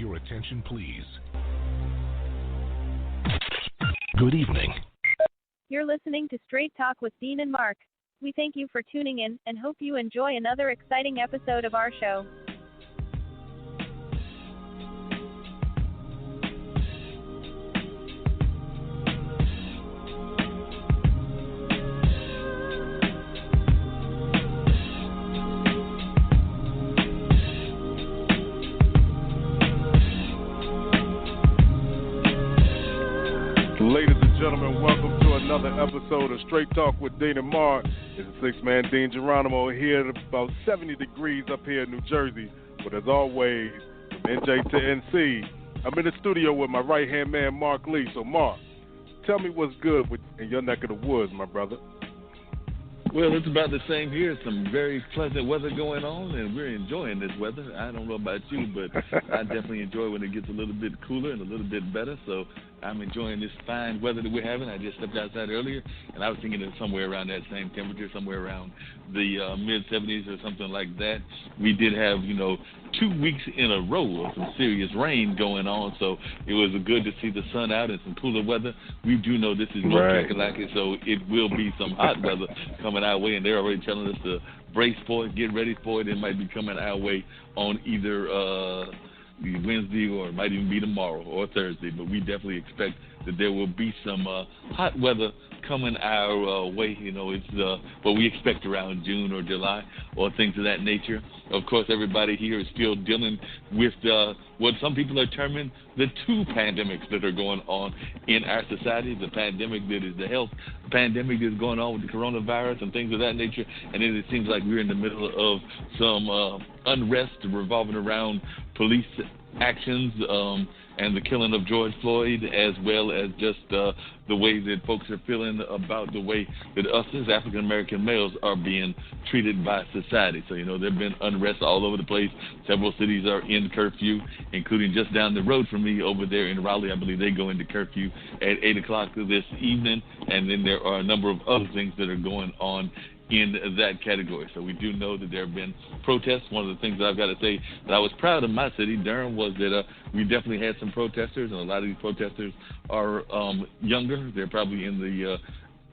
your attention, please? Good evening. You're listening to Straight Talk with Dean and Mark. We thank you for tuning in and hope you enjoy another exciting episode of our show. Ladies and gentlemen, welcome to another episode of Straight Talk with Dean and Mark. It's the six-man Dean Geronimo here at about 70 degrees up here in New Jersey. But as always, from NJ to NC, I'm in the studio with my right-hand man, Mark Lee. So, Mark, tell me what's good in your neck of the woods, my brother. Well, it's about the same here. Some very pleasant weather going on, and we're enjoying this weather. I don't know about you, but I definitely enjoy when it gets a little bit cooler and a little bit better. So I'm enjoying this fine weather that we're having. I just stepped outside earlier, and I was thinking it's somewhere around that same temperature, somewhere around the mid-70s or something like that. We did have, 2 weeks in a row of some serious rain going on, so it was good to see the sun out and some cooler weather. We do know this is North Kakalaki, so it will be some hot weather coming our way, and they're already telling us to brace for it, get ready for it. It might be coming our way on either Wednesday or it might even be tomorrow or Thursday, but we definitely expect that there will be some hot weather coming our way. It's what we expect around June or July or things of that nature. Of course, everybody here is still dealing with what some people are terming the two pandemics that are going on in our society. The pandemic that is the health pandemic that is going on with the coronavirus and things of that nature. And then it seems like we're in the middle of some unrest revolving around police actions and the killing of George Floyd, as well as just the way that folks are feeling about the way that us as African-American males are being treated by society. So, there have been unrest all over the place. Several cities are in curfew, including just down the road from me over there in Raleigh. I believe they go into curfew at 8 o'clock this evening. And then there are a number of other things that are going on in that category. So we do know that there have been protests. One of the things that I've got to say that I was proud of my city, Durham, was that we definitely had some protesters, and a lot of these protesters are younger. They're probably in the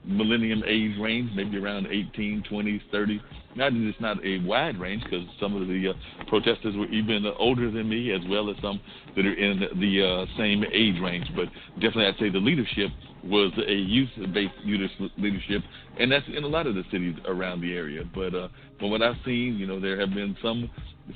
millennium age range, maybe around 18, 20, 30. Not that it's not a wide range, because some of the protesters were even older than me, as well as some that are in the same age range. But definitely I'd say the leadership was a youth-based leadership, and that's in a lot of the cities around the area. But from what I've seen, there have been some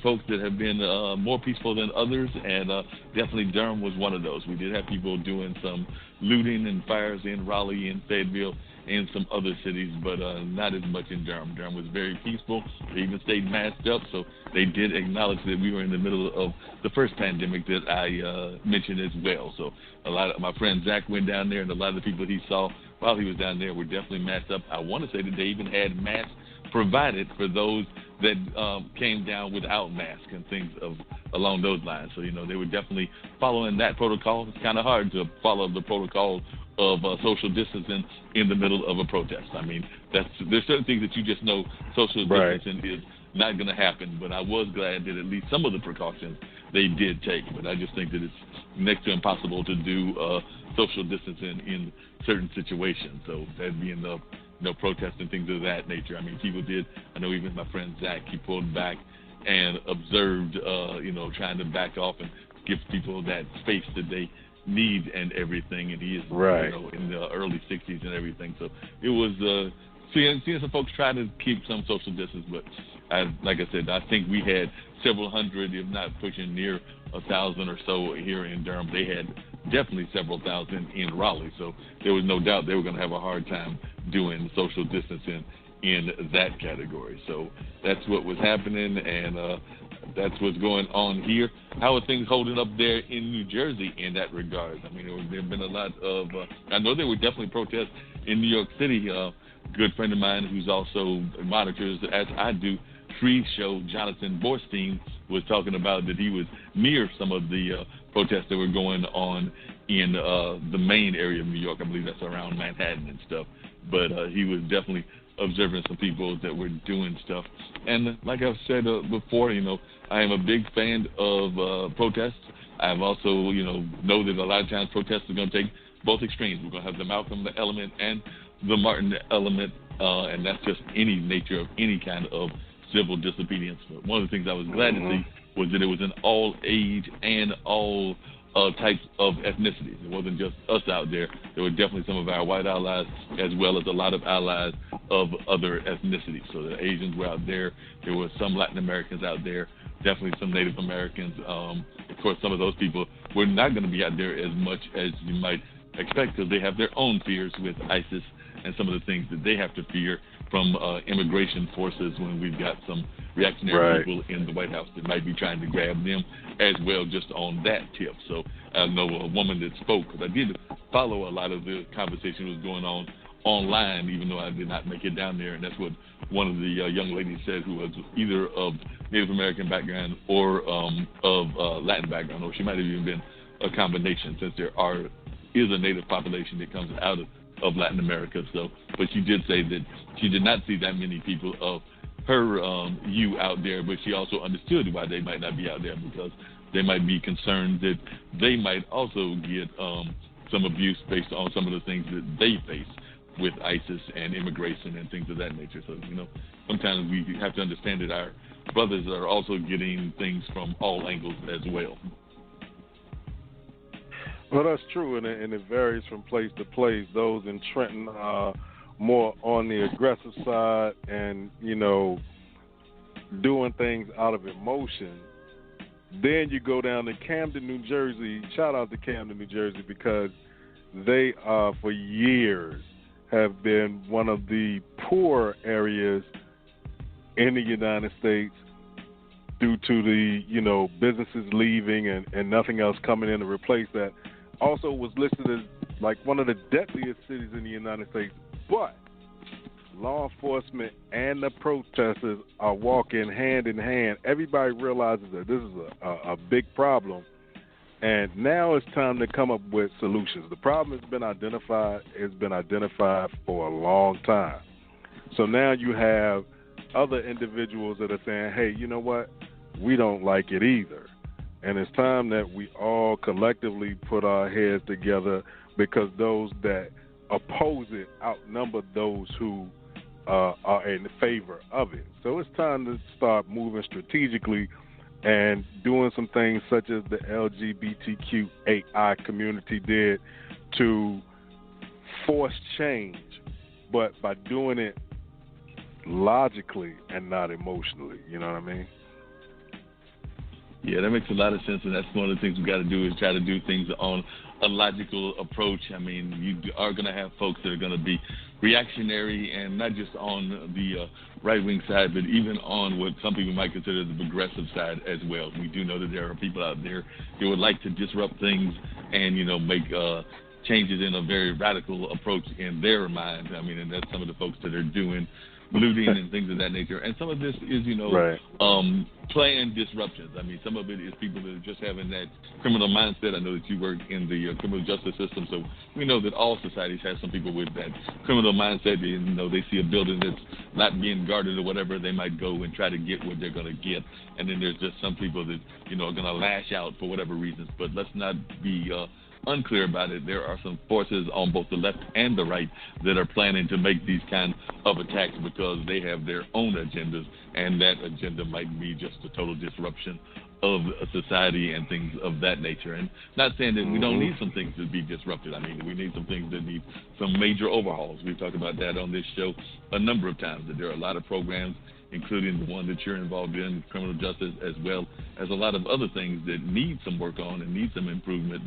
folks that have been more peaceful than others, and definitely Durham was one of those. We did have people doing some looting and fires in Raleigh and Fayetteville and some other cities, but not as much in Durham. Durham was very peaceful. They even stayed masked up, so they did acknowledge that we were in the middle of the first pandemic that I mentioned as well. So a lot of my friend Zach went down there, and a lot of the people he saw while he was down there were definitely masked up. I want to say that they even had masks provided for those that came down without masks and things along those lines. So, they were definitely following that protocol. It's kind of hard to follow the protocol of social distancing in the middle of a protest. I mean, there's certain things that you just know social distancing is not going to happen, but I was glad that at least some of the precautions they did take. But I just think that it's next to impossible to do social distancing in certain situations. So that being the protests and things of that nature. I mean, people did. I know even my friend Zach, he pulled back and observed, trying to back off and give people that space that they need and everything. And he is, in the early 60s and everything. So it was seeing some folks try to keep some social distance. But like I said, I think we had several hundred, if not pushing near 1,000 or so here in Durham. They had definitely several thousand in Raleigh. So there was no doubt they were going to have a hard time doing social distancing in that category. So that's what was happening, and that's what's going on here. How are things holding up there in New Jersey in that regard? I mean, there have been a lot of, I know there were definitely protests in New York City. A good friend of mine who's also monitors, as I do, Free Show, Jonathan Borstein, was talking about that he was near some of the protests that were going on in the main area of New York. I believe that's around Manhattan and stuff. But he was definitely observing some people that were doing stuff. And like I've said before, I am a big fan of protests. I've also, know that a lot of times protests are going to take both extremes. We're going to have the Malcolm element and the Martin element, and that's just any nature of any kind of civil disobedience. But one of the things I was glad to see was that it was an all age and all types of ethnicities. It wasn't just us out there. There were definitely some of our white allies as well as a lot of allies of other ethnicities. So the Asians were out there. There were some Latin Americans out there, definitely some Native Americans. Of course, some of those people were not going to be out there as much as you might expect because they have their own fears with ISIS and some of the things that they have to fear from immigration forces when we've got some reactionary people in the White House that might be trying to grab them as well just on that tip. So I know a woman that spoke, because I did follow a lot of the conversation that was going on online, even though I did not make it down there, and that's what one of the young ladies said, who was either of Native American background or of Latin background, or she might have even been a combination, since there is a Native population that comes out of Latin America. So, but she did say that she did not see that many people of her hue out there, but she also understood why they might not be out there, because they might be concerned that they might also get some abuse based on some of the things that they face with ISIS and immigration and things of that nature. So, sometimes we have to understand that our brothers are also getting things from all angles as well. Well, that's true, and it varies from place to place. Those in Trenton are more on the aggressive side and, doing things out of emotion. Then you go down to Camden, New Jersey. Shout out to Camden, New Jersey, because they for years have been one of the poor areas in the United States due to the, businesses leaving and nothing else coming in to replace that. Also was listed as like one of the deadliest cities in the United States, but law enforcement and the protesters are walking hand in hand. Everybody realizes that this is a big problem, and now it's time to come up with solutions. The problem has been identified. It's been identified for a long time. So now you have other individuals that are saying, hey, you know what? We don't like it either. And it's time that we all collectively put our heads together, because those that oppose it outnumber those who are in favor of it. So it's time to start moving strategically and doing some things such as the LGBTQAI community did to force change, but by doing it logically and not emotionally. You know what I mean? Yeah, that makes a lot of sense, and that's one of the things we got to do, is try to do things on a logical approach. I mean, you are going to have folks that are going to be reactionary, and not just on the right-wing side, but even on what some people might consider the progressive side as well. We do know that there are people out there who would like to disrupt things and, make changes in a very radical approach in their mind. I mean, and that's some of the folks that are doing looting and things of that nature. And some of this is, planned disruptions. I mean, some of it is people that are just having that criminal mindset. I know that you work in the criminal justice system, so we know that all societies have some people with that criminal mindset. They see a building that's not being guarded or whatever, they might go and try to get what they're going to get. And then there's just some people that, are going to lash out for whatever reasons. But let's not be unclear about it. There are some forces on both the left and the right that are planning to make these kind of attacks because they have their own agendas, and that agenda might be just a total disruption of society and things of that nature. And not saying that we don't need some things to be disrupted. I mean, we need some things that need some major overhauls. We've talked about that on this show a number of times, that there are a lot of programs, including the one that you're involved in, criminal justice, as well as a lot of other things that need some work on and need some improvement,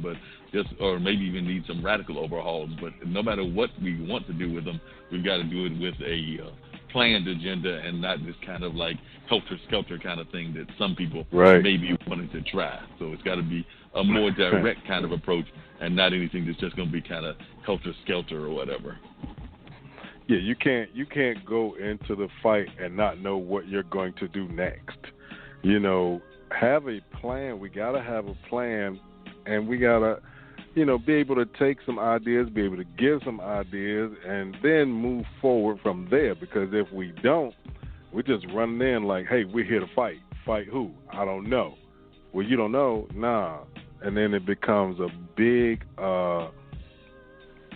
or maybe even need some radical overhauls. But no matter what we want to do with them, we've got to do it with a planned agenda and not this kind of like helter-skelter kind of thing that some people may be wanting to try. So it's got to be a more direct kind of approach, and not anything that's just going to be kind of helter-skelter or whatever. Yeah, you can't go into the fight and not know what you're going to do next. Have a plan. We got to have a plan, and we got to, be able to take some ideas, be able to give some ideas, and then move forward from there. Because if we don't, we're just running in like, hey, we're here to fight. Fight who? I don't know. Well, you don't know? Nah. and then it becomes a big,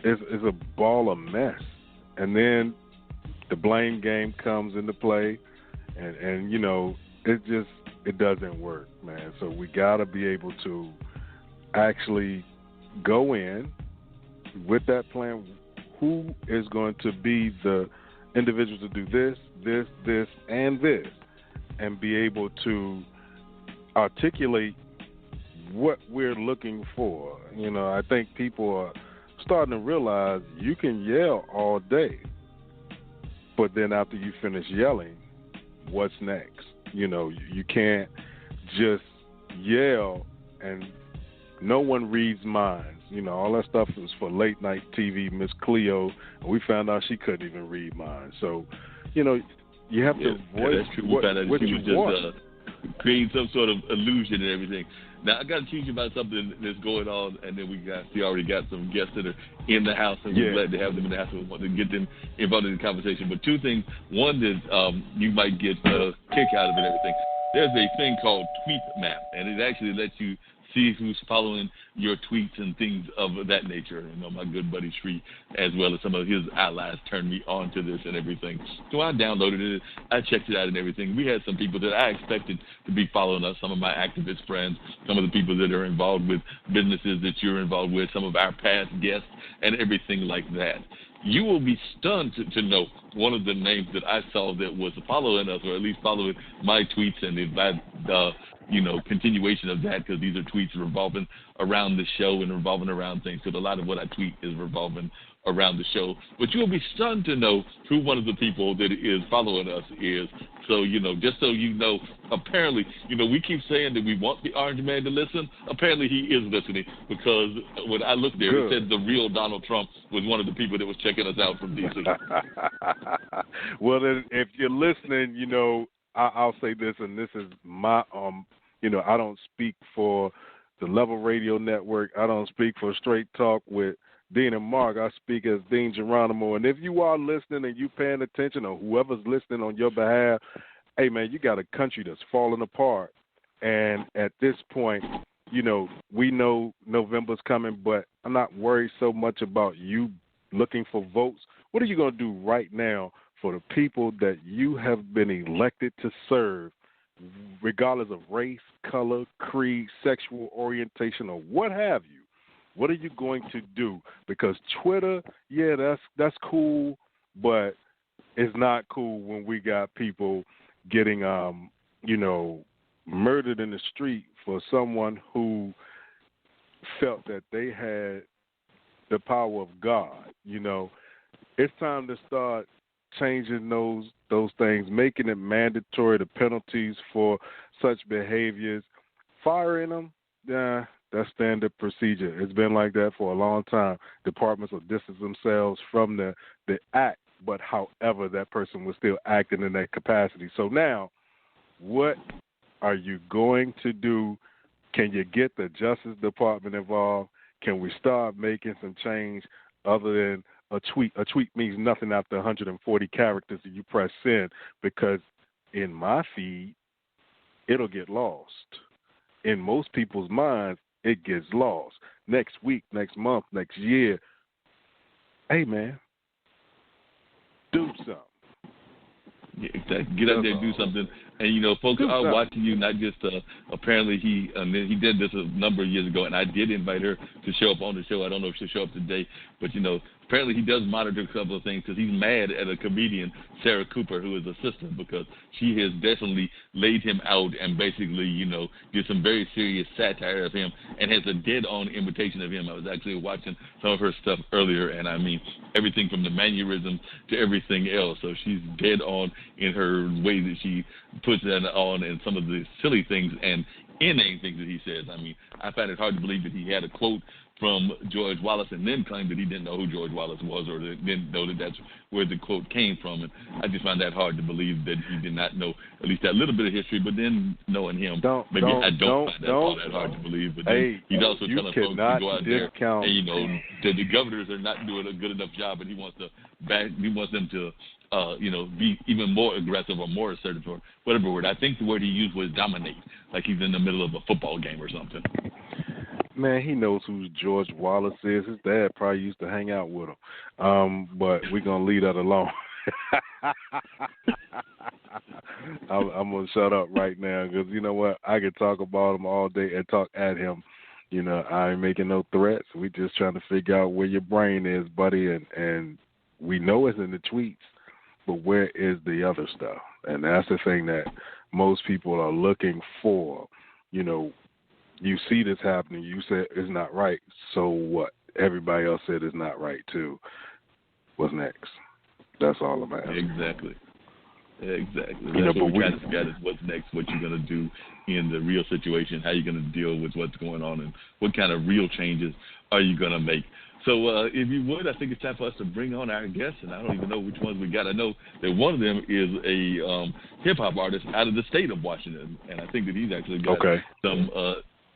it's a ball of mess. And then the blame game comes into play, and you know, it doesn't work, man. So we got to be able to actually go in with that plan. Who is going to be the individual to do this, and this, and be able to articulate what we're looking for. You know, I think people are starting to realize you can yell all day, but then after you finish yelling, what's next? You know, you can't just yell and no one reads minds. You know, all that stuff is for late night TV, Miss Cleo, and we found out she couldn't even read minds. So, you know, you have to voice what you want. Create some sort of illusion and everything. Now, I got to teach you about something that's going on, and then we already got some guests that are in the house, and we're glad to have them in the house. We want to get them involved in the conversation. But two things. One is you might get a kick out of it and everything. There's a thing called Tweet Map, and it actually lets you see who's following your tweets and things of that nature. You know, my good buddy Shree, as well as some of his allies, turned me on to this and everything. So I downloaded it. I checked it out and everything. We had some people that I expected to be following us, some of my activist friends, some of the people that are involved with businesses that you're involved with, some of our past guests, and everything like that. You will be stunned to know one of the names that I saw that was following us, or at least following my tweets, and continuation of that, because these are tweets revolving around the show and revolving around things. Because a lot of what I tweet is revolving around the show. But you'll be stunned to know who one of the people that is following us is. So, you know, just so you know, apparently, you know, we keep saying that we want the Orange Man to listen. Apparently he is listening, because when I looked there, it said the real Donald Trump was one of the people that was checking us out from D.C. Well, then, if you're listening, you know, I'll say this, and this is my, you know, I don't speak for the Level Radio Network. I don't speak for Straight Talk with Dean and Mark. I speak as Dean Geronimo. And if you are listening and you paying attention, or whoever's listening on your behalf, hey, man, you got a country that's falling apart. And at this point, you know, we know November's coming, but I'm not worried so much about you looking for votes. What are you going to do right now for the people that you have been elected to serve, regardless of race, color, creed, sexual orientation, or what have you? What are you going to do? Because Twitter, yeah, that's cool, but it's not cool when we got people getting, you know, murdered in the street for someone who felt that they had the power of God. You know, it's time to start changing those things, making it mandatory, the penalties for such behaviors. Firing them, yeah, that's standard procedure. It's been like that for a long time. Departments will distance themselves from the act, but however, that person was still acting in that capacity. So now, what are you going to do? Can you get the Justice Department involved? Can we start making some change other than a tweet? A tweet means nothing after 140 characters that you press send, because in my feed, it'll get lost. In most people's minds, it gets lost. Next week, next month, next year. Hey, man, do something. Yeah, exactly. Get out there and do something. And, you know, folks are watching you, not just apparently he did this a number of years ago, and I did invite her to show up on the show. I don't know if she'll show up today, but, you know, apparently he does monitor a couple of things, because he's mad at a comedian, Sarah Cooper, who is a sister, because she has definitely laid him out and basically, you know, did some very serious satire of him and has a dead-on imitation of him. I was actually watching some of her stuff earlier, and I mean, everything from the mannerisms to everything else. So she's dead on in her way that she puts that on, and some of the silly things and inane things that he says. I mean, I find it hard to believe that he had a quote from George Wallace and then claimed that he didn't know who George Wallace was, or didn't know that that's where the quote came from. And I just find that hard to believe that he did not know at least that little bit of history. But then knowing him, I don't find that all that hard to believe. But then he's also telling folks to go out there and, you know, that the governors are not doing a good enough job, and he wants them to you know, be even more aggressive or more assertive, or whatever word. I think the word he used was dominate, like he's in the middle of a football game or something. Man, he knows who George Wallace is. His dad probably used to hang out with him. But we're going to leave that alone. I'm going to shut up right now because you know what? I could talk about him all day and talk at him. You know, I ain't making no threats. We just trying to figure out where your brain is, buddy. And we know it's in the tweets, but where is the other stuff? And that's the thing that most people are looking for. You know, you see this happening. You said it's not right. So what? Everybody else said it's not right too. What's next? That's all I'm asking. Exactly. You know, That's what we're trying to figure out is what's next, what you're going to do in the real situation, how you're going to deal with what's going on, and what kind of real changes are you going to make. So if you would, I think it's time for us to bring on our guests, and I don't even know which ones we got. I know that one of them is a hip-hop artist out of the state of Washington, and I think that he's actually got some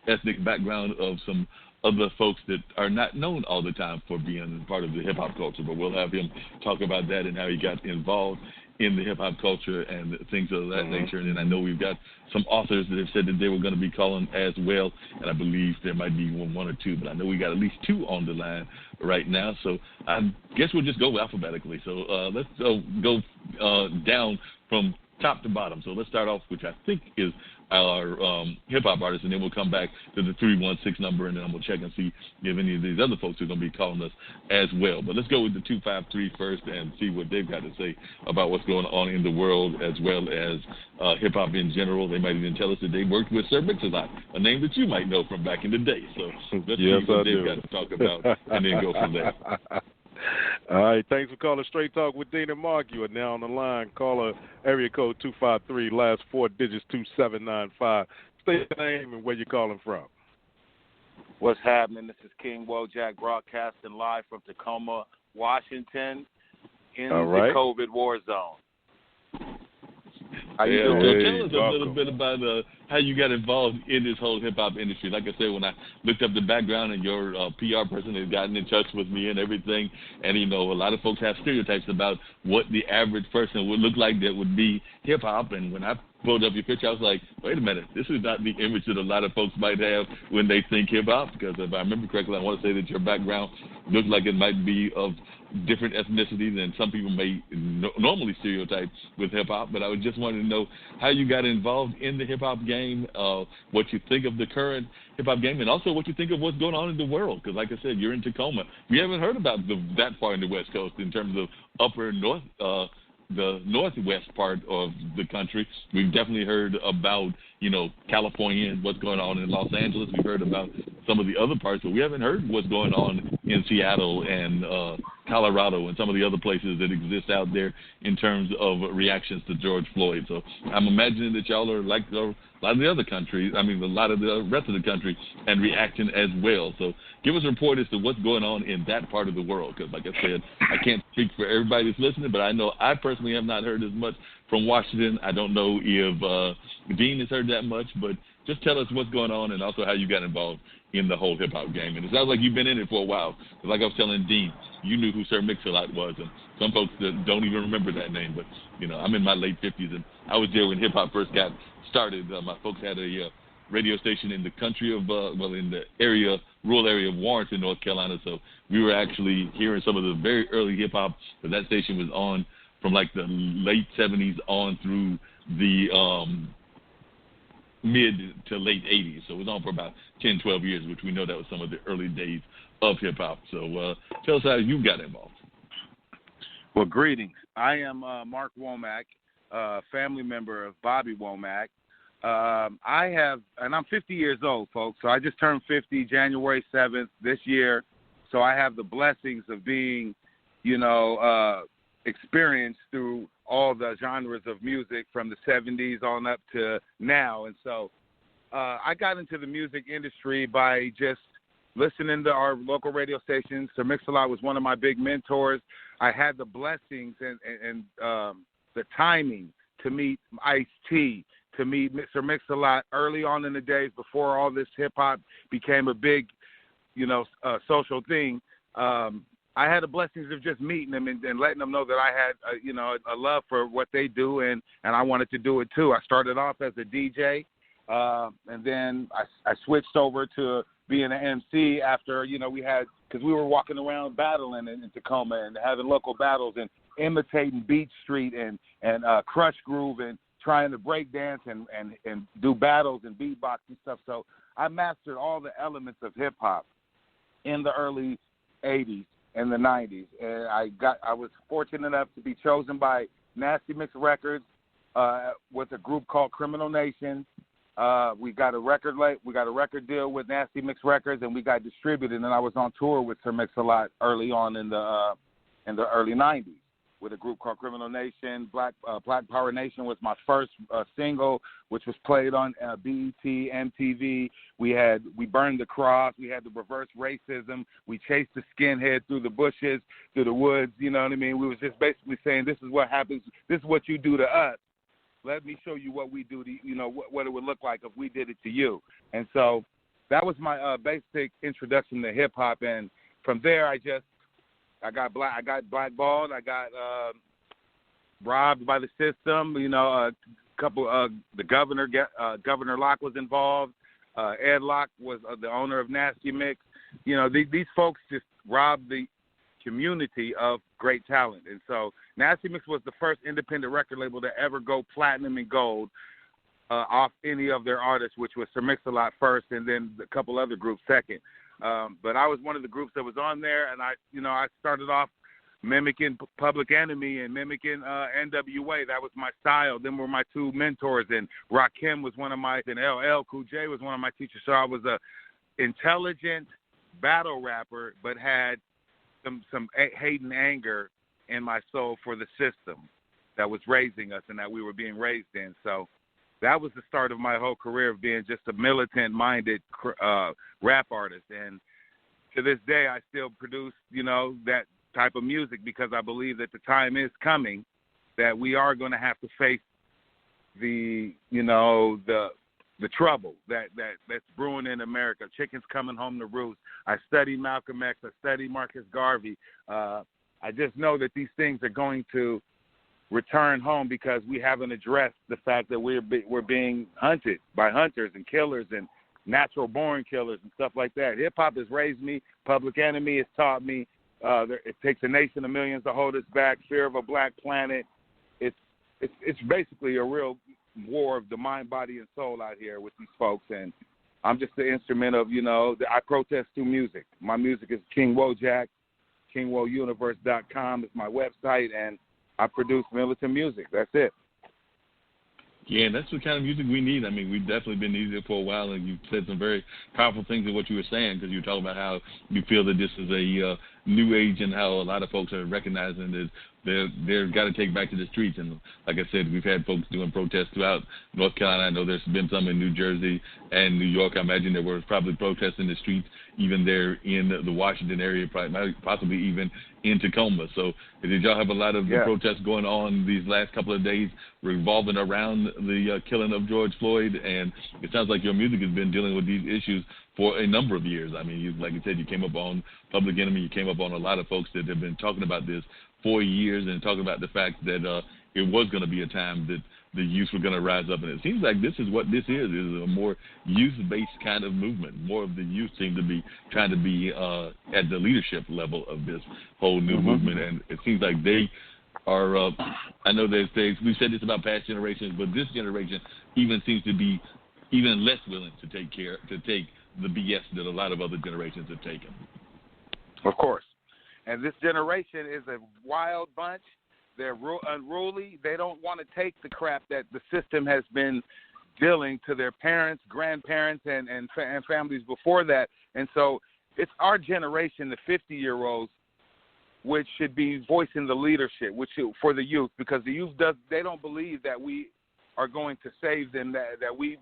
ethnic background of some other folks that are not known all the time for being part of the hip-hop culture, but we'll have him talk about that and how he got involved in the hip-hop culture and things of that nature. And I know we've got some authors that have said that they were going to be calling as well, and I believe there might be one or two, but I know we got at least two on the line right now. So I guess we'll just go alphabetically. So let's go down from top to bottom. So let's start off, which I think is our hip-hop artists, and then we'll come back to the 316 number, and then I'm going to check and see if any of these other folks are going to be calling us as well. But let's go with the 253 first and see what they've got to say about what's going on in the world as well as hip-hop in general. They might even tell us that they worked with Sir Mix-a-Lot, a name that you might know from back in the day. So let's see what they've got to talk about and then go from there. All right, thanks for calling Straight Talk with Dean and Mark. You are now on the line. Caller area code 253, last four digits 2795. State your name and where you're calling from. What's happening? This is King Wojak broadcasting live from Tacoma, Washington, in the COVID war zone. How you doing? Tell us a little bit about how you got involved in this whole hip-hop industry. Like I said, when I looked up the background and your PR person has gotten in touch with me and everything, and, you know, a lot of folks have stereotypes about what the average person would look like that would be hip-hop. And when I pulled up your picture, I was like, wait a minute, this is not the image that a lot of folks might have when they think hip-hop, because if I remember correctly, I want to say that your background looked like it might be of different ethnicities than some people may normally stereotype with hip-hop. But I was just wanting to know how you got involved in the hip-hop game, what you think of the current hip-hop game, and also what you think of what's going on in the world, because like I said, you're in Tacoma. We haven't heard about that far in the West Coast in terms of upper north, the northwest part of the country. We've definitely heard about, you know, California and what's going on in Los Angeles. We've heard about some of the other parts, but we haven't heard what's going on in Seattle and Colorado and some of the other places that exist out there in terms of reactions to George Floyd. So I'm imagining that y'all are like a lot of the other countries, a lot of the rest of the country, and reacting as well. So give us a report as to what's going on in that part of the world, because like I said, I can't speak for everybody that's listening, but I know I personally have not heard as much from Washington. I don't know if Dean has heard that much, but just tell us what's going on and also how you got involved in the whole hip-hop game. And it sounds like you've been in it for a while. Like I was telling Dean, you knew who Sir Mix-a-Lot was, and some folks that don't even remember that name. But, you know, I'm in my late 50s, and I was there when hip-hop first got started. My folks had a radio station in the country of, in the rural area of Warrenton, North Carolina. So we were actually hearing some of the very early hip-hop, but that station was on from like the late 70s on through the mid to late 80s. So it was on for about 10, 12 years, which we know that was some of the early days of hip-hop. So tell us how you got involved. Well, greetings. I am Mark Womack, family member of Bobby Womack. I'm 50 years old, folks, so I just turned 50 January 7th this year. So I have the blessings of being, experienced through all the genres of music from the 70s on up to now. And so I got into the music industry by just listening to our local radio stations. Sir Mix-a-Lot was one of my big mentors. I had the blessings and the timing to meet Ice-T, to meet Sir Mix-a-Lot early on in the days before all this hip-hop became a big, social thing. I had the blessings of just meeting them and letting them know that I had, a love for what they do, and I wanted to do it too. I started off as a DJ, and then I switched over to being an MC after, we had, because we were walking around battling in Tacoma and having local battles and imitating Beat Street and Crush Groove and trying to break dance and do battles and beatbox and stuff. So I mastered all the elements of hip-hop in the early 80s and the 90s. And I was fortunate enough to be chosen by Nasty Mix Records with a group called Criminal Nation. We got a record deal with Nasty Mix Records, and we got distributed. And I was on tour with Sir Mix-a-Lot early on in the early 90s with a group called Criminal Nation. Black Power Nation was my first single, which was played on BET, MTV. We burned the cross. We had to reverse racism. We chased the skinhead through the bushes, through the woods. You know what I mean? We was just basically saying, this is what happens. This is what you do to us. Let me show you what we do to, what it would look like if we did it to you. And so that was my basic introduction to hip hop. And from there, I got blackballed. I got robbed by the system. The Governor Locke was involved. Ed Locke was the owner of Nasty Mix. These folks just robbed the community of great talent. And so Nasty Mix was the first independent record label to ever go platinum and gold off any of their artists, which was Sir Mix-a-Lot first and then a couple other groups second. But I was one of the groups that was on there, and I started off mimicking Public Enemy and mimicking NWA. That was my style. Them were my two mentors, and Rakim was one of my, and LL Cool J was one of my teachers. So I was a intelligent battle rapper, but had some hate and anger in my soul for the system that was raising us and that we were being raised in. So that was the start of my whole career of being just a militant-minded rap artist. And to this day, I still produce, that type of music because I believe that the time is coming that we are going to have to face the trouble that's brewing in America. Chickens coming home to roost. I study Malcolm X. I study Marcus Garvey. I just know that these things are going to return home because we haven't addressed the fact that we're being hunted by hunters and killers and natural-born killers and stuff like that. Hip-hop has raised me. Public Enemy has taught me. It takes a nation of millions to hold us back. Fear of a Black Planet. It's basically a real war of the mind, body, and soul out here with these folks, and I'm just the instrument of, I protest through music. My music is King Wojak. KingWoUniverse.com is my website, and I produce militant music. That's it. Yeah, and that's the kind of music we need. I mean, we've definitely been needing it for a while, and you've said some very powerful things in what you were saying, because you were talking about how you feel that this is a new age and how a lot of folks are recognizing that they're got to take back to the streets. And like I said, we've had folks doing protests throughout North Carolina. I know there's been some in New Jersey and New York. I imagine there were probably protests in the streets even there in the Washington area, possibly even in Tacoma. So did y'all have a lot of the protests going on these last couple of days revolving around the killing of George Floyd? And it sounds like your music has been dealing with these issues for a number of years. I mean, like you said, you came up on Public Enemy. You came up on a lot of folks that have been talking about this for years and talking about the fact that it was going to be a time that the youth were going to rise up. And it seems like this is what this is a more youth-based kind of movement. More of the youth seem to be trying to be at the leadership level of this whole new movement. And it seems like they are, I know we've said this about past generations, but this generation even seems to be even less willing to take the BS that a lot of other generations have taken. Of course. And this generation is a wild bunch. They're unruly. They don't want to take the crap that the system has been dealing to their parents, grandparents, and families before that. And so it's our generation, the 50-year-olds, which should be voicing the leadership for the youth, because the youth they don't believe that we are going to save them, that we,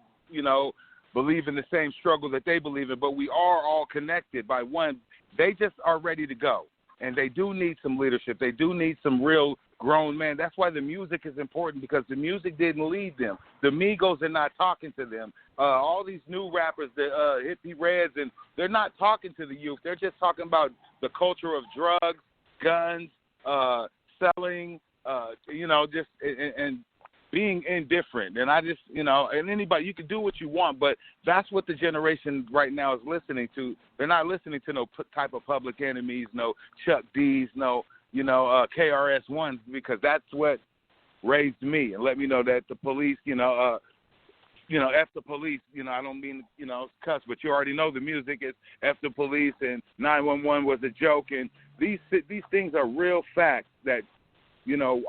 believe in the same struggle that they believe in, but we are all connected by one. They just are ready to go, and they do need some leadership. They do need some real grown men. That's why the music is important, because the music didn't lead them. The Migos are not talking to them. All these new rappers, the Hippie Reds, and they're not talking to the youth. They're just talking about the culture of drugs, guns, selling, and being indifferent. And I just, and anybody, you can do what you want, but that's what the generation right now is listening to. They're not listening to no type of Public Enemies, no Chuck D's, no, KRS-Ones, because that's what raised me and let me know that the police, F the police, I don't mean, cuss, but you already know the music is F the police and 911 was a joke. And these things are real facts that,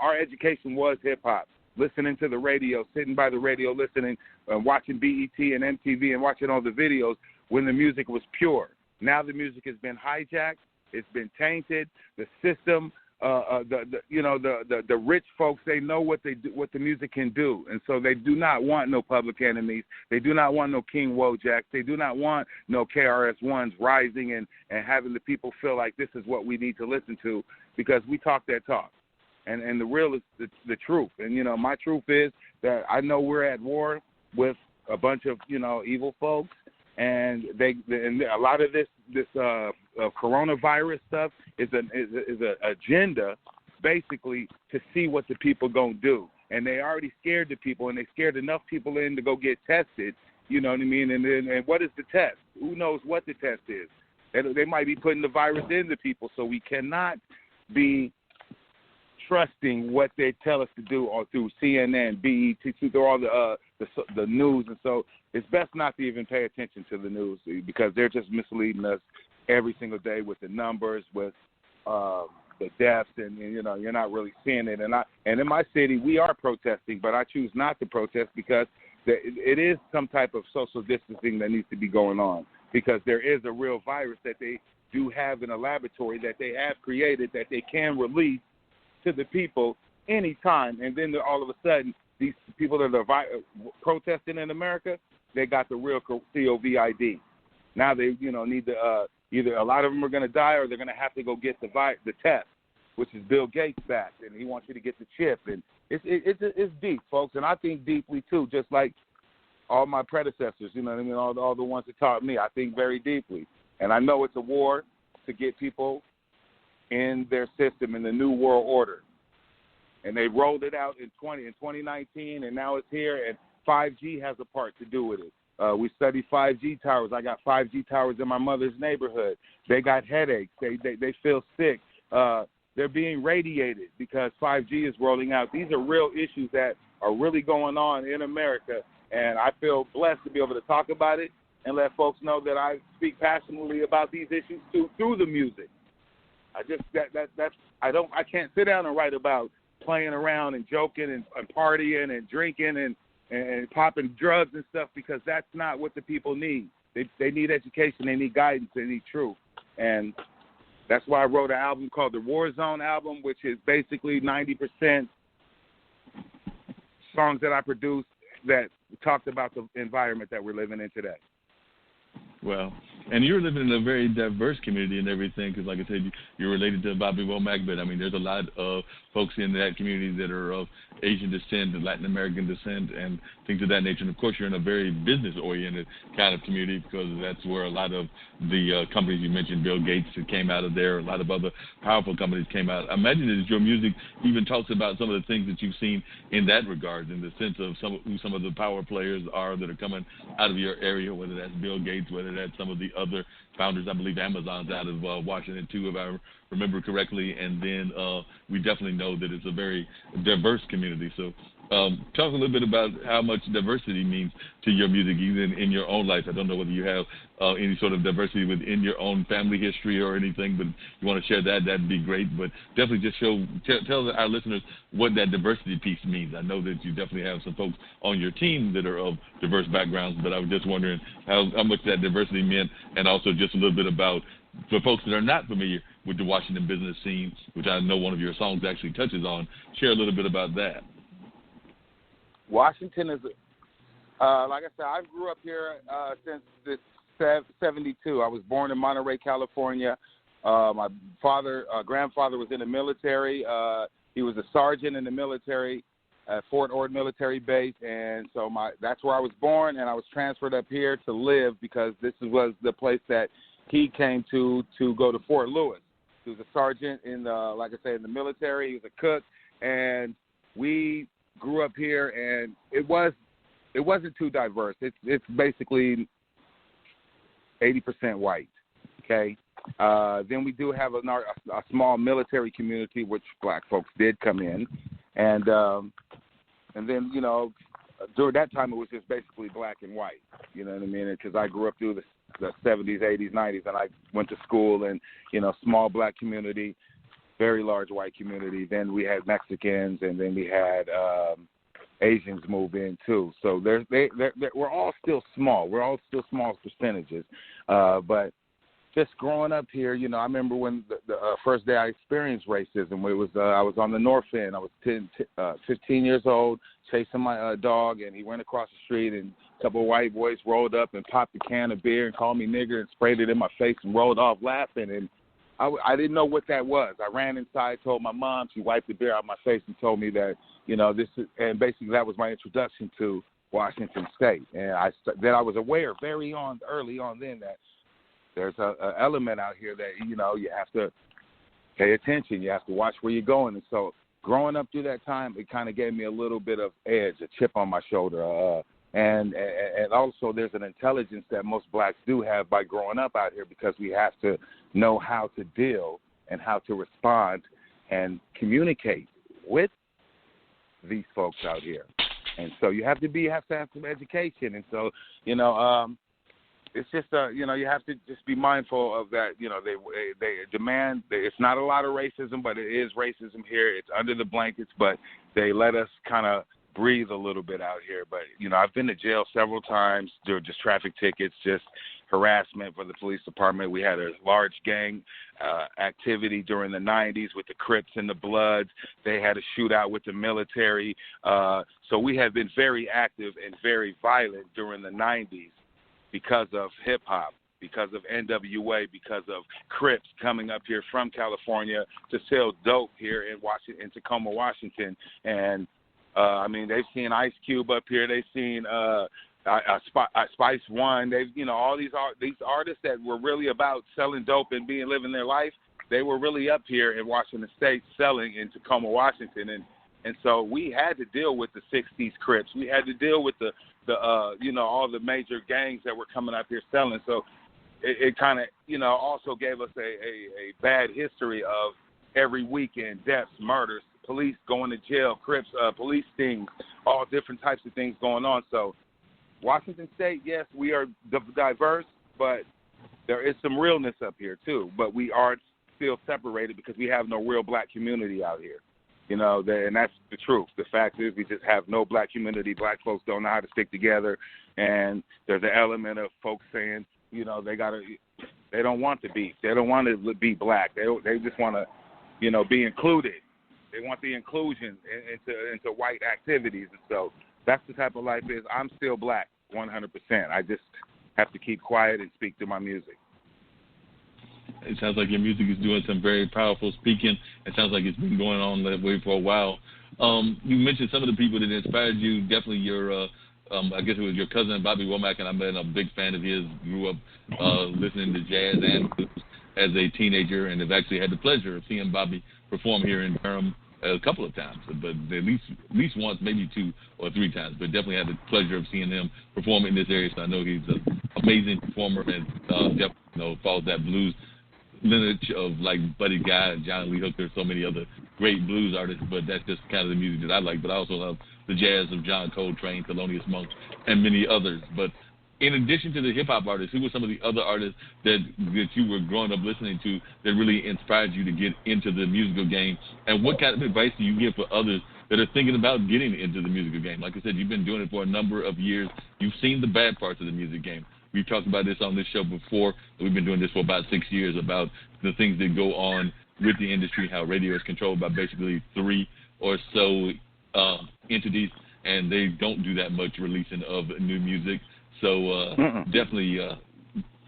our education was hip-hop. Listening to the radio, sitting by the radio, listening, watching BET and MTV and watching all the videos when the music was pure. Now the music has been hijacked. It's been tainted. The system, the rich folks, they know what the music can do, and so they do not want no Public Enemies. They do not want no King Wojak. They do not want no KRS-Ones rising and having the people feel like this is what we need to listen to, because we talk that talk. And the real is the truth. And, my truth is that I know we're at war with a bunch of, evil folks. And and a lot of this coronavirus stuff is an agenda, basically, to see what the people going to do. And they already scared the people, and they scared enough people in to go get tested. You know what I mean? And what is the test? Who knows what the test is? And they might be putting the virus in the people. So we cannot be trusting what they tell us to do, or through CNN, BET, through all the news. And so it's best not to even pay attention to the news, because they're just misleading us every single day with the numbers, with the deaths, and you're not really seeing it. And in my city, we are protesting, but I choose not to protest because it is some type of social distancing that needs to be going on, because there is a real virus that they do have in a laboratory that they have created that they can release to the people anytime. And then all of a sudden, these people that are protesting in America, they got the real COVID. Now they, need to either a lot of them are going to die, or they're going to have to go get the test, which is Bill Gates back, and he wants you to get the chip. And it's deep, folks, and I think deeply too, just like all my predecessors. You know what I mean? All the ones that taught me, I think very deeply, and I know it's a war to get people in their system in the new world order. And they rolled it out in 2019, and now it's here, and 5G has a part to do with it. We study 5G towers. I got 5G towers in my mother's neighborhood. They got headaches. They feel sick. They're being radiated because 5G is rolling out. These are real issues that are really going on in America, and I feel blessed to be able to talk about it and let folks know that I speak passionately about these issues through the music. I can't sit down and write about playing around and joking and partying and drinking and popping drugs and stuff, because that's not what the people need. They need education, they need guidance, they need truth. And that's why I wrote an album called the War Zone album, which is basically 90% songs that I produced that talked about the environment that we're living in today. Well, and you're living in a very diverse community and everything, because like I said, you're related to Bobby Womack, but I mean, there's a lot of folks in that community that are of Asian descent and Latin American descent and things of that nature. And of course, you're in a very business-oriented kind of community, because that's where a lot of the companies you mentioned, Bill Gates, that came out of there, a lot of other powerful companies came out. I imagine that your music even talks about some of the things that you've seen in that regard, in the sense of who some of the power players are that are coming out of your area, whether that's Bill Gates, whether that's some of the other founders. I believe Amazon's out of Washington too, if I remember correctly. And then we definitely know that it's a very diverse community. So talk a little bit about how much diversity means to your music, even in your own life. I don't know whether you have any sort of diversity within your own family history or anything, but if you want to share that, that'd be great. But definitely just tell our listeners what that diversity piece means. I know that you definitely have some folks on your team that are of diverse backgrounds, but I was just wondering how much that diversity meant, and also just a little bit about, for folks that are not familiar with the Washington business scene, which I know one of your songs actually touches on, share a little bit about that. Washington is, like I said, I grew up here since 1972. I was born in Monterey, California. My grandfather was in the military. He was a sergeant in the military at Fort Ord Military Base, and so that's where I was born, and I was transferred up here to live because this was the place that he came to go to Fort Lewis. He was a sergeant in the, like I say, in the military. He was a cook, and we grew up here, and it wasn't too diverse. It's basically 80% white. Okay. Then we do have a small military community, which black folks did come in, and then during that time it was just basically black and white. You know what I mean? Because I grew up through the 70s, 80s, 90s, and I went to school, and small black community, very large white community. Then we had Mexicans, and then we had Asians move in too. So we're all still small. We're all still small percentages, but just growing up here, I remember when the first day I experienced racism. It was I was on the north end. I was 15 years old, chasing my dog, and he went across the street, and a couple of white boys rolled up and popped a can of beer and called me nigger and sprayed it in my face and rolled off laughing. And I didn't know what that was. I ran inside, told my mom. She wiped the beer out of my face and told me that, this is, and basically that was my introduction to Washington State. And then I was aware early on then that there's an element out here that, you have to pay attention. You have to watch where you're going. And so growing up through that time, it kind of gave me a little bit of edge, a chip on my shoulder. And also there's an intelligence that most blacks do have by growing up out here, because we have to know how to deal and how to respond and communicate with these folks out here. And so you have to have some education. And so, it's just you have to just be mindful of that. They demand. It's not a lot of racism, but it is racism here. It's under the blankets, but they let us kind of breathe a little bit out here. But I've been to jail several times. There were just traffic tickets, just harassment for the police department. We had a large gang activity during the 90s with the Crips and the Bloods. They had a shootout with the military. So we have been very active and very violent during the 90s. Because of hip-hop, because of NWA, because of Crips coming up here from California to sell dope here in Tacoma, Washington. And, they've seen Ice Cube up here. They've seen Spice One. They've, all these artists that were really about selling dope and living their life, they were really up here in Washington State selling in Tacoma, Washington. And so we had to deal with the 60s Crips. We had to deal with the all the major gangs that were coming up here selling. So it kind of, also gave us a bad history of every weekend deaths, murders, police going to jail, Crips, police stings, all different types of things going on. So Washington State, yes, we are diverse, but there is some realness up here too. But we are still separated because we have no real black community out here. And that's the truth. The fact is we just have no black community. Black folks don't know how to stick together. And there's an element of folks saying, they don't want to be. They don't want to be black. They just want to, be included. They want the inclusion into white activities. And so that's the type of life is. I'm still black, 100%. I just have to keep quiet and speak through my music. It sounds like your music is doing some very powerful speaking. It sounds like it's been going on that way for a while. You mentioned some of the people that inspired you. Definitely your, I guess it was your cousin, Bobby Womack, and I've been a big fan of his. Grew up listening to jazz and blues as a teenager, and have actually had the pleasure of seeing Bobby perform here in Durham a couple of times, but at least once, maybe 2 or 3 times, but definitely had the pleasure of seeing him perform in this area. So I know he's an amazing performer and definitely follows that blues lineage of like Buddy Guy, John Lee Hooker, so many other great blues artists, but that's just kind of the music that I like. But I also love the jazz of John Coltrane, Thelonious Monk, and many others. But in addition to the hip-hop artists, who were some of the other artists that you were growing up listening to that really inspired you to get into the musical game? And what kind of advice do you give for others that are thinking about getting into the musical game? Like I said, you've been doing it for a number of years. You've seen the bad parts of the music game. We've talked about this on this show before. We've been doing this for about 6 years, about the things that go on with the industry, how radio is controlled by basically 3 or so entities, and they don't do that much releasing of new music. So definitely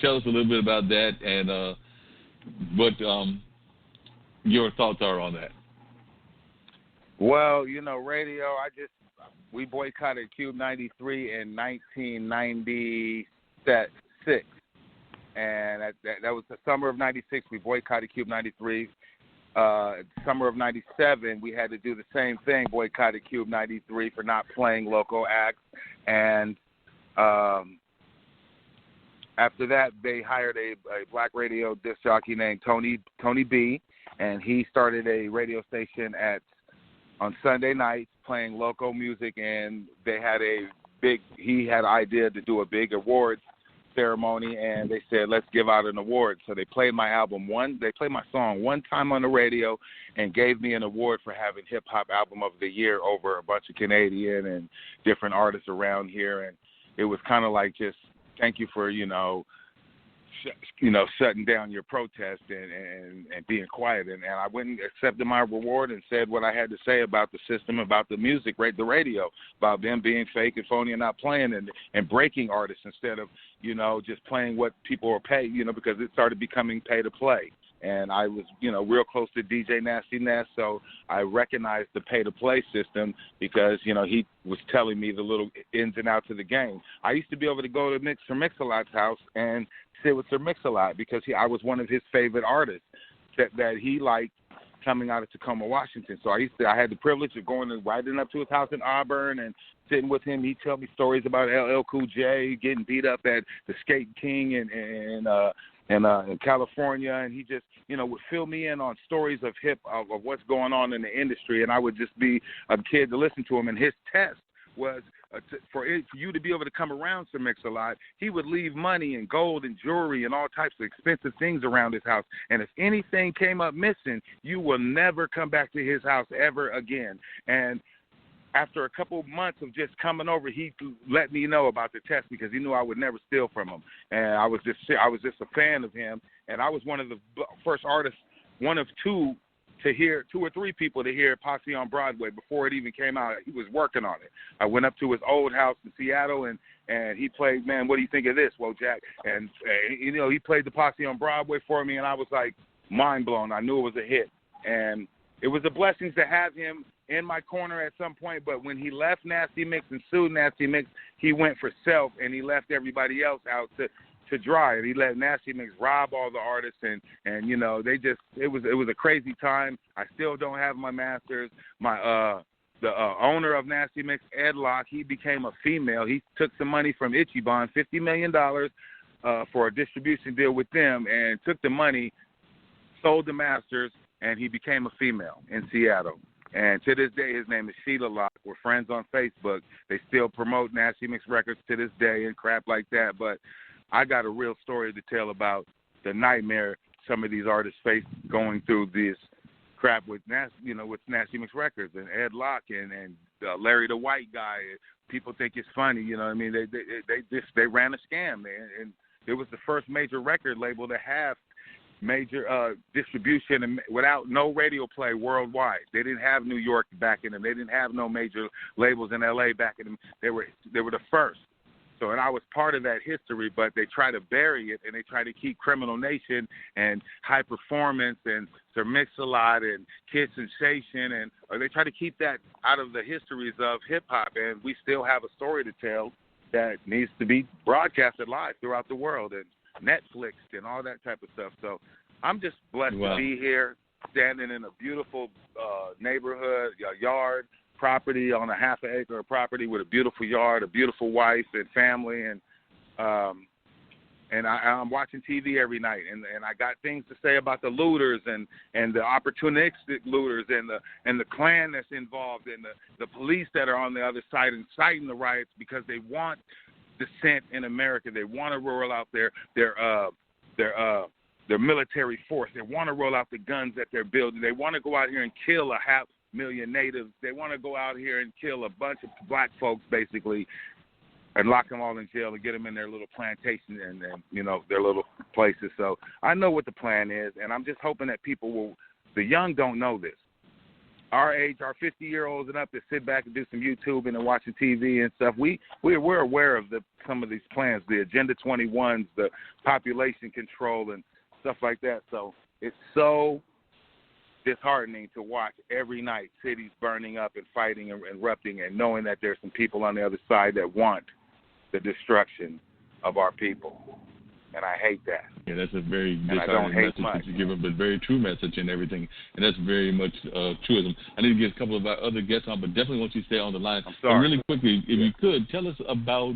tell us a little bit about that and what your thoughts are on that. Well, radio, we boycotted Cube 93 in 1996. And that was the summer of 96. We boycotted Cube 93. summer of '97, we had to do the same thing, boycotted Cube 93 for not playing local acts. And after that, they hired a black radio disc jockey named Tony B, and he started a radio station on Sunday nights playing local music, and they had he had an idea to do a big awards ceremony, and they said, let's give out an award. So they played my song one time on the radio and gave me an award for having Hip Hop Album of the Year over a bunch of Canadian and different artists around here. And it was kind of like just thank you for, shutting down your protest and being quiet. And I went and accepted my reward and said what I had to say about the system, about the music, the radio, about them being fake and phony and not playing and breaking artists instead of, just playing what people are paid, because it started becoming pay to play. And I was, real close to DJ Nasty Ness, so I recognized the pay-to-play system because, he was telling me the little ins and outs of the game. I used to be able to go to Sir Mix-a-Lot's house and sit with Sir Mix-a-Lot because I was one of his favorite artists that he liked coming out of Tacoma, Washington. So I had the privilege of going and riding up to his house in Auburn and sitting with him. He'd tell me stories about LL Cool J getting beat up at the Skate King in California, and he just, would fill me in on stories of what's going on in the industry, and I would just be a kid to listen to him. And his test was for you to be able to come around Sir Mix-a-Lot, he would leave money and gold and jewelry and all types of expensive things around his house. And if anything came up missing, you will never come back to his house ever again. And after a couple months of just coming over, he let me know about the test because he knew I would never steal from him. And I was just a fan of him. And I was one of the first artists, one of two or three people to hear Posse on Broadway before it even came out. He was working on it. I went up to his old house in Seattle, and he played, man, what do you think of this, Wojak? And, he played the Posse on Broadway for me, and I was like mind blown. I knew it was a hit. And it was a blessing to have him in my corner at some point, but when he left Nasty Mix and sued Nasty Mix, he went for self, and he left everybody else out to dry, and he let Nasty Mix rob all the artists, and it was a crazy time. I still don't have my masters. The owner of Nasty Mix, Ed Locke, he became a female. He took some money from Ichiban, $50 million for a distribution deal with them, and took the money, sold the masters, and he became a female in Seattle. And to this day, his name is Sheila Locke. We're friends on Facebook. They still promote Nasty Mix Records to this day and crap like that. But I got a real story to tell about the nightmare some of these artists face going through this crap with Nasty Mix Records and Ed Locke and Larry the White Guy. People think it's funny, you know what I mean? They ran a scam, man. And it was the first major record label to have major distribution and without no radio play worldwide. They didn't have New York backing them. They didn't have no major labels in LA backing them. They were the first. So, and I was part of that history, but they try to bury it, and they try to keep Criminal Nation and High Performance and Sir Mix-a-Lot and Kid Sensation, or they try to keep that out of the histories of hip-hop, and we still have a story to tell that needs to be broadcasted live throughout the world and Netflix and all that type of stuff. So I'm just blessed to be here, standing in a beautiful neighborhood, yard, property on a half an acre of property with a beautiful yard, a beautiful wife and family, and I'm watching TV every night, and I got things to say about the looters and the opportunistic looters and the Klan that's involved and the police that are on the other side inciting the riots because they want dissent in America. They want to roll out their military force. They want to roll out the guns that they're building. They want to go out here and kill 500,000 natives. They want to go out here and kill a bunch of black folks, basically, and lock them all in jail and get them in their little plantation and their little places. So I know what the plan is, and I'm just hoping that the young don't know this. Our age, our 50-year-olds and up that sit back and do some YouTubing and watching TV and stuff, we're aware of some of these plans, the Agenda 21s, the population control and stuff like that. So it's so disheartening to watch every night cities burning up and fighting and erupting, and knowing that there's some people on the other side that want the destruction of our people. and I hate that. Yeah, that's a very and I don't disheartening hate message much. that you give them, but very true message and everything, and that's very much truism. I need to get a couple of our other guests on, but definitely want you to stay on the line. I'm sorry. And really quickly, if you could, tell us about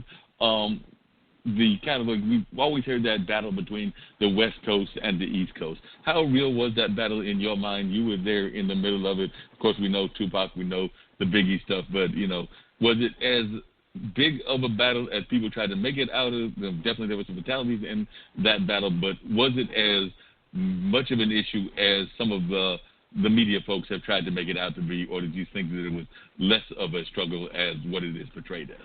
the kind of, like, we've always heard that battle between the West Coast and the East Coast. How real was that battle in your mind? You were there in the middle of it. Of course, we know Tupac, we know the Biggie stuff, but, you know, was it as big of a battle as people tried to make it out of? Definitely there were some fatalities in that battle, but was it as much of an issue as some of the media folks have tried to make it out to be, or did you think that it was less of a struggle as what it is portrayed as?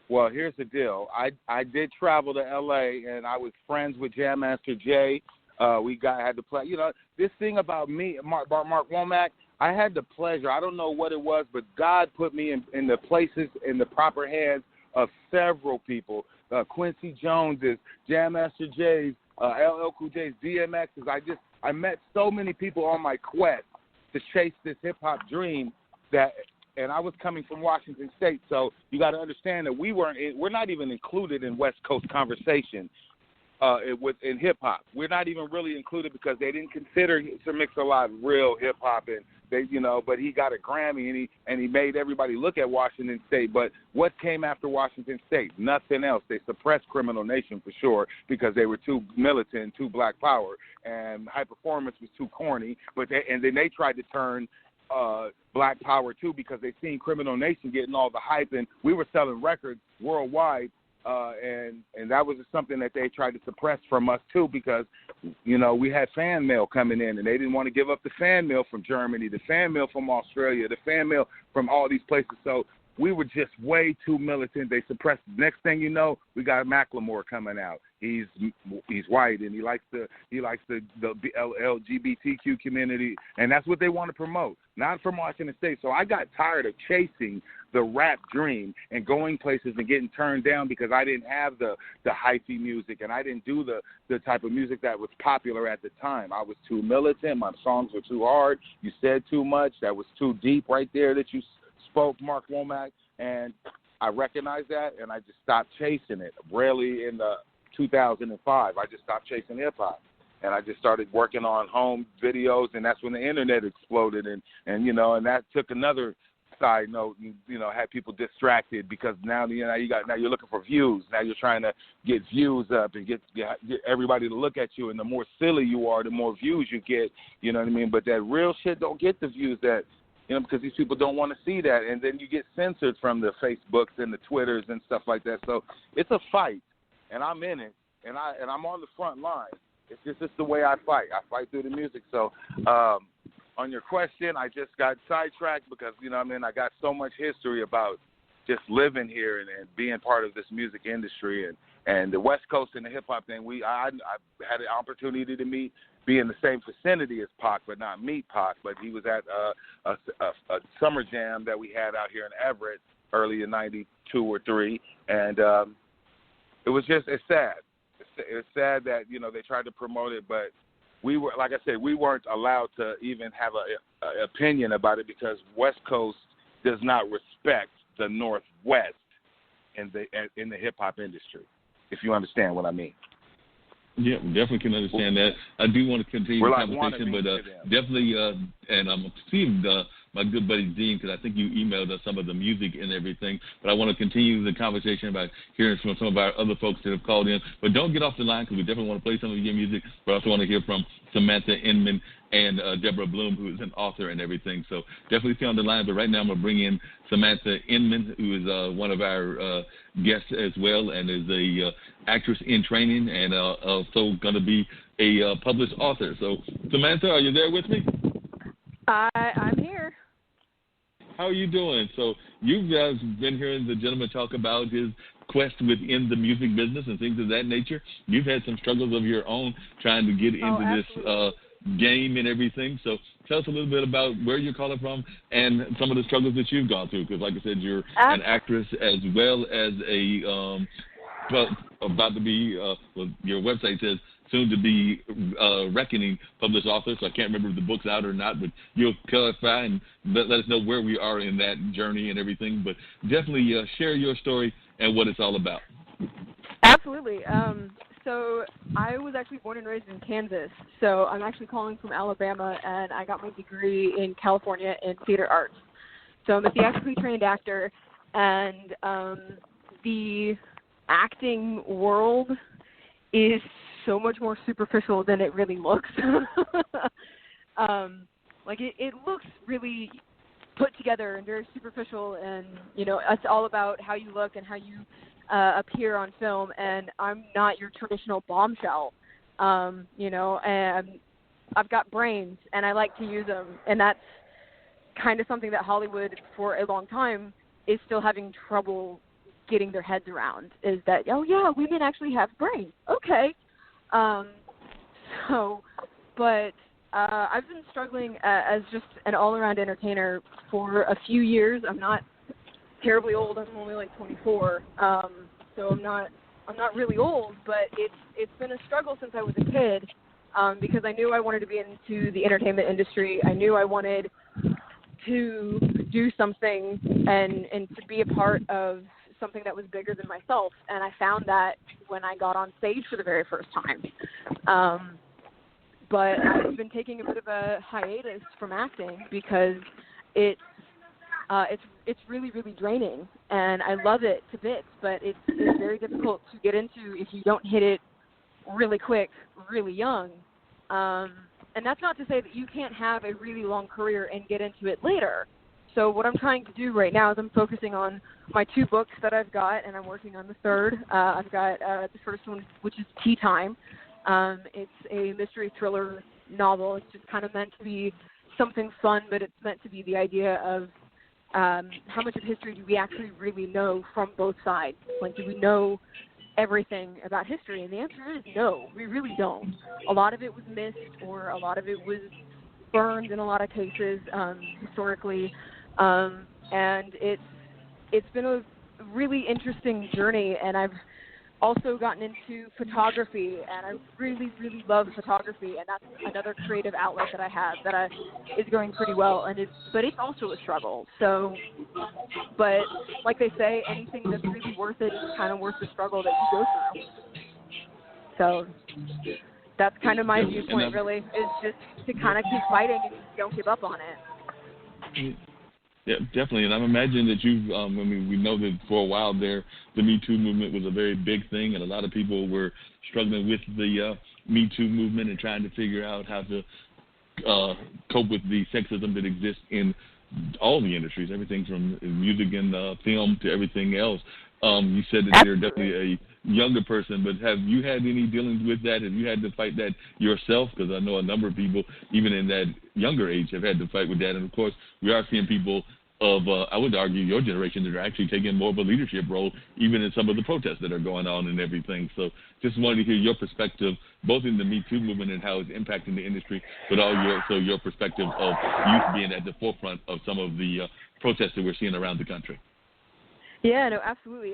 Well, here's the deal. I did travel to L.A., and I was friends with Jam Master Jay. Had to play. You know, this thing about me, Mark Womack, I had the pleasure. I don't know what it was, but God put me in the places, in the proper hands of several people. Quincy Jones's, Jam Master Jay's, LL Cool J's, DMX's. I met so many people on my quest to chase this hip-hop dream and I was coming from Washington State, so you got to understand that we're not even included in West Coast conversation in hip hop. We're not even really included because they didn't consider Sir Mix-a-Lot real hip hop, and but he got a Grammy and he made everybody look at Washington State. But what came after Washington State? Nothing else. They suppressed Criminal Nation for sure because they were too militant, too Black Power, and High Performance was too corny. And then they tried to turn Black Power too because they seen Criminal Nation getting all the hype, and we were selling records worldwide, and that was something that they tried to suppress from us too because, you know, we had fan mail coming in, and they didn't want to give up the fan mail from Germany, the fan mail from Australia, the fan mail from all these places. So we were just way too militant. They suppressed. Next thing you know, we got Macklemore coming out. He's white and he likes the LGBTQ community, and that's what they want to promote. Not from Washington State. So I got tired of chasing the rap dream and going places and getting turned down because I didn't have the hyphy music and I didn't do the type of music that was popular at the time. I was too militant. My songs were too hard. You said too much. That was too deep right there that you spoke, Mark Womack, and I recognized that, and I just stopped chasing it. Rarely in 2005, I just stopped chasing hip-hop, and I just started working on home videos, and that's when the internet exploded, and you know, and that took another side note, you know, had people distracted because now you're looking for views. Now you're trying to get views up and get everybody to look at you, and the more silly you are, the more views you get, you know what I mean? But that real shit don't get the views that, you know, because these people don't want to see that, and then you get censored from the Facebooks and the Twitters and stuff like that. So it's a fight, and I'm in it, and I'm on the front line. It's just the way I fight. I fight through the music. So on your question, I just got sidetracked because, you know what I mean, I got so much history about just living here and being part of this music industry and the West Coast and the hip-hop thing. I had an opportunity to be in the same vicinity as Pac, but not meet Pac. But he was at a summer jam that we had out here in Everett early in 92 or 3, and it was just, it's sad. It's sad that, you know, they tried to promote it, but we were, like I said, we weren't allowed to even have an opinion about it because West Coast does not respect the Northwest in the hip hop industry, if you understand what I mean. Yeah, definitely can understand that. I do want to continue the conversation, but definitely, and I'm seeing my good buddy Dean, because I think you emailed us some of the music and everything, but I want to continue the conversation about hearing from some of our other folks that have called in. But don't get off the line, because we definitely want to play some of your music, but I also want to hear from Samantha Inman and Deborah Blum, who is an author and everything. So definitely stay on the line, but right now I'm going to bring in Samantha Inman, who is one of our guests as well, and is a actress in training, and also going to be a published author. So Samantha, are you there with me? I'm here. How are you doing? So you guys been hearing the gentleman talk about his quest within the music business and things of that nature. You've had some struggles of your own trying to get into this game and everything. So tell us a little bit about where you're calling from and some of the struggles that you've gone through. Because like I said, you're an actress as well as about to be, your website says, soon to be reckoning published author, so I can't remember if the book's out or not, but you'll clarify and let us know where we are in that journey and everything. But definitely share your story and what it's all about. Absolutely. So I was actually born and raised in Kansas. So I'm actually calling from Alabama, and I got my degree in California in theater arts. So I'm a theatrically trained actor, and the acting world is so much more superficial than it really looks. It looks really put together and very superficial, and, it's all about how you look and how you appear on film, and I'm not your traditional bombshell, and I've got brains, and I like to use them, and that's kind of something that Hollywood, for a long time, is still having trouble getting their heads around, is that, oh, yeah, women actually have brains. Okay. I've been struggling as just an all-around entertainer for a few years. I'm not terribly old. I'm only like 24, so I'm not really old. But it's been a struggle since I was a kid, because I knew I wanted to be into the entertainment industry. I knew I wanted to do something and to be a part of something that was bigger than myself. And I found that when I got on stage for the very first time. But I've been taking a bit of a hiatus from acting because it's really, really draining, and I love it to bits, but it's very difficult to get into if you don't hit it really quick, really young. And that's not to say that you can't have a really long career and get into it later. So what I'm trying to do right now is I'm focusing on my 2 books that I've got, and I'm working on the 3rd. I've got the first one, which is Tea Time. It's a mystery thriller novel. It's just kind of meant to be something fun, but it's meant to be the idea of how much of history do we actually really know from both sides? Like, do we know everything about history? And the answer is no, we really don't. A lot of it was missed, or a lot of it was burned in a lot of cases historically, and it's been a really interesting journey, and I've also gotten into photography, and I really, really love photography, and that's another creative outlet that I have that is going pretty well, but it's also a struggle. So, but like they say, anything that's really worth it is kind of worth the struggle that you go through. So that's kind of my viewpoint, really, is just to kind of keep fighting and don't give up on it. Yeah, definitely, and I'm imagining that you've. We know that for a while there, the Me Too movement was a very big thing, and a lot of people were struggling with the Me Too movement and trying to figure out how to cope with the sexism that exists in all the industries, everything from music and film to everything else. You said that you're definitely a younger person, but have you had any dealings with that? Have you had to fight that yourself? Because I know a number of people, even in that younger age, have had to fight with that. And, of course, we are seeing people of, I would argue, your generation that are actually taking more of a leadership role, even in some of the protests that are going on and everything. So just wanted to hear your perspective, both in the Me Too movement and how it's impacting the industry, but also your perspective of youth being at the forefront of some of the protests that we're seeing around the country. Yeah, no, absolutely.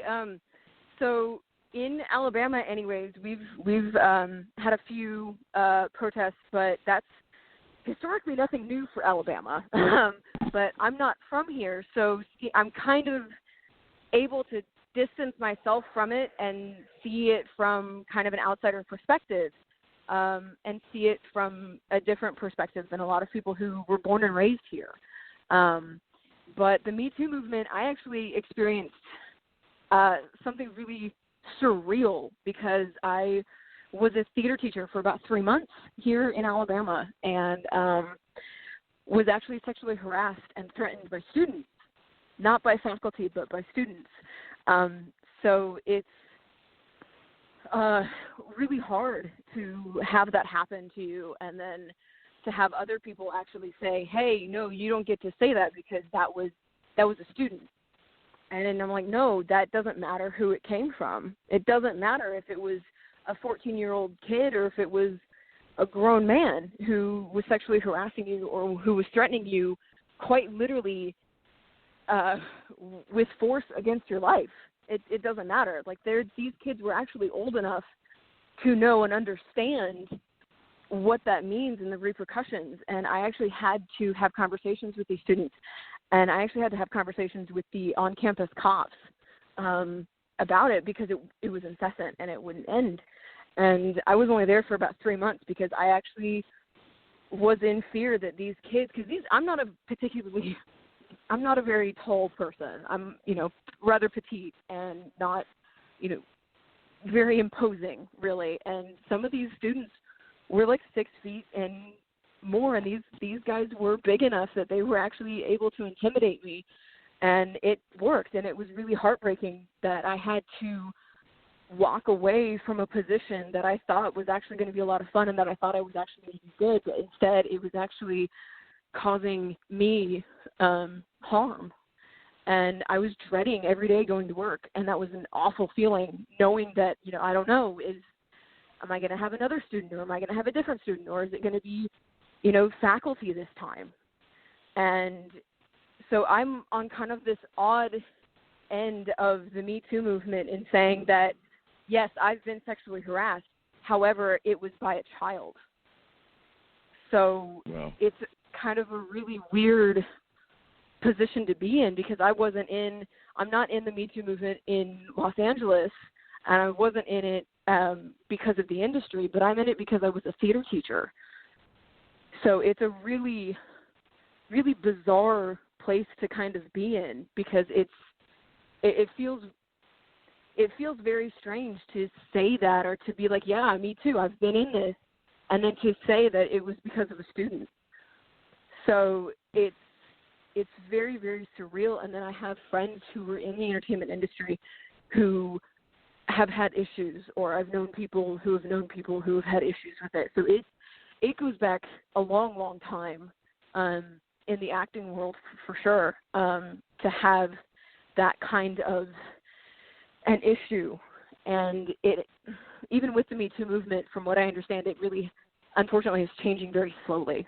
So in Alabama, anyways, we've had a few protests, but that's historically nothing new for Alabama. But I'm not from here, so I'm kind of able to distance myself from it and see it from kind of an outsider perspective, and see it from a different perspective than a lot of people who were born and raised here. But the Me Too movement, I actually experienced something really surreal because I was a theater teacher for about 3 months here in Alabama, and was actually sexually harassed and threatened by students, not by faculty, but by students. So it's really hard to have that happen to you, and then to have other people actually say, hey, no, you don't get to say that because that was a student. And then I'm like, no, that doesn't matter who it came from. It doesn't matter if it was a 14-year-old kid or if it was a grown man who was sexually harassing you or who was threatening you quite literally with force against your life. It doesn't matter. Like, these kids were actually old enough to know and understand what that means and the repercussions. And I actually had to have conversations with these students, and I actually had to have conversations with the on-campus cops about it because it was incessant and it wouldn't end. And I was only there for about 3 months because I actually was in fear that these kids, because I'm not a very tall person. I'm, rather petite and not, very imposing, really. And some of these students were like 6 feet and more, and these guys were big enough that they were actually able to intimidate me. And it worked, and it was really heartbreaking that I had to walk away from a position that I thought was actually going to be a lot of fun and that I thought I was actually going to be good, but instead it was actually causing me harm. And I was dreading every day going to work, and that was an awful feeling, knowing that, I don't know, am I going to have another student, or am I going to have a different student, or is it going to be, faculty this time? And so I'm on kind of this odd end of the Me Too movement in saying that, yes, I've been sexually harassed. However, it was by a child. So It's kind of a really weird position to be in, because I'm not in the Me Too movement in Los Angeles, and I wasn't in it because of the industry, but I'm in it because I was a theater teacher. So it's a really, really bizarre place to kind of be in, because it feels very strange to say that, or to be like, yeah, me too, I've been in this, and then to say that it was because of a student. So it's very, very surreal. And then I have friends who were in the entertainment industry who have had issues, or I've known people who have known people who have had issues with it. So it goes back a long, long time in the acting world for sure, to have that kind of an issue. And it, even with the Me Too movement, from what I understand, it really, unfortunately, is changing very slowly.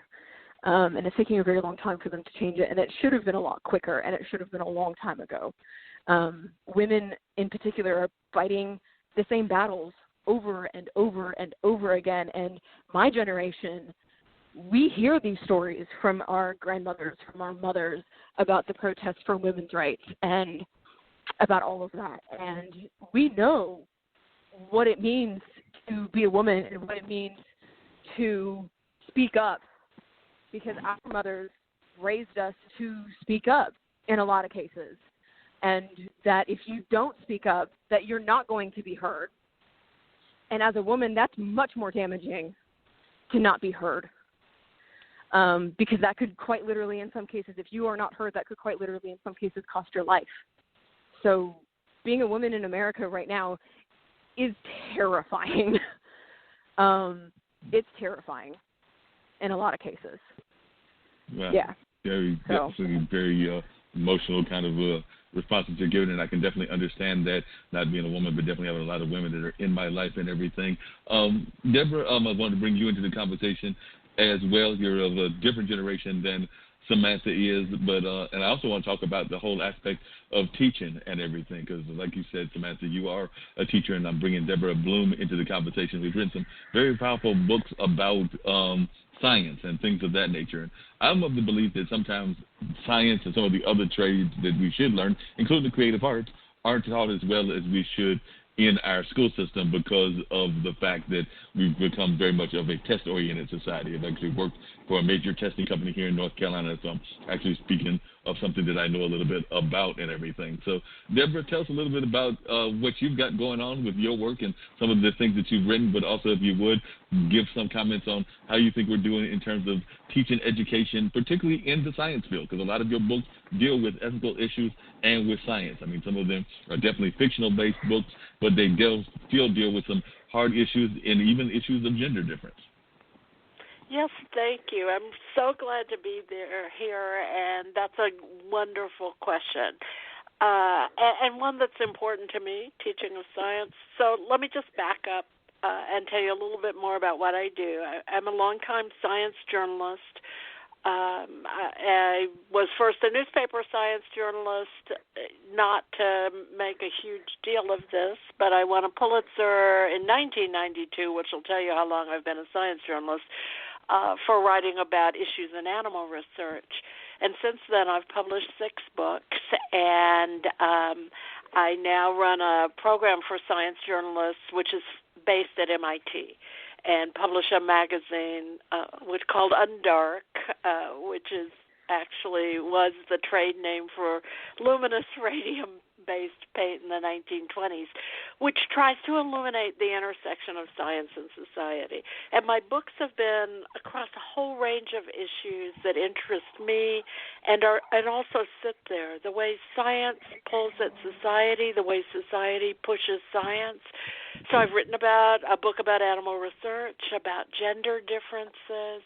And it's taking a very long time for them to change it. And it should have been a lot quicker, and it should have been a long time ago. Women in particular are fighting the same battles over and over and over again. And my generation, we hear these stories from our grandmothers, from our mothers, about the protests for women's rights and about all of that. And we know what it means to be a woman and what it means to speak up, because our mothers raised us to speak up in a lot of cases. And that if you don't speak up, that you're not going to be heard. And as a woman, that's much more damaging to not be heard. Because that could quite literally, in some cases, if you are not heard, that could quite literally, in some cases, cost your life. So being a woman in America right now is terrifying. It's terrifying in a lot of cases. Yeah. Very emotional kind of response that you're giving, and I can definitely understand that, not being a woman, but definitely having a lot of women that are in my life and everything. Deborah, I wanted to bring you into the conversation as well. You're of a different generation than Samantha is, but and I also want to talk about the whole aspect of teaching and everything, because like you said, Samantha, you are a teacher, and I'm bringing Deborah Blum into the conversation. We've written some very powerful books about science and things of that nature. And I'm of the belief that sometimes science and some of the other trades that we should learn, including the creative arts, aren't taught as well as we should in our school system, because of the fact that we've become very much of a test-oriented society. I've actually worked for a major testing company here in North Carolina, so I'm actually speaking of something that I know a little bit about and everything. So, Deborah, tell us a little bit about what you've got going on with your work and some of the things that you've written, but also, if you would, give some comments on how you think we're doing in terms of teaching education, particularly in the science field, because a lot of your books deal with ethical issues and with science. I mean, some of them are definitely fictional-based books, but they still deal with some hard issues and even issues of gender difference. Yes, thank you. I'm so glad to be here, and that's a wonderful question, and one that's important to me, teaching of science. So let me just back up and tell you a little bit more about what I do. I'm a longtime science journalist. I was first a newspaper science journalist, not to make a huge deal of this, but I won a Pulitzer in 1992, which will tell you how long I've been a science journalist, for writing about issues in animal research. And since then, I've published 6 books, and I now run a program for science journalists, which is based at MIT, and publish a magazine which called Undark, which is actually was the trade name for luminous radium-based paint in the 1920s, which tries to illuminate the intersection of science and society. And my books have been across a whole range of issues that interest me and also sit there. The way science pulls at society, the way society pushes science. So I've written about a book about animal research, about gender differences,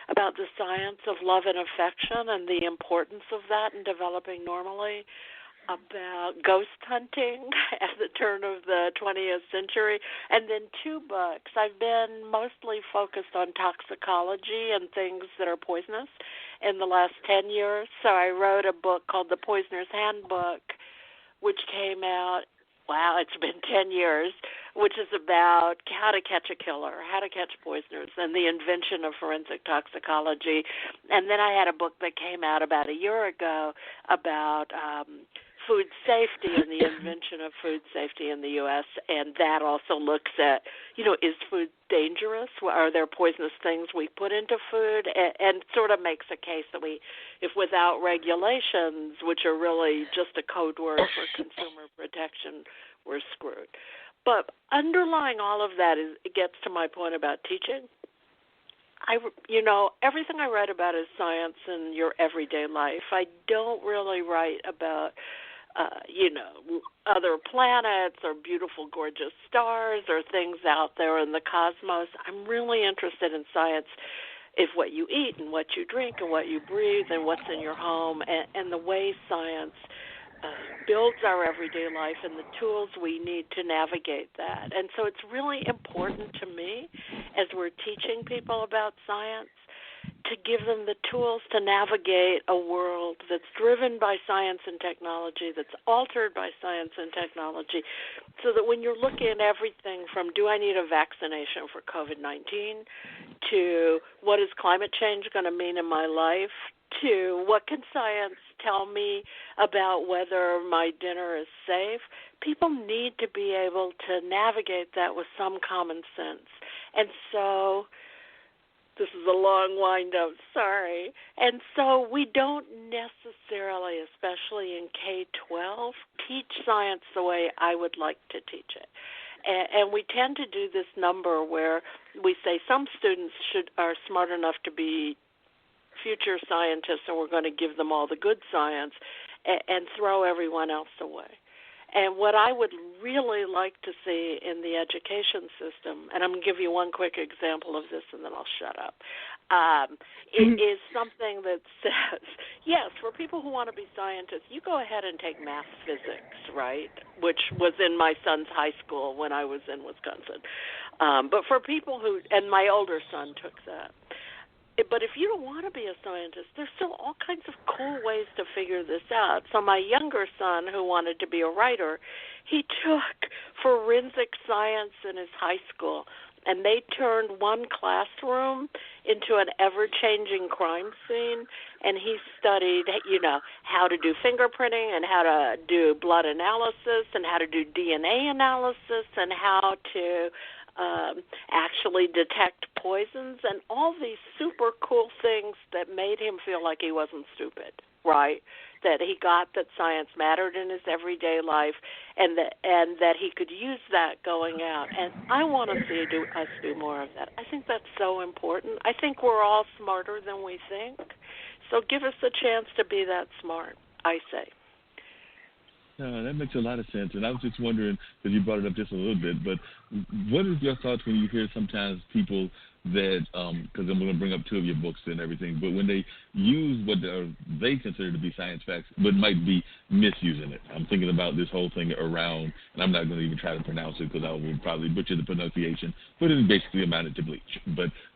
about the science of love and affection and the importance of that in developing normally, about ghost hunting at the turn of the 20th century, and then 2 books. I've been mostly focused on toxicology and things that are poisonous in the last 10 years. So I wrote a book called The Poisoner's Handbook, which came out, it's been 10 years, which is about how to catch a killer, how to catch poisoners, and the invention of forensic toxicology. And then I had a book that came out about a year ago about food safety and the invention of food safety in the U.S., and that also looks at, is food dangerous? Are there poisonous things we put into food? And sort of makes a case that if without regulations, which are really just a code word for consumer protection, we're screwed. But underlying all of that it gets to my point about teaching. Everything I write about is science in your everyday life. I don't really write about other planets or beautiful, gorgeous stars or things out there in the cosmos. I'm really interested in science, if what you eat and what you drink and what you breathe and what's in your home and the way science builds our everyday life and the tools we need to navigate that. And so it's really important to me as we're teaching people about science to give them the tools to navigate a world that's driven by science and technology, that's altered by science and technology, so that when you're looking at everything from do I need a vaccination for COVID-19 to what is climate change going to mean in my life to what can science tell me about whether my dinner is safe, people need to be able to navigate that with some common sense. And so this is a long wind-up, sorry. And so we don't necessarily, especially in K-12, teach science the way I would like to teach it. And we tend to do this number where we say some students are smart enough to be future scientists and we're going to give them all the good science and throw everyone else away. And what I would really like to see in the education system, and I'm going to give you one quick example of this and then I'll shut up, is something that says, yes, for people who want to be scientists, you go ahead and take math physics, right, which was in my son's high school when I was in Wisconsin. But for people who, and my older son took that. But if you don't want to be a scientist, there's still all kinds of cool ways to figure this out. So my younger son, who wanted to be a writer, he took forensic science in his high school, and they turned one classroom into an ever-changing crime scene, and he studied, how to do fingerprinting and how to do blood analysis and how to do DNA analysis and how to actually detect poisons and all these super cool things that made him feel like he wasn't stupid, right? That he got that science mattered in his everyday life and that he could use that going out. And I want to see us do more of that. I think that's so important. I think we're all smarter than we think. So give us a chance to be that smart, I say. That makes a lot of sense. And I was just wondering, because you brought it up just a little bit, but what is your thoughts when you hear sometimes people that, because I'm going to bring up 2 of your books and everything, but when they use what they consider to be science facts, but might be misusing it. I'm thinking about this whole thing around, and I'm not going to even try to pronounce it because I would probably butcher the pronunciation, but it basically amounted to bleach.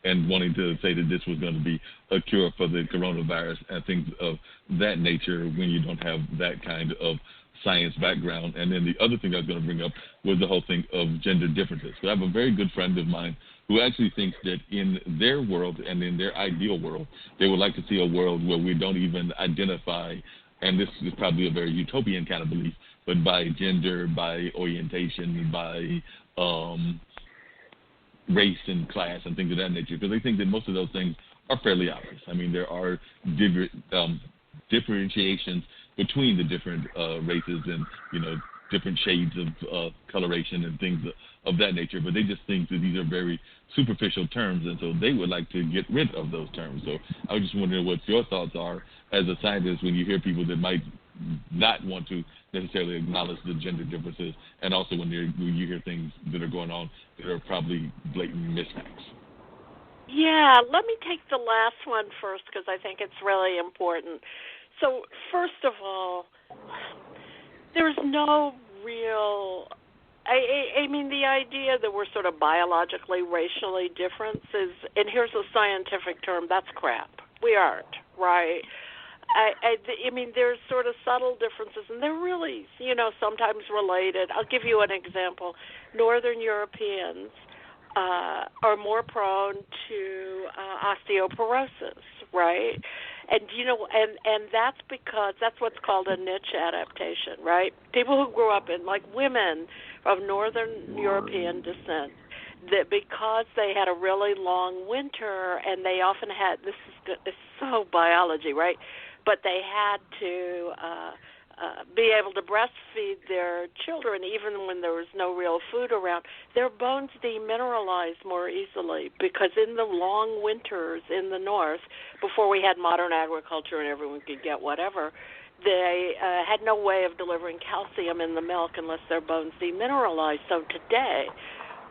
And wanting to say that this was going to be a cure for the coronavirus and things of that nature when you don't have that kind of science background. And then the other thing I was going to bring up was the whole thing of gender differences. So I have a very good friend of mine who actually thinks that in their world and in their ideal world, they would like to see a world where we don't even identify, and this is probably a very utopian kind of belief, but by gender, by orientation, by race and class and things of that nature, because they think that most of those things are fairly obvious. I mean, there are differentiations between the different races and, different shades of coloration and things of that nature, but they just think that these are very superficial terms, and so they would like to get rid of those terms. So I was just wondering what your thoughts are as a scientist when you hear people that might not want to necessarily acknowledge the gender differences, and also when you hear things that are going on that are probably blatant misfacts. Yeah, let me take the last one first because I think it's really important. So first of all, there's no real, I mean, the idea that we're sort of biologically, racially different is, and here's a scientific term, that's crap. We aren't, right? I mean, there's sort of subtle differences, and they're really, sometimes related. I'll give you an example. Northern Europeans are more prone to osteoporosis, right? And and that's because that's what's called a niche adaptation, right? People who grew up in, like women of Northern European descent, that because they had a really long winter and they often had, it's so biology, right? But they had to be able to breastfeed their children even when there was no real food around. Their bones demineralized more easily because in the long winters in the north, before we had modern agriculture and everyone could get whatever, they had no way of delivering calcium in the milk unless their bones demineralized. So today,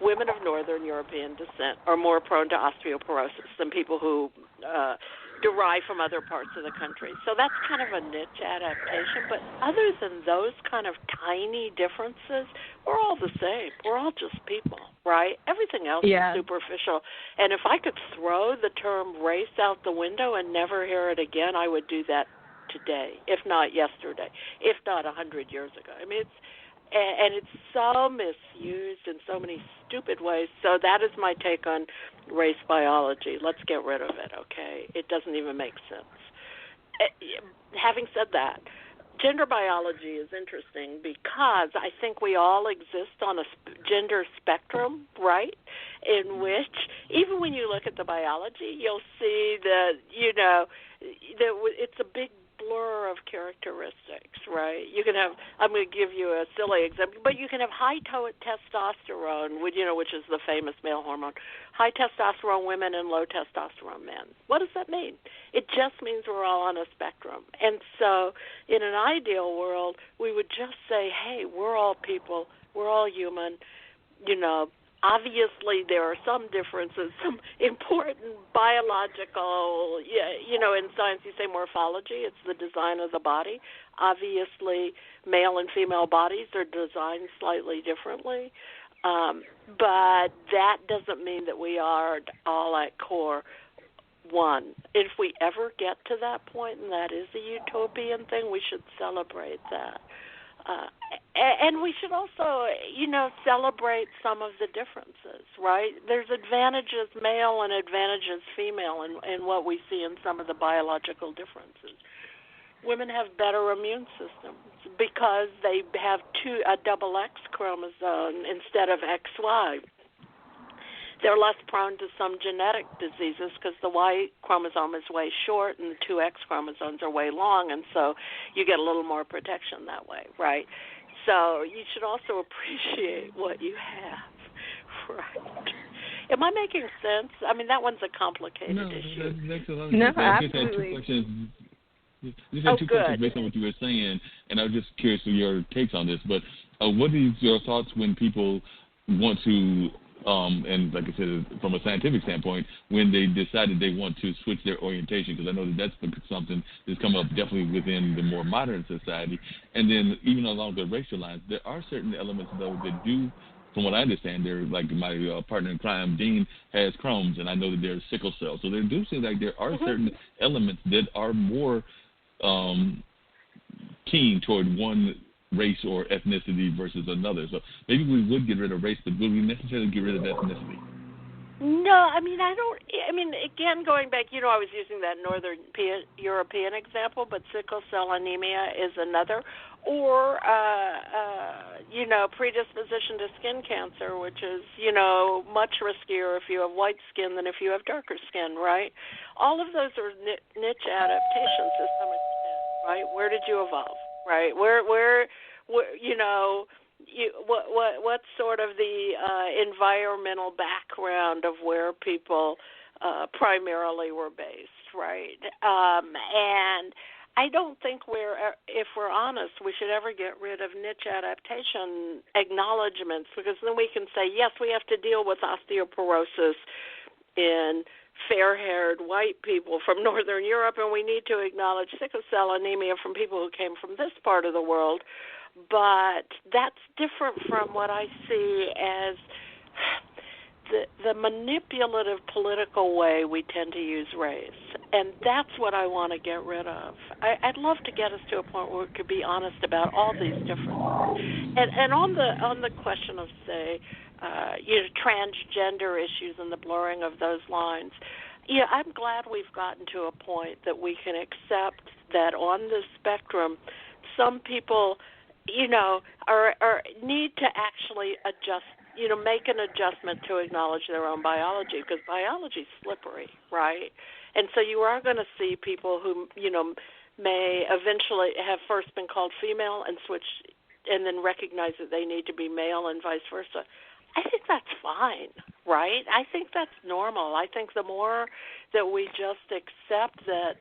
women of Northern European descent are more prone to osteoporosis than people who derive from other parts of the country. So that's kind of a niche adaptation. But other than those kind of tiny differences, we're all the same. We're all just people, right? Everything else is superficial. And if I could throw the term race out the window and never hear it again, I would do that today, if not yesterday, if not 100 years ago. I mean, it's so misused in so many stupid ways. So that is my take on race biology. Let's get rid of it, okay? It doesn't even make sense. Having said that, gender biology is interesting because I think we all exist on a gender spectrum, right, in which even when you look at the biology, you'll see that, it's a big blur of characteristics, right? You can have, I'm going to give you a silly example, but you can have high testosterone, which is the famous male hormone, high testosterone women and low testosterone men. What does that mean? It just means we're all on a spectrum. And so in an ideal world, we would just say, hey, we're all people, we're all human, Obviously, there are some differences, some important biological, in science you say morphology, it's the design of the body. Obviously, male and female bodies are designed slightly differently, but that doesn't mean that we are all at core one. If we ever get to that point, and that is a utopian thing, we should celebrate that. And we should also, celebrate some of the differences, right? There's advantages male and advantages female in what we see in some of the biological differences. Women have better immune systems because they have a double X chromosome instead of XY. They're less prone to some genetic diseases because the Y chromosome is way short and the two X chromosomes are way long, and so you get a little more protection that way, right? So you should also appreciate what you have, right? Am I making sense? I mean, that one's a complicated issue. No, absolutely. Just had two questions based on what you were saying, and I was just curious of your takes on this. But what is your thoughts when people want to and like I said, from a scientific standpoint, when they decided they want to switch their orientation, because I know that's something that's come up definitely within the more modern society. And then even along the racial lines, there are certain elements, though, that do, from what I understand, they're like my partner in crime, Dean, has Crohn's, and I know that there's sickle cell. So there do seem like there are certain elements that are more keen toward one race or ethnicity versus another. So maybe we would get rid of race, but would we necessarily get rid of ethnicity? No, again, going back, I was using that Northern European example, but sickle cell anemia is another. or predisposition to skin cancer, which is, much riskier if you have white skin than if you have darker skin, right? All of those are niche adaptations to some extent, right? Where did you evolve, right? What's sort of the environmental background of where people primarily were based, right? And I don't think if we're honest, we should ever get rid of niche adaptation acknowledgments, because then we can say, yes, we have to deal with osteoporosis in fair-haired white people from Northern Europe, and we need to acknowledge sickle cell anemia from people who came from this part of the world. But that's different from what I see as the manipulative political way we tend to use race, and that's what I want to get rid of. I'd love to get us to a point where we could be honest about all these differences. And on the question of, say, transgender issues and the blurring of those lines, I'm glad we've gotten to a point that we can accept that on the spectrum, some people, are need to actually adjust. Make an adjustment to acknowledge their own biology, because biology is slippery, right? And so you are going to see people who, may eventually have first been called female and switch, and then recognize that they need to be male and vice versa. I think that's fine, right? I think that's normal. I think the more that we just accept that,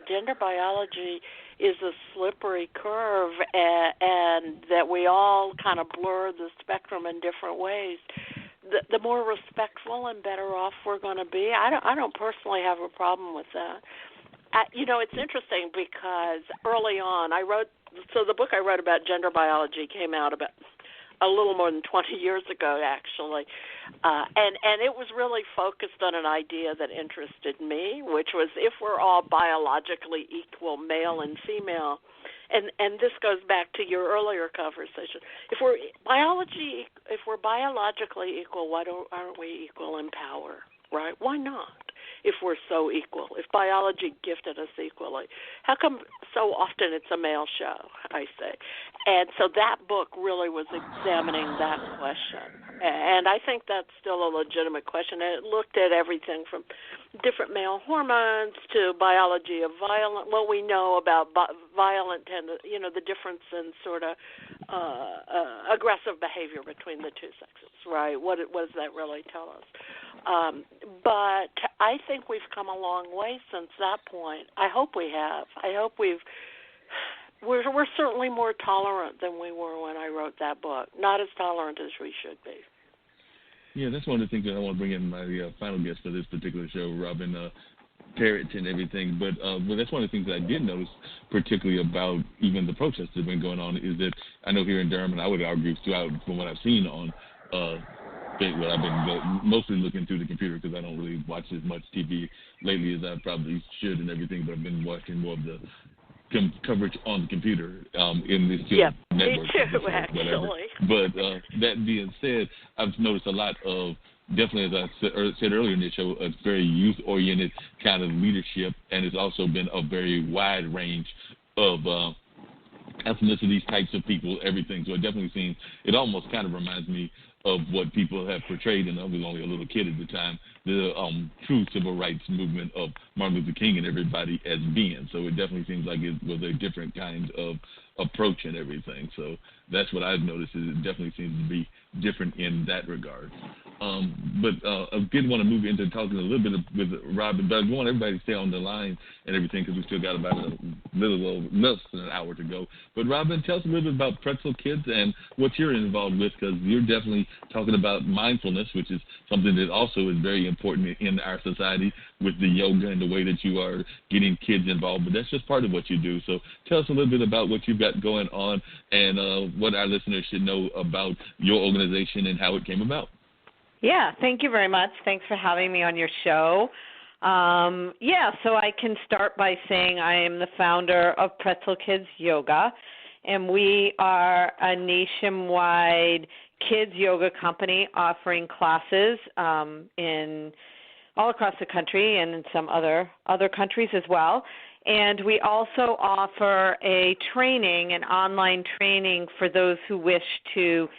gender biology is a slippery curve, and that we all kind of blur the spectrum in different ways, the more respectful and better off we're going to be. I don't personally have a problem with that. It's interesting because early on the book I wrote about gender biology came out about a little more than 20 years ago, actually, and it was really focused on an idea that interested me, which was if we're all biologically equal, male and female, and this goes back to your earlier conversation. If we're biologically equal, why aren't we equal in power, right? Why not? If we're so equal, if biology gifted us equally, how come so often it's a male show, I say? And so that book really was examining that question. And I think that's still a legitimate question. It looked at everything from different male hormones to biology of what we know about violent the difference in sort of aggressive behavior between the two sexes, right? What does that really tell us? But I think we've come a long way since that point. I hope we have. I hope we're certainly more tolerant than we were when I wrote that book. Not as tolerant as we should be. Yeah, that's one of the things that I want to bring in my final guest for this particular show, Robin Parrott and everything. But that's one of the things that I did notice, particularly about even the protests that have been going on, is that I know here in Durham, and I would argue throughout from what I've seen on well, I've been mostly looking through the computer because I don't really watch as much TV lately as I probably should and everything, but I've been watching more of the coverage on the computer in this network. Me too, actually. But that being said, I've noticed a lot of, definitely, as I said earlier in the show, a very youth-oriented kind of leadership, and it's also been a very wide range of ethnicities, types of people, everything. So it definitely seems, it almost kind of reminds me of what people have portrayed, and I was only a little kid at the time, the true civil rights movement of Martin Luther King and everybody as being. So it definitely seems like it was a different kind of approach and everything. So that's what I've noticed, is it definitely seems to be different in that regard. But I did want to move into talking a little bit with Robin, but I want everybody to stay on the line and everything because we still got about less than an hour to go. But Robin, tell us a little bit about Pretzel Kids and what you're involved with, because you're definitely talking about mindfulness, which is something that also is very important in our society with the yoga and the way that you are getting kids involved. But that's just part of what you do. So tell us a little bit about what you've got going on and what our listeners should know about your organization and how it came about. Yeah, thank you very much. Thanks for having me on your show. So I can start by saying I am the founder of Pretzel Kids Yoga, and we are a nationwide kids yoga company offering classes in all across the country and in some other countries as well. And we also offer a training, an online training for those who wish to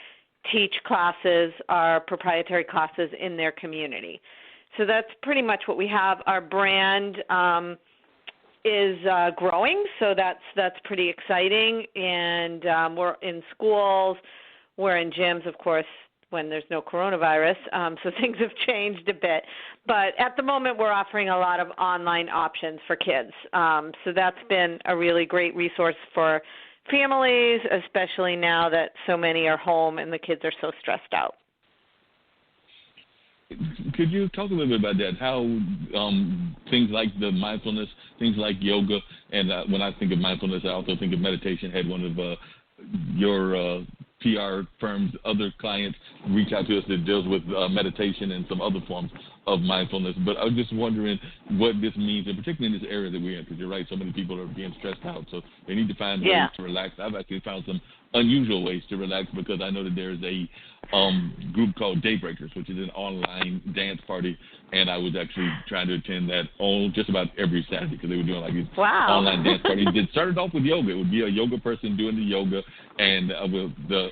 teach classes, our proprietary classes in their community. So that's pretty much what we have. Our brand is growing, so that's pretty exciting. And we're in schools, we're in gyms, of course, when there's no coronavirus, so things have changed a bit. But at the moment, we're offering a lot of online options for kids. So that's been a really great resource for families, especially now that so many are home and the kids are so stressed out. Could you talk a little bit about that, how things like the mindfulness, things like yoga, and when I think of mindfulness, I also think of meditation. I had one of your PR firms, other clients reach out to us that deals with meditation and some other forms of mindfulness. But I was just wondering what this means, and particularly in this area that we're in, because you're right, so many people are being stressed out, so they need to find ways to relax. I've actually found some unusual ways to relax because I know that there's a group called Daybreakers, which is an online dance party, and I was actually trying to attend that on just about every Saturday because they were doing like these online dance parties. It started off with yoga. It would be a yoga person doing the yoga, and the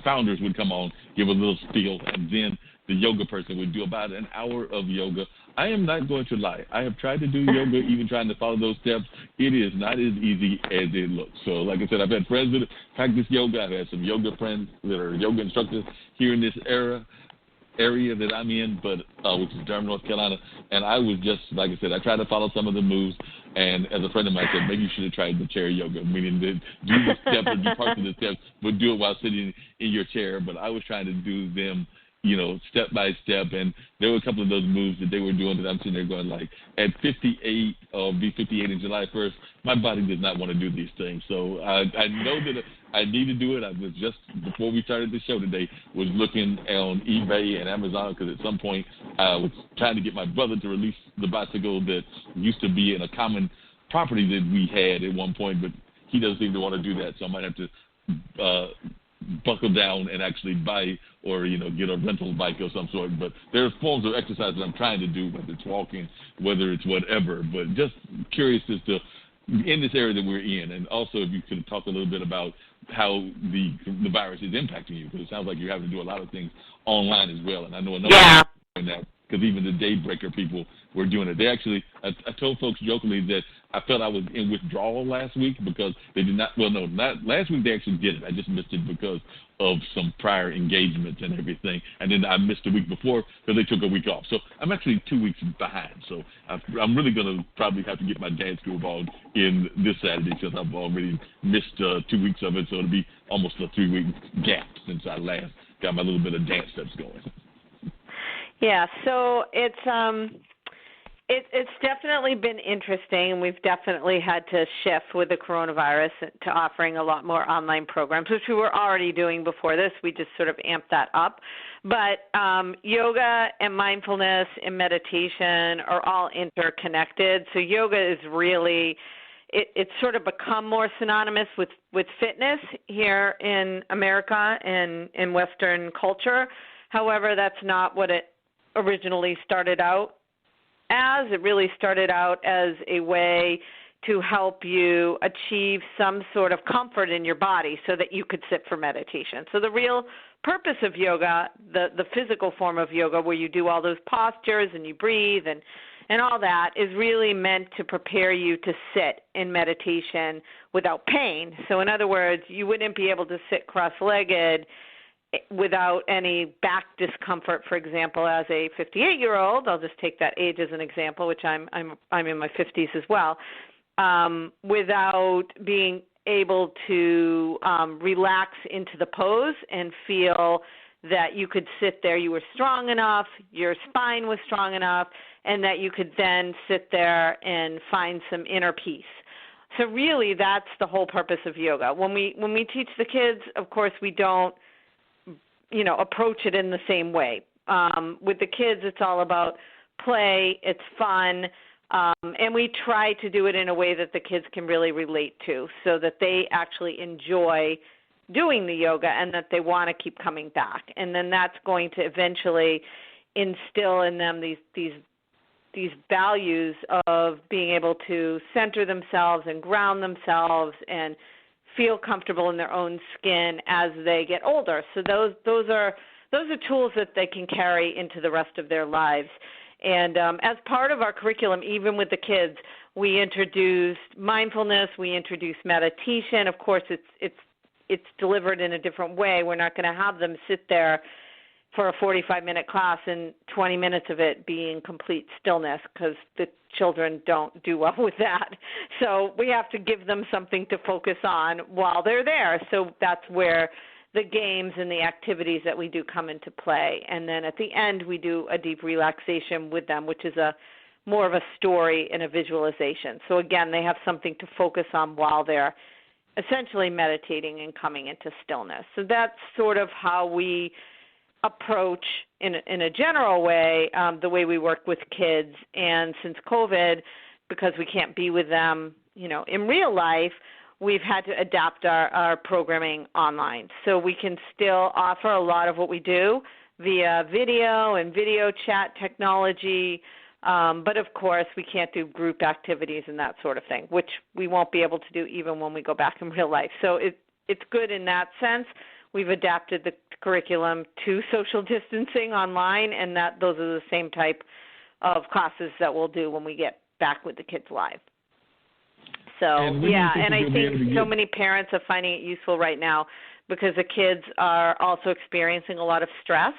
founders would come on, give a little spiel, and then the yoga person would do about an hour of yoga. I am not going to lie. I have tried to do yoga, even trying to follow those steps. It is not as easy as it looks. So, like I said, I've had friends that practice yoga. I've had some yoga friends that are yoga instructors here in this area that I'm in, but which is Durham, North Carolina. And I was just, like I said, I tried to follow some of the moves. And as a friend of mine said, maybe you should have tried the chair yoga, meaning that do the steps or do parts of the steps, but do it while sitting in your chair. But I was trying to do them, step by step, and there were a couple of those moves that they were doing that I'm sitting there going like, at 58, I'll be 58 in July 1st, my body does not want to do these things. So I know that I need to do it. I was just, before we started the show today, was looking on eBay and Amazon because at some point I was trying to get my brother to release the bicycle that used to be in a common property that we had at one point, but he doesn't seem to want to do that, so I might have to buckle down and actually buy or, get a rental bike of some sort. But there are forms of exercise that I'm trying to do, whether it's walking, whether it's whatever. But just curious as to, in this area that we're in, and also if you could talk a little bit about how the virus is impacting you, because it sounds like you're having to do a lot of things online as well. And I know another doing that, because even the Daybreaker people were doing it. They actually, I told folks jokingly that I felt I was in withdrawal last week because they did not, not last week they actually did it. I just missed it because of some prior engagements and everything. And then I missed the week before because they took a week off. So I'm actually 2 weeks behind. So I'm really going to probably have to get my dance school involved in this Saturday because I've already missed 2 weeks of it. So it'll be almost a 3-week gap since I last got my little bit of dance steps going. Yeah, so it's definitely been interesting, and we've definitely had to shift with the coronavirus to offering a lot more online programs, which we were already doing before this. We just sort of amped that up. But yoga and mindfulness and meditation are all interconnected. So yoga is really it's sort of become more synonymous with fitness here in America and in Western culture. However, that's not what it originally started out as. It really started out as a way to help you achieve some sort of comfort in your body so that you could sit for meditation. So the real purpose of yoga, the physical form of yoga where you do all those postures and you breathe and all that, is really meant to prepare you to sit in meditation without pain. So in other words, you wouldn't be able to sit cross-legged without any back discomfort, for example, as a 58-year-old. I'll just take that age as an example, which I'm in my 50s as well, without being able to relax into the pose and feel that you could sit there, you were strong enough, your spine was strong enough, and that you could then sit there and find some inner peace. So really, that's the whole purpose of yoga. When we teach the kids, of course, we don't approach it in the same way. With the kids, it's all about play, it's fun, and we try to do it in a way that the kids can really relate to so that they actually enjoy doing the yoga and that they want to keep coming back. And then that's going to eventually instill in them these these values of being able to center themselves and ground themselves and feel comfortable in their own skin as they get older. So those are tools that they can carry into the rest of their lives. And as part of our curriculum, even with the kids, we introduced mindfulness, we introduced meditation. Of course, it's delivered in a different way. We're not going to have them sit there for a 45-minute class and 20 minutes of it being complete stillness, because the children don't do well with that. So we have to give them something to focus on while they're there. So that's where the games and the activities that we do come into play. And then at the end, we do a deep relaxation with them, which is more of a story and a visualization. So again, they have something to focus on while they're essentially meditating and coming into stillness. So that's sort of how we approach in a general way the way we work with kids. And since COVID, because we can't be with them, in real life, we've had to adapt our programming online. So we can still offer a lot of what we do via video and video chat technology, but of course we can't do group activities and that sort of thing, which we won't be able to do even when we go back in real life. So it's good in that sense. We've adapted the curriculum to social distancing online, and those are the same type of classes that we'll do when we get back with the kids live. So, and I think so many parents are finding it useful right now because the kids are also experiencing a lot of stress,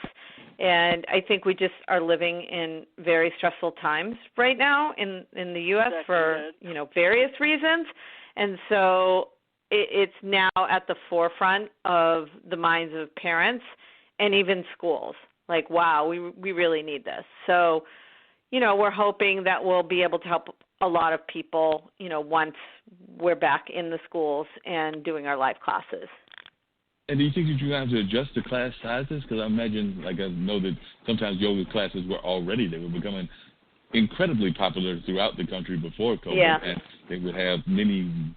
and I think we just are living in very stressful times right now in the U.S. for, various reasons, and so it's now at the forefront of the minds of parents and even schools. Like, wow, we really need this. So, we're hoping that we'll be able to help a lot of people, once we're back in the schools and doing our live classes. And do you think that you have to adjust the class sizes? Because I imagine, I know that sometimes yoga classes they were becoming incredibly popular throughout the country before COVID. Yeah. And they would have many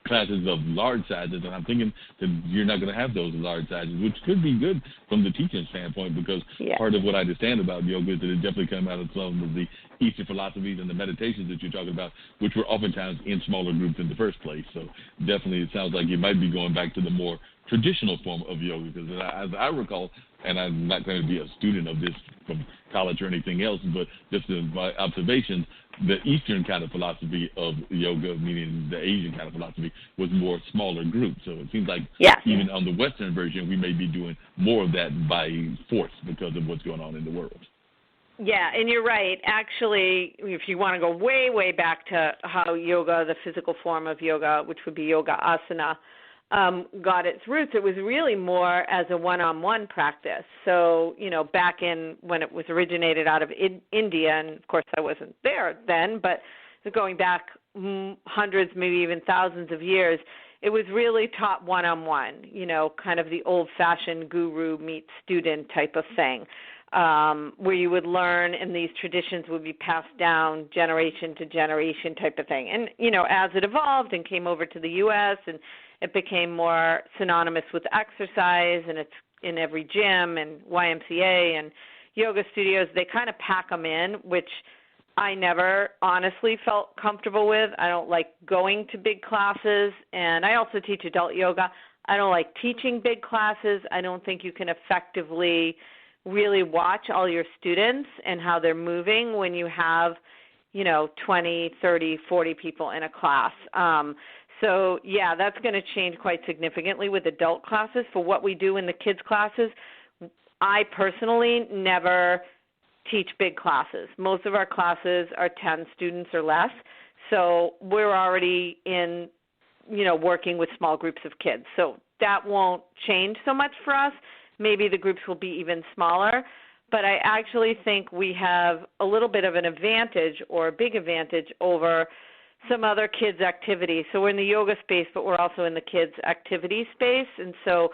classes of large sizes, and I'm thinking that you're not going to have those large sizes, which could be good from the teaching standpoint, because part of what I understand about yoga is that it definitely comes out of some of the Eastern philosophies and the meditations that you're talking about, which were oftentimes in smaller groups in the first place. So definitely it sounds like you might be going back to the more traditional form of yoga, because as I recall, and I'm not going to be a student of this from college or anything else, but just in my observations, the Eastern kind of philosophy of yoga, meaning the Asian kind of philosophy, was more smaller groups. So it seems like even on the Western version, we may be doing more of that by force because of what's going on in the world. Yeah, and you're right. Actually, if you want to go way, way back to how yoga, the physical form of yoga, which would be yoga asana, got its roots, it was really more as a one-on-one practice. So, back in when it was originated out of India, and of course I wasn't there then, but going back hundreds, maybe even thousands of years, it was really taught one-on-one, kind of the old-fashioned guru meets student type of thing, where you would learn and these traditions would be passed down generation to generation type of thing. And, as it evolved and came over to the U.S. and it became more synonymous with exercise, and it's in every gym and YMCA and yoga studios. They kind of pack them in, which I never honestly felt comfortable with. I don't like going to big classes, and I also teach adult yoga. I don't like teaching big classes. I don't think you can effectively really watch all your students and how they're moving when you have, 20, 30, 40 people in a class. So, that's going to change quite significantly with adult classes. For what we do in the kids' classes, I personally never teach big classes. Most of our classes are 10 students or less. So we're already in, working with small groups of kids. So that won't change so much for us. Maybe the groups will be even smaller. But I actually think we have a little bit of an advantage, or a big advantage, over some other kids' activities. So we're in the yoga space, but we're also in the kids' activity space. And so,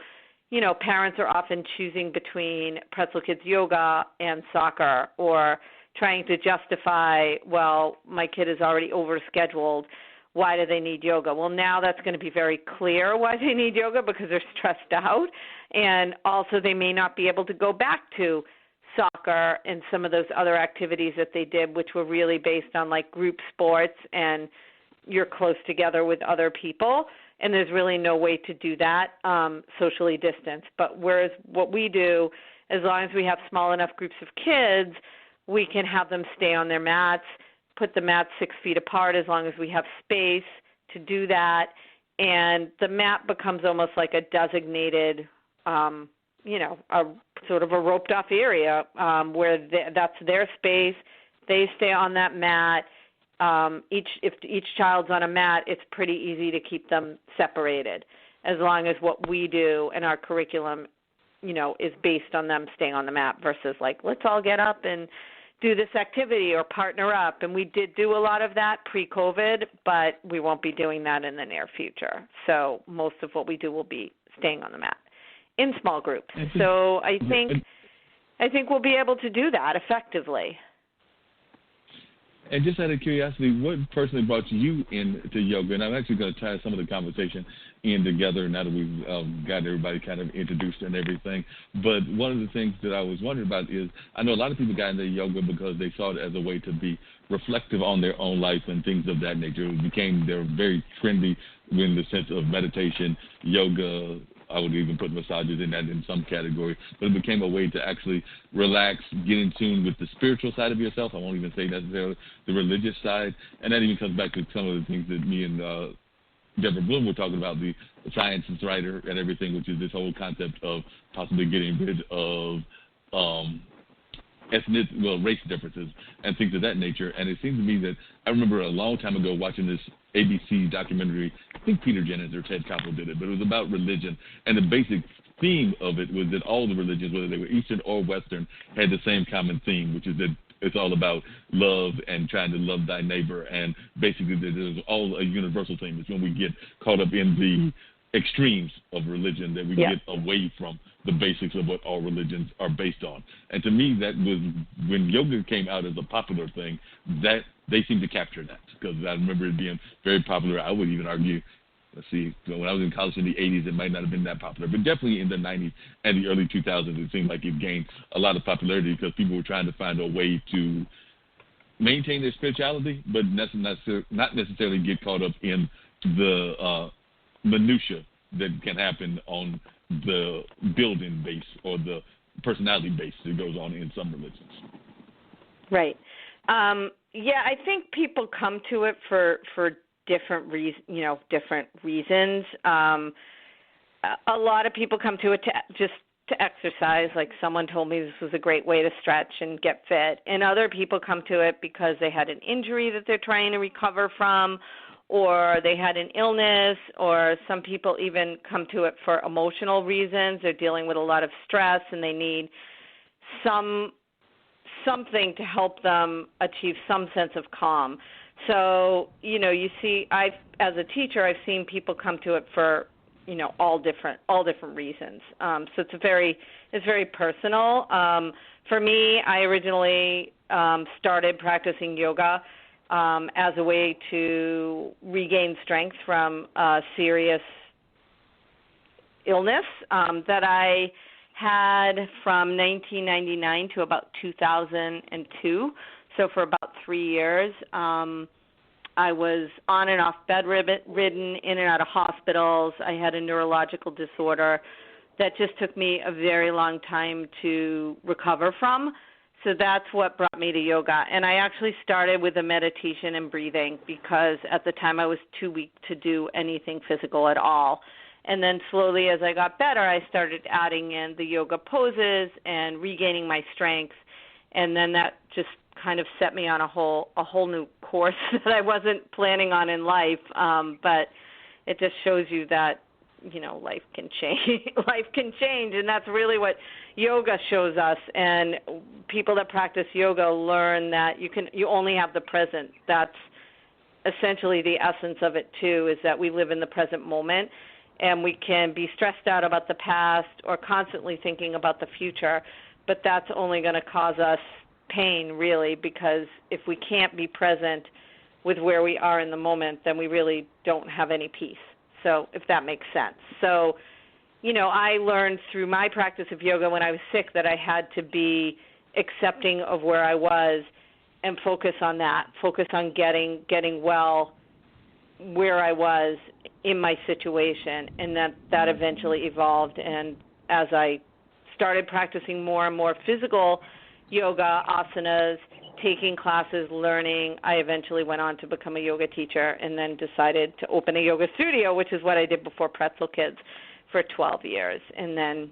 parents are often choosing between Pretzel Kids Yoga and soccer, or trying to justify, well, my kid is already overscheduled. Why do they need yoga? Well, now that's going to be very clear why they need yoga, because they're stressed out. And also they may not be able to go back to soccer soccer and some of those other activities that they did, which were really based on like group sports and you're close together with other people. And there's really no way to do that socially distanced. But whereas what we do, as long as we have small enough groups of kids, we can have them stay on their mats, put the mats 6 feet apart as long as we have space to do that. And the mat becomes almost like a designated, a sort of a roped off area where that's their space. They stay on that mat. If each child's on a mat, it's pretty easy to keep them separated as long as what we do in our curriculum, is based on them staying on the mat versus like, let's all get up and do this activity or partner up. And we did do a lot of that pre-COVID, but we won't be doing that in the near future. So most of what we do will be staying on the mat in small groups. So I think we'll be able to do that effectively. And just out of curiosity, what personally brought you into yoga? And I'm actually going to tie some of the conversation in together now that we've got everybody kind of introduced and everything. But one of the things that I was wondering about is I know a lot of people got into yoga because they saw it as a way to be reflective on their own life and things of that nature. They're very trendy in the sense of meditation, yoga. I would even put massages in that in some category, but it became a way to actually relax, get in tune with the spiritual side of yourself. I won't even say necessarily the religious side, and that even comes back to some of the things that me and Deborah Blum were talking about, the science writer and everything, which is this whole concept of possibly getting rid of race differences and things of that nature. And it seems to me that I remember a long time ago watching this ABC documentary. I think Peter Jennings or Ted Koppel did it, but it was about religion. And the basic theme of it was that all the religions, whether they were Eastern or Western, had the same common theme, which is that it's all about love and trying to love thy neighbor. And basically there's all a universal theme. It's when we get caught up in the extremes of religion that we get away from the basics of what all religions are based on. And to me, that was when yoga came out as a popular thing, that they seemed to capture that, because I remember it being very popular. I would even argue, when I was in college in the 80s, it might not have been that popular, but definitely in the 90s and the early 2000s, it seemed like it gained a lot of popularity because people were trying to find a way to maintain their spirituality, but not necessarily get caught up in the minutia that can happen on the building base or the personality base that goes on in some religions. Right. I think people come to it for different reasons. A lot of people come to it to exercise. Like someone told me this was a great way to stretch and get fit, and other people come to it because they had an injury that they're trying to recover from, or they had an illness, or some people even come to it for emotional reasons. They're dealing with a lot of stress and they need something to help them achieve some sense of calm. So, you see, as a teacher, I've seen people come to it for, all different reasons. So it's very personal. For me, I originally started practicing yoga as a way to regain strength from a serious illness that I had from 1999 to about 2002. So for about 3 years, I was on and off bedridden, in and out of hospitals. I had a neurological disorder that just took me a very long time to recover from. So that's what brought me to yoga. And I actually started with a meditation and breathing because at the time I was too weak to do anything physical at all. And then slowly as I got better, I started adding in the yoga poses and regaining my strength. And then that just kind of set me on a whole new course that I wasn't planning on in life. But it just shows you that, life can change. Life can change, and that's really what yoga shows us. And people that practice yoga learn that you only have the present. That's essentially the essence of it too, is that we live in the present moment, and we can be stressed out about the past or constantly thinking about the future, but that's only going to cause us pain, really, because if we can't be present with where we are in the moment, then we really don't have any peace. So if that makes sense. So, I learned through my practice of yoga when I was sick that I had to be accepting of where I was and focus on that, focus on getting well where I was in my situation, and that eventually evolved. And as I started practicing more and more physical yoga, asanas, taking classes, learning, I eventually went on to become a yoga teacher and then decided to open a yoga studio, which is what I did before Pretzel Kids for 12 years, and then,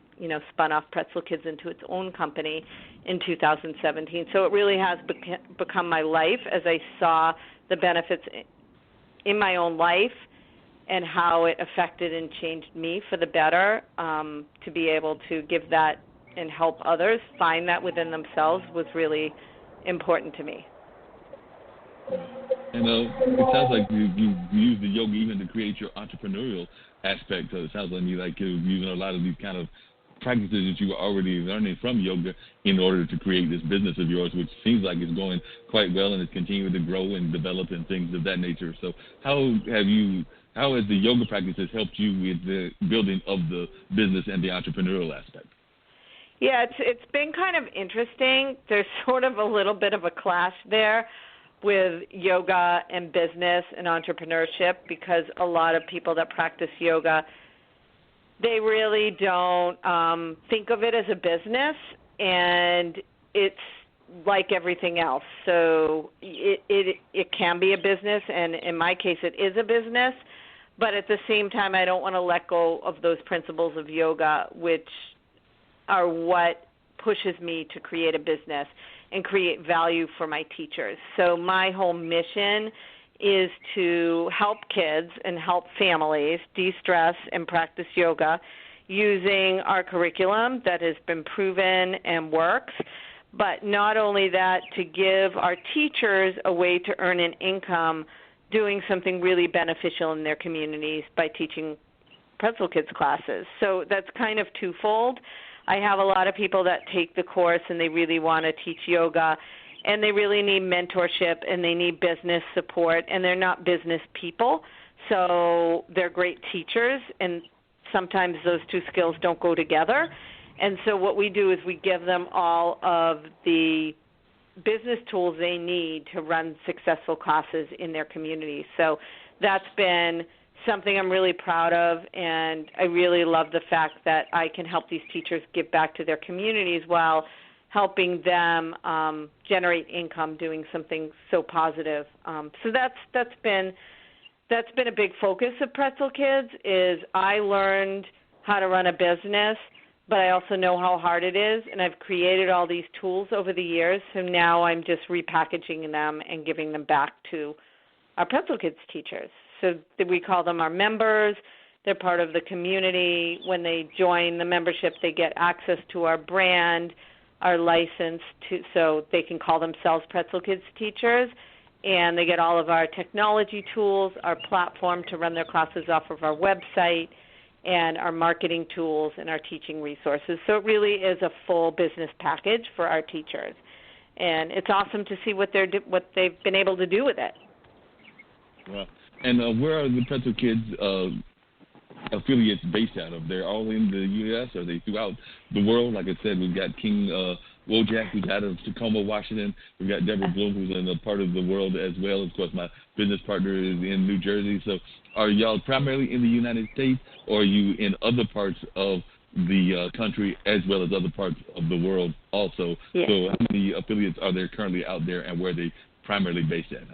spun off Pretzel Kids into its own company in 2017. So it really has become my life as I saw the benefits in my own life and how it affected and changed me for the better. To be able to give that and help others find that within themselves was really important to me. And it sounds like you use the yoga even to create your entrepreneurial aspect. So it sounds like you're using a lot of these kind of practices that you were already learning from yoga in order to create this business of yours, which seems like it's going quite well and it's continuing to grow and develop and things of that nature. So how has the yoga practices helped you with the building of the business and the entrepreneurial aspect? Yeah, it's been kind of interesting. There's sort of a little bit of a clash there with yoga and business and entrepreneurship, because a lot of people that practice yoga, they really don't think of it as a business, and it's like everything else. So it can be a business, and in my case it is a business, but at the same time I don't want to let go of those principles of yoga, which are what pushes me to create a business and create value for my teachers. So my whole mission is to help kids and help families de-stress and practice yoga using our curriculum that has been proven and works. But not only that, to give our teachers a way to earn an income doing something really beneficial in their communities by teaching Pretzel Kids classes. So that's kind of twofold. I have a lot of people that take the course and they really want to teach yoga, and they really need mentorship and they need business support, and they're not business people, so they're great teachers, and sometimes those two skills don't go together. And so what we do is we give them all of the business tools they need to run successful classes in their community. So that's been something I'm really proud of, and I really love the fact that I can help these teachers give back to their communities while helping them generate income doing something so positive. So that's been a big focus of Pretzel Kids. Is I learned how to run a business, but I also know how hard it is, and I've created all these tools over the years, so now I'm just repackaging them and giving them back to our Pretzel Kids teachers. So we call them our members. They're part of the community. When they join the membership, they get access to our brand, our license, so they can call themselves Pretzel Kids teachers, and they get all of our technology tools, our platform to run their classes off of our website, and our marketing tools and our teaching resources. So it really is a full business package for our teachers, and it's awesome to see what they've been able to do with it. Wow. And where are the Pretzel Kids affiliates based out of? They're all in the U.S. Are they throughout the world? Like I said, we've got King Wojak, who's out of Tacoma, Washington. We've got Deborah Blum, who's in a part of the world as well. Of course, my business partner is in New Jersey. So are y'all primarily in the United States, or are you in other parts of the country as well as other parts of the world also? Yeah. So how many affiliates are there currently out there, and where are they primarily based at?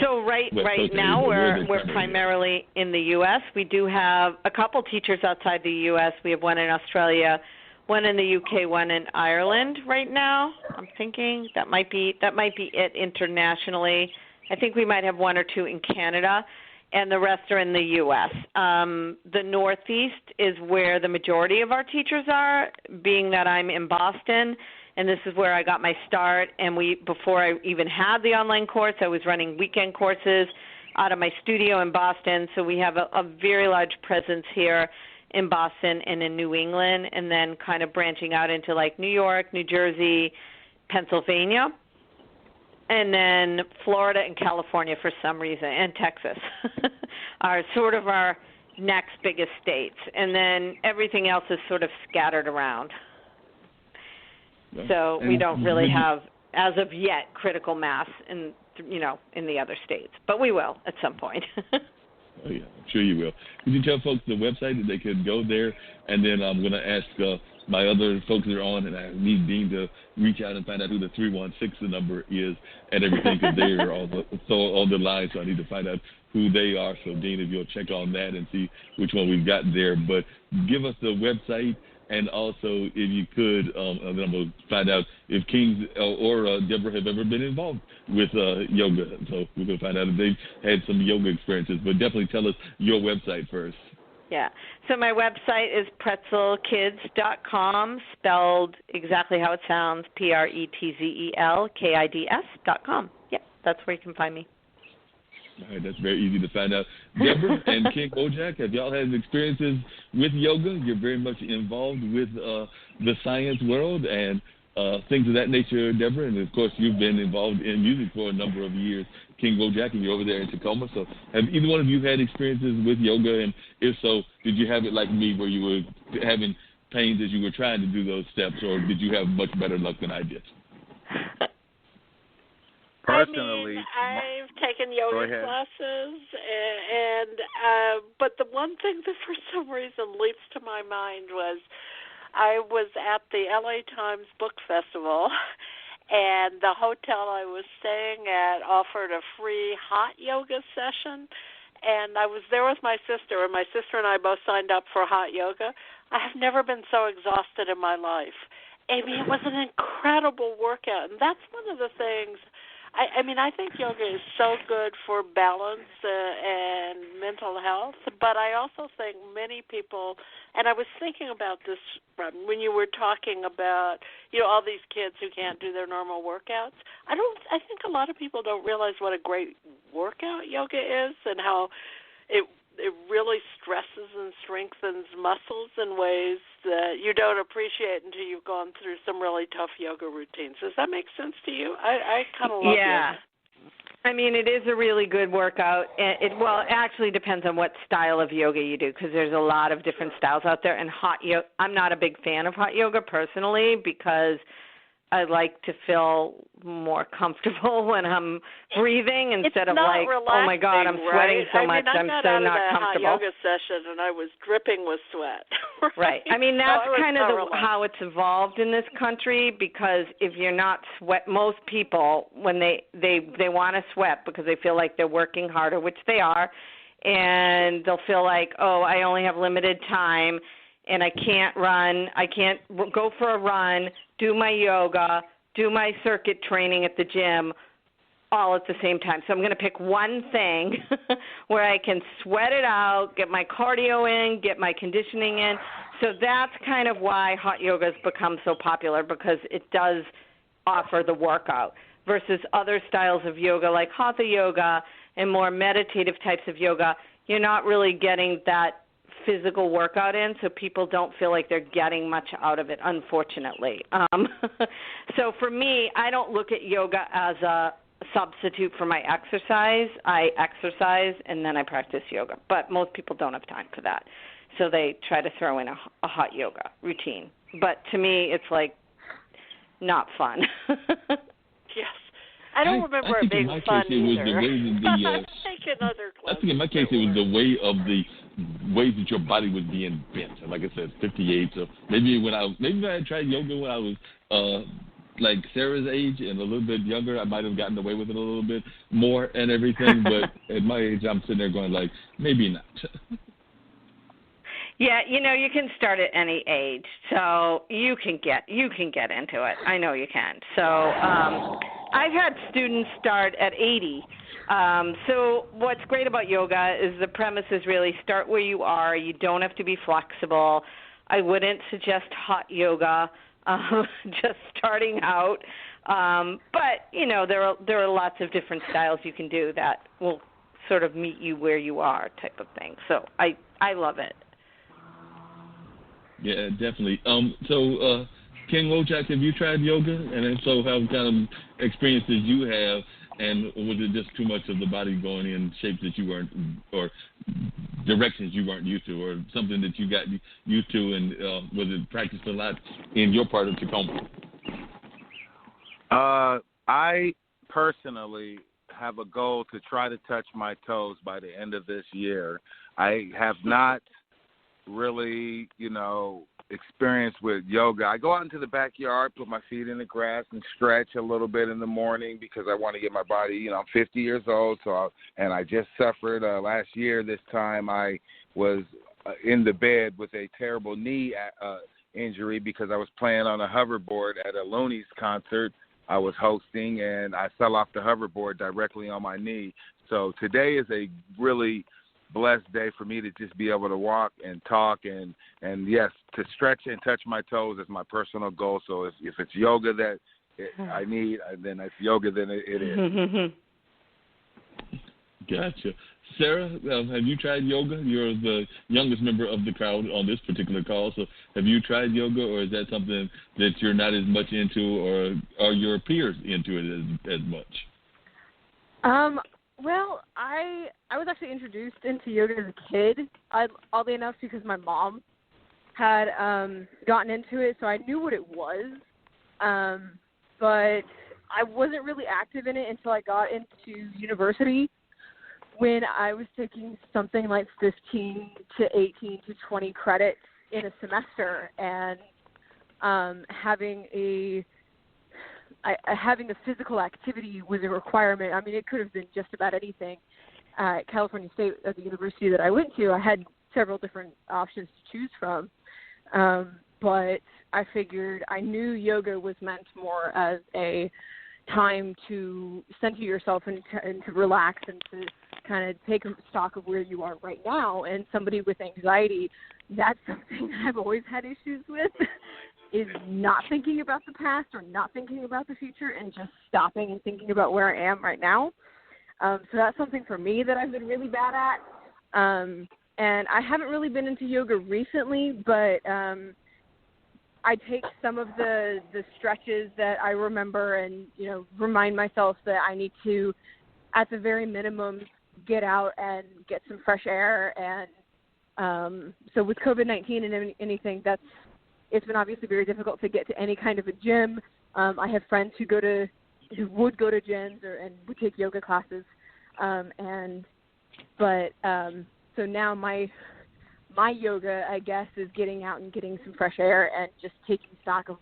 So right now we're primarily in the U.S. We do have a couple teachers outside the U.S. We have one in Australia, one in the U.K., one in Ireland right now. I'm thinking that might be it internationally. I think we might have one or two in Canada, and the rest are in the U.S. The Northeast is where the majority of our teachers are, being that I'm in Boston. And this is where I got my start. And before I even had the online course, I was running weekend courses out of my studio in Boston. So we have a very large presence here in Boston and in New England, and then kind of branching out into like New York, New Jersey, Pennsylvania, and then Florida and California for some reason, and Texas are sort of our next biggest states. And then everything else is sort of scattered around. So we don't really have, as of yet, critical mass in the other states. But we will at some point. Oh, yeah, I'm sure you will. Could you tell folks the website that they could go there? And then I'm going to ask my other folks that are on, and I need Dean to reach out and find out who the 316 number is and everything, because they are on the line, so I need to find out who they are. So, Dean, if you'll check on that and see which one we've got there. But give us the website, and also, if you could, and then I'm going to find out if Kings or Deborah have ever been involved with yoga. So we're going to find out if they've had some yoga experiences. But definitely tell us your website first. Yeah. So my website is pretzelkids.com, spelled exactly how it sounds, pretzelkids.com. Yep, that's where you can find me. All right, that's very easy to find out. Deborah and King Wojak, have y'all had experiences with yoga? You're very much involved with the science world and things of that nature, Deborah. And, of course, you've been involved in music for a number of years, King Wojak, and you're over there in Tacoma. So have either one of you had experiences with yoga? And if so, did you have it like me where you were having pains as you were trying to do those steps, or did you have much better luck than I did? Personally, I've taken yoga classes, but the one thing that for some reason leaps to my mind was I was at the LA Times Book Festival, and the hotel I was staying at offered a free hot yoga session, and I was there with my sister, and my sister and I both signed up for hot yoga. I have never been so exhausted in my life. Amy, it was an incredible workout, and that's one of the things. I mean, I think yoga is so good for balance and mental health, but I also think many people, and I was thinking about this when you were talking about, all these kids who can't do their normal workouts. I think a lot of people don't realize what a great workout yoga is and how it really stresses and strengthens muscles in ways that you don't appreciate until you've gone through some really tough yoga routines. Does that make sense to you? I kind of love yoga. I mean, it is a really good workout. It actually depends on what style of yoga you do, because there's a lot of different styles out there. And hot yoga, I'm not a big fan of hot yoga personally, because I like to feel more comfortable when I'm breathing instead of like, oh my God, I'm sweating so much, I'm so not comfortable. I got out of that hot yoga session and I was dripping with sweat. Right. I mean, that's kind of how it's evolved in this country, because if you're not most people, when they want to sweat because they feel like they're working harder, which they are, and they'll feel like, oh, I only have limited time and I can't run, I can't go for a run, do my yoga, do my circuit training at the gym all at the same time. So I'm going to pick one thing where I can sweat it out, get my cardio in, get my conditioning in. So that's kind of why hot yoga has become so popular, because it does offer the workout versus other styles of yoga like hatha yoga and more meditative types of yoga. You're not really getting that physical workout in, so people don't feel like they're getting much out of it, unfortunately. So for me, I don't look at yoga as a substitute for my exercise. I exercise and then I practice yoga, but most people don't have time for that, so they try to throw in a hot yoga routine. But to me, it's like not fun. Yes. I don't remember it being fun either. I think in my case it was the way of the ways that your body was being bent. Like I said, 58. So maybe I tried yoga when I was like Sarah's age and a little bit younger, I might have gotten away with it a little bit more and everything. But at my age, I'm sitting there going like, maybe not. Yeah, you can start at any age, so you can get into it. I know you can. So I've had students start at 80. So what's great about yoga is the premise is really start where you are. You don't have to be flexible. I wouldn't suggest hot yoga just starting out. But there are lots of different styles you can do that will sort of meet you where you are, type of thing. So I love it. Yeah, definitely. So, King Wojak, have you tried yoga? And if so, how kind of experiences you have? And was it just too much of the body going in shapes that you weren't, or directions you weren't used to, or something that you got used to? And was it practiced a lot in your part of Tacoma? I personally have a goal to try to touch my toes by the end of this year. I have not really, experience with yoga. I go out into the backyard, put my feet in the grass, and stretch a little bit in the morning because I want to get my body. I'm 50 years old, and I just suffered last year. This time I was in the bed with a terrible knee injury because I was playing on a hoverboard at a Looney's concert I was hosting, and I fell off the hoverboard directly on my knee. So today is a really blessed day for me to just be able to walk and talk and yes, to stretch and touch my toes is my personal goal. So if it's yoga that I need, then it's yoga, then it is. Gotcha. Sarah, have you tried yoga? You're the youngest member of the crowd on this particular call, so have you tried yoga, or is that something that you're not as much into, or are your peers into it as much? Well, I was actually introduced into yoga as a kid, oddly enough, because my mom had gotten into it, so I knew what it was. But I wasn't really active in it until I got into university, when I was taking something like 15 to 18 to 20 credits in a semester, and having a physical activity was a requirement. I mean, it could have been just about anything. At California State, at the university that I went to, I had several different options to choose from. But I figured I knew yoga was meant more as a time to center yourself and to relax and to kind of take stock of where you are right now. And somebody with anxiety, that's something I've always had issues with, is not thinking about the past or not thinking about the future and just stopping and thinking about where I am right now. So that's something for me that I've been really bad at. And I haven't really been into yoga recently, but I take some of the stretches that I remember and, remind myself that I need to, at the very minimum, get out and get some fresh air. And so with COVID-19 and anything, it's been obviously very difficult to get to any kind of a gym. I have friends who would go to gyms and would take yoga classes. So now my yoga, I guess, is getting out and getting some fresh air and just taking stock of,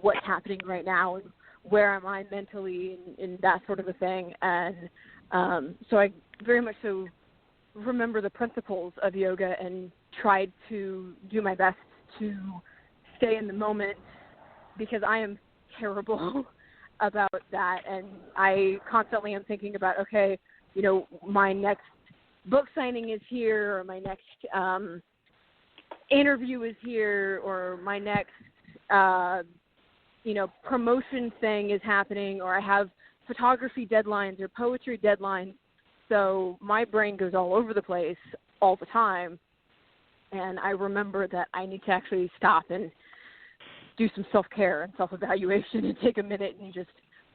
what's happening right now and where am I mentally and that sort of a thing. And so I very much so remember the principles of yoga and tried to do my best to stay in the moment, because I am terrible about that. And I constantly am thinking about, okay, my next book signing is here, or my next interview is here, or my next, promotion thing is happening, or I have photography deadlines or poetry deadlines. So my brain goes all over the place all the time. And I remember that I need to actually stop and do some self-care and self-evaluation and take a minute and just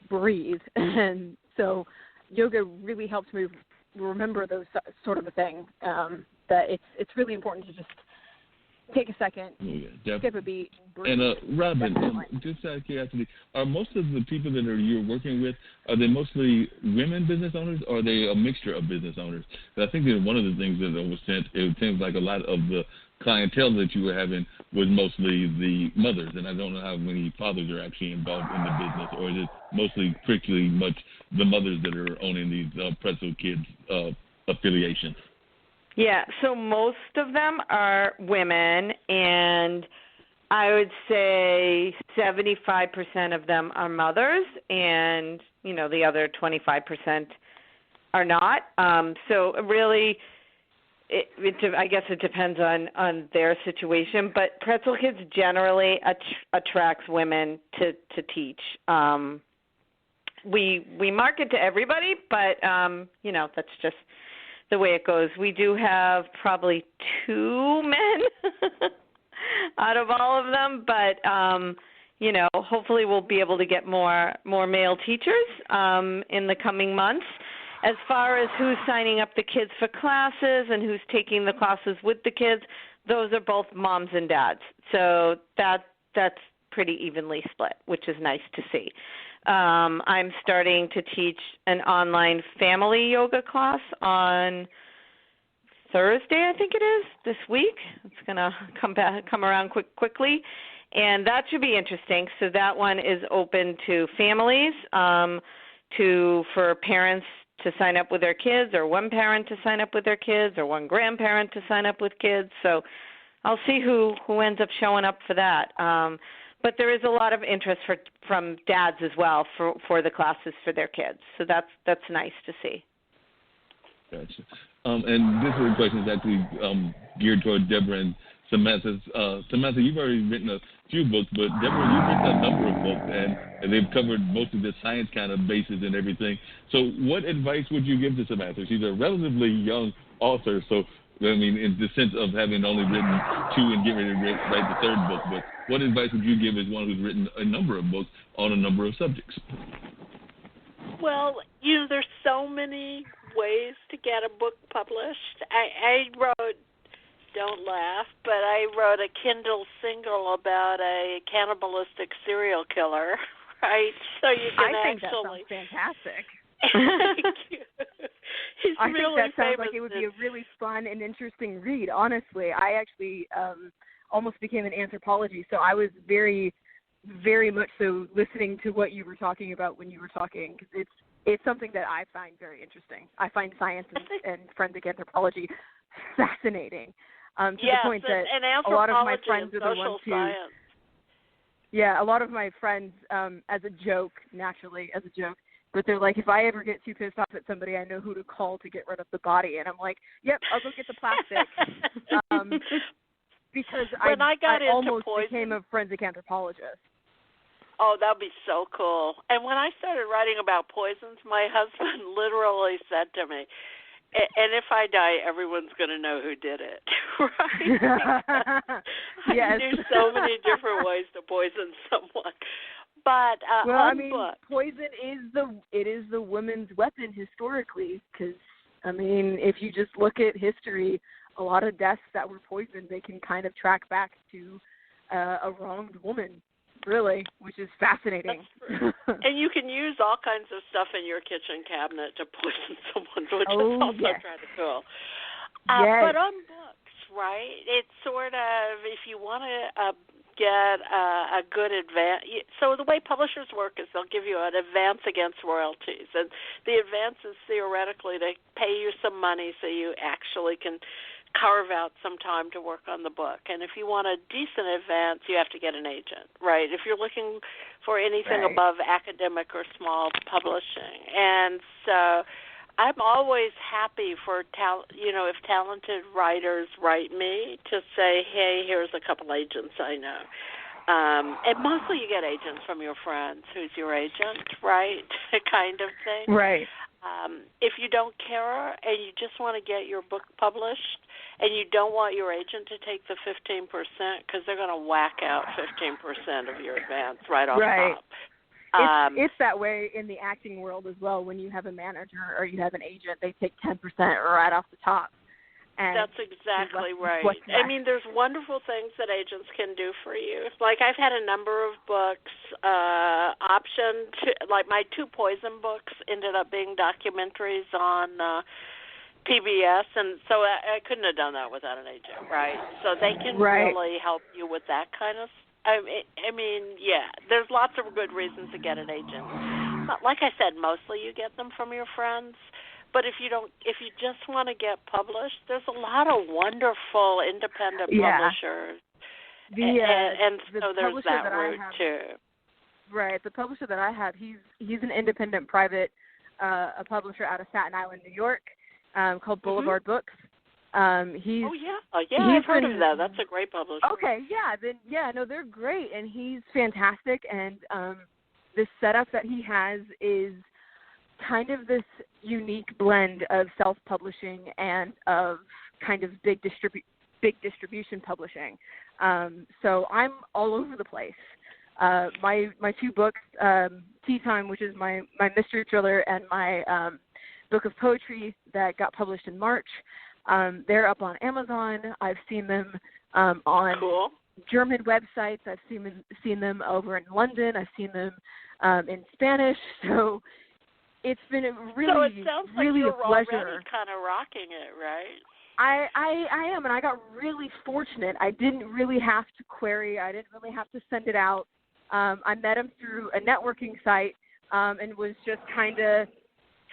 breathe. And so yoga really helps me remember those sort of a thing, that it's really important to just take a second, skip a beat, breathe. And Robin, just out of curiosity, are most of the people that you're working with, are they mostly women business owners, or are they a mixture of business owners? I think that one of the things that was sent, it seems like a lot of the clientele that you were having was mostly the mothers, and I don't know how many fathers are actually involved in the business, or is it mostly pretty much the mothers that are owning these Pretzel Kids affiliations? Yeah, so most of them are women, and I would say 75% of them are mothers, and, the other 25% are not. So really, I guess it depends on their situation, but Pretzel Kids generally attracts women to teach. We market to everybody, but, that's just the way it goes. We do have probably 2 men out of all of them, but hopefully we'll be able to get more male teachers in the coming months. As far as who's signing up the kids for classes and who's taking the classes with the kids, those are both moms and dads. So that's pretty evenly split, which is nice to see. I'm starting to teach an online family yoga class on Thursday, I think it is, this week. It's going to come around quickly, and that should be interesting. So that one is open to families, for parents to sign up with their kids, or one parent to sign up with their kids, or one grandparent to sign up with kids. So I'll see who ends up showing up for that. But there is a lot of interest from dads as well for the classes for their kids. So that's nice to see. Gotcha. And this is a question that's actually geared toward Deborah and Samantha. Samantha, you've already written a few books, but Deborah, you've written a number of books, and they've covered most of the science kind of bases and everything. So what advice would you give to Samantha? She's a relatively young author, so I mean, in the sense of having only written 2 and getting ready to write the 3rd book, but what advice would you give as one who's written a number of books on a number of subjects? Well, there's so many ways to get a book published. I wrote, don't laugh, but I wrote a Kindle single about a cannibalistic serial killer, right? So you can I think that sounds fantastic. Thank you. I really think that sounds famous. like it would be a really fun and interesting read. Honestly, I actually almost became an anthropology, so I was very, very much so listening to what you were talking about when you were talking, because it's something that I find very interesting. I find science and forensic anthropology fascinating, to the point that a lot of my friends are the ones who. Science. Yeah, a lot of my friends, as a joke, but they're like, if I ever get too pissed off at somebody, I know who to call to get rid of the body. And I'm like, yep, I'll go get the plastic. Because I almost became a forensic anthropologist. Oh, that would be so cool. And when I started writing about poisons, my husband literally said to me, and if I die, everyone's going to know who did it, right? Yes. There's so many different ways to poison someone. But poison is the woman's weapon historically, because if you just look at history, a lot of deaths that were poisoned, they can kind of track back to a wronged woman, really, which is fascinating. And you can use all kinds of stuff in your kitchen cabinet to poison someone, which is also kind of cool. But on books, right? It's sort of, if you want to get a good advance. So the way publishers work is they'll give you an advance against royalties, and the advance is theoretically they pay you some money so you actually can carve out some time to work on the book. And if you want a decent advance, you have to get an agent, right? If you're looking for anything above academic or small publishing. And so I'm always happy for if talented writers write me to say, hey, here's a couple agents I know. And mostly you get agents from your friends. Who's your agent, right? kind of thing. Right. If you don't care and you just want to get your book published and you don't want your agent to take the 15% because they're going to whack out 15% of your advance right off top. It's that way in the acting world as well. When you have a manager or you have an agent, they take 10% right off the top. And that's exactly right. There's wonderful things that agents can do for you. Like I've had a number of books optioned. Like my 2 poison books ended up being documentaries on PBS, and so I couldn't have done that without an agent, right? So they can really help you with that kind of stuff. There's lots of good reasons to get an agent. But like I said, mostly you get them from your friends. But if you just want to get published, there's a lot of wonderful independent publishers. So there's that route too. Right. The publisher that I have, he's an independent private a publisher out of Staten Island, New York, called Boulevard Books. I've heard of that. That's a great publisher. Okay, they're great, and he's fantastic. And this setup that he has is kind of this unique blend of self-publishing and of kind of big distribution publishing. So I'm all over the place. My 2 books, Tea Time, which is my mystery thriller, and my book of poetry that got published in March. They're up on Amazon. I've seen them on German websites. I've seen them over in London. I've seen them in Spanish. So it's been really, so it sounds really like you're a pleasure. already kind of rocking it, right? I am, and I got really fortunate. I didn't really have to query. I didn't really have to send it out. I met him through a networking site and was just kind of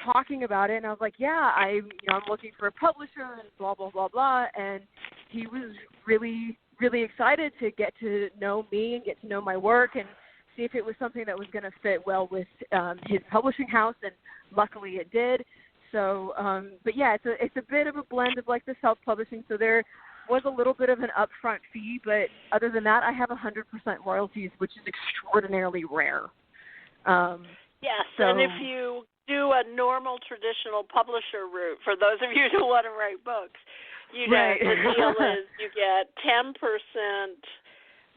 talking about it. And I was like, yeah, I'm looking for a publisher and blah, blah, blah, blah. And he was really, really excited to get to know me and get to know my work and see if it was something that was going to fit well with his publishing house. And luckily it did. So, but yeah, it's a bit of a blend of like the self-publishing. So there was a little bit of an upfront fee, but other than that, I have 100% royalties, which is extraordinarily rare. Yes, so, and if you do a normal traditional publisher route, for those of you who want to write books, the deal is you get 10%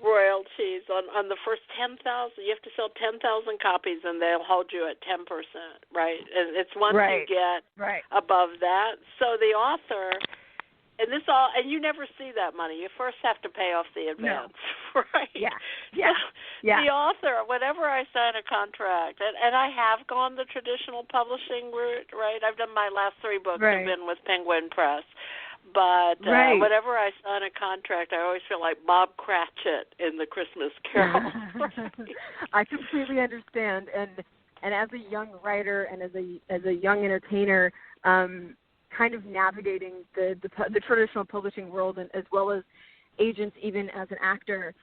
royalties on the first 10,000. You have to sell 10,000 copies, and they'll hold you at 10%, right? And it's once you get above that. So the author, and you never see that money. You first have to pay off the advance, right? Yeah. The author, whenever I sign a contract, and I have gone the traditional publishing route, right? I've done my last 3 books have been with Penguin Press. But whenever I sign a contract, I always feel like Bob Cratchit in The Christmas Carol. I completely understand, and as a young writer and as a young entertainer, kind of navigating the traditional publishing world, and as well as agents, even as an actor,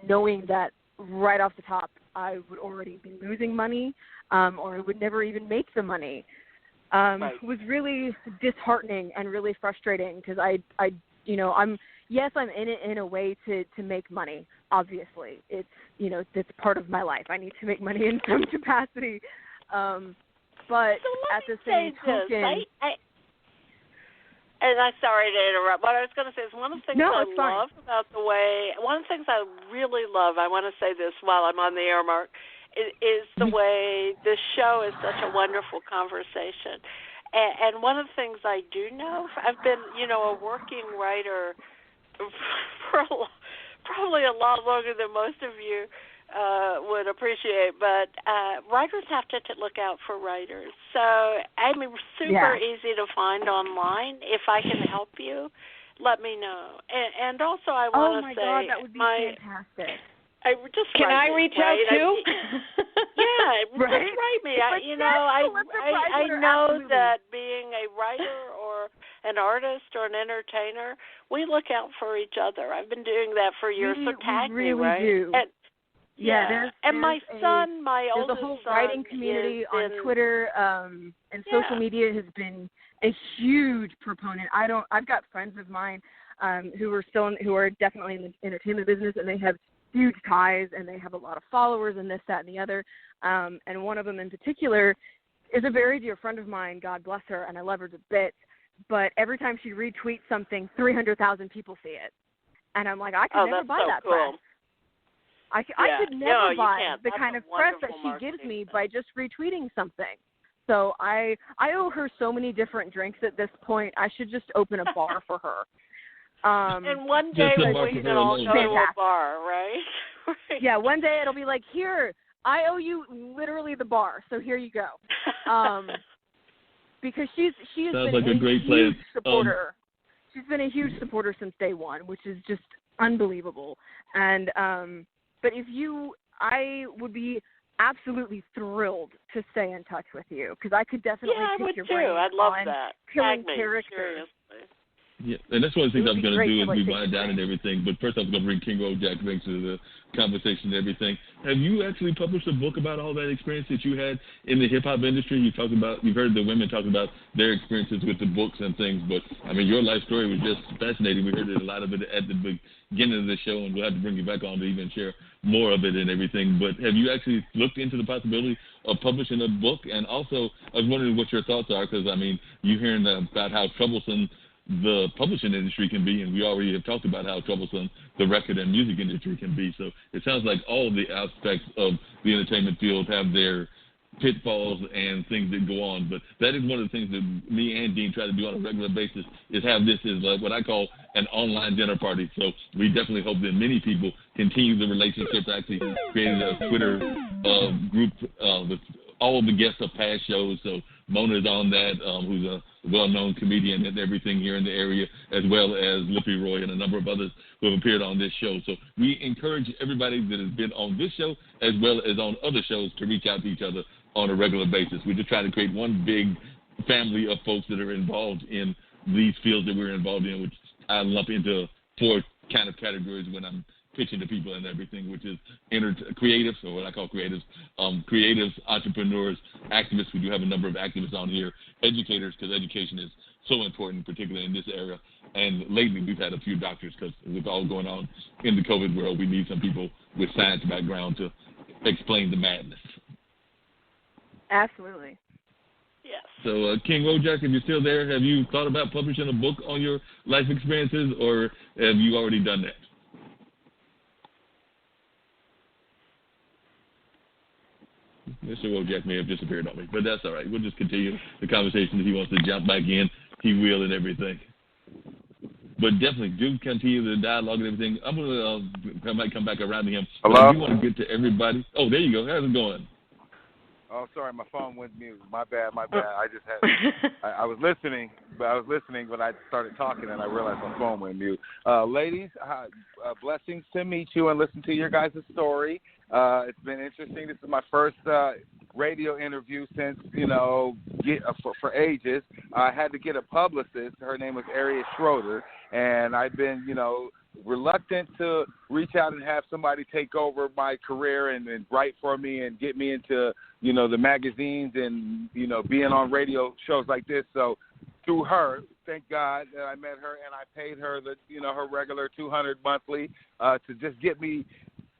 knowing that right off the top I would already be losing money, or I would never even make the money. Was really disheartening and really frustrating because I'm in it in a way to make money. Obviously, it's part of my life. I need to make money in some capacity. But at the same token, and I'm sorry to interrupt. What I was going to say is one of the things love about one of the things I really love. I want to say this while I'm on the air, Mark. Is the way this show is such a wonderful conversation. And one of the things I do know, I've been, a working writer for probably a lot longer than most of you would appreciate, but writers have to look out for writers. So I'm super easy to find online. If I can help you, let me know. And also I want to say, God, that would be fantastic. Can I reach out too? Just write me. I know that being a writer or an artist or an entertainer, we look out for each other. I've been doing that for years. So tag me, right? Do. And my son, my oldest son, there's a whole writing community on Twitter and social media has been a huge proponent. I've got friends of mine who are definitely in the entertainment business, and they have huge ties, and they have a lot of followers and this, that, and the other. And one of them in particular is a very dear friend of mine, God bless her, and I love her to bits. But every time she retweets something, 300,000 people see it. And I'm like, I could never buy that press. I could never buy the kind of press that she gives me by just retweeting something. So I owe her so many different drinks at this point. I should just open a bar for her. And one day we can all go to a bar, right? Yeah, one day it'll be like, here, I owe you literally the bar, so here you go. Because she has been like a huge supporter. She's been a huge supporter since day one, which is just unbelievable. And but I would be absolutely thrilled to stay in touch with you because I could definitely pick your brain I'd love on that. killing characters. Yeah, and that's one of the things I was going to do is we wind down and everything. But first, I was going to bring King Roll Jack into the conversation and everything. Have you actually published a book about all that experience that you had in the hip hop industry? You've heard the women talk about their experiences with the books and things. But I mean, your life story was just fascinating. We heard a lot of it at the beginning of the show, and we'll have to bring you back on to even share more of it and everything. But have you actually looked into the possibility of publishing a book? And also, I was wondering what your thoughts are, because I mean, you're hearing about how troublesome the publishing industry can be, and we already have talked about how troublesome the record and music industry can be. So it sounds like all of the aspects of the entertainment field have their pitfalls and things that go on. But that is one of the things that me and Dean try to do on a regular basis, is have this as what I call an online dinner party. So we definitely hope that many people continue the relationship. I actually created a Twitter group with all of the guests of past shows. So Mona's on that, who's a well-known comedian and everything here in the area, as well as Lippy Roy and a number of others who have appeared on this show. So we encourage everybody that has been on this show, as well as on other shows, to reach out to each other on a regular basis. We just try to create one big family of folks that are involved in these fields that we're involved in, which I lump into 4 kind of categories when I'm pitching to people and everything, which is creatives, or what I call creatives, creatives, entrepreneurs, activists. We do have a number of activists on here, educators, because education is so important, particularly in this area. And lately we've had a few doctors, because with all going on in the COVID world, we need some people with science background to explain the madness. Absolutely. Yes. So, King Wojak, if you're still there, have you thought about publishing a book on your life experiences, or have you already done that? Mr. Wojak may have disappeared on me, but that's all right. We'll just continue the conversation. If he wants to jump back in, he will, and everything. But definitely do continue the dialogue and everything. I'm going to I might come back around to him. Hello? But I do want to get to everybody. Oh, there you go. How's it going? Oh, sorry, my phone went mute. My bad. I just had I was listening, but I started talking and I realized my phone went mute. Ladies, blessings to meet you and listen to your guys' story. It's been interesting. This is my first radio interview since, for ages. I had to get a publicist. Her name was Ariel Schroeder, and I've been, reluctant to reach out and have somebody take over my career and write for me and get me into, the magazines and, being on radio shows like this. So through her, thank God that I met her and I paid her her regular $200 monthly to just get me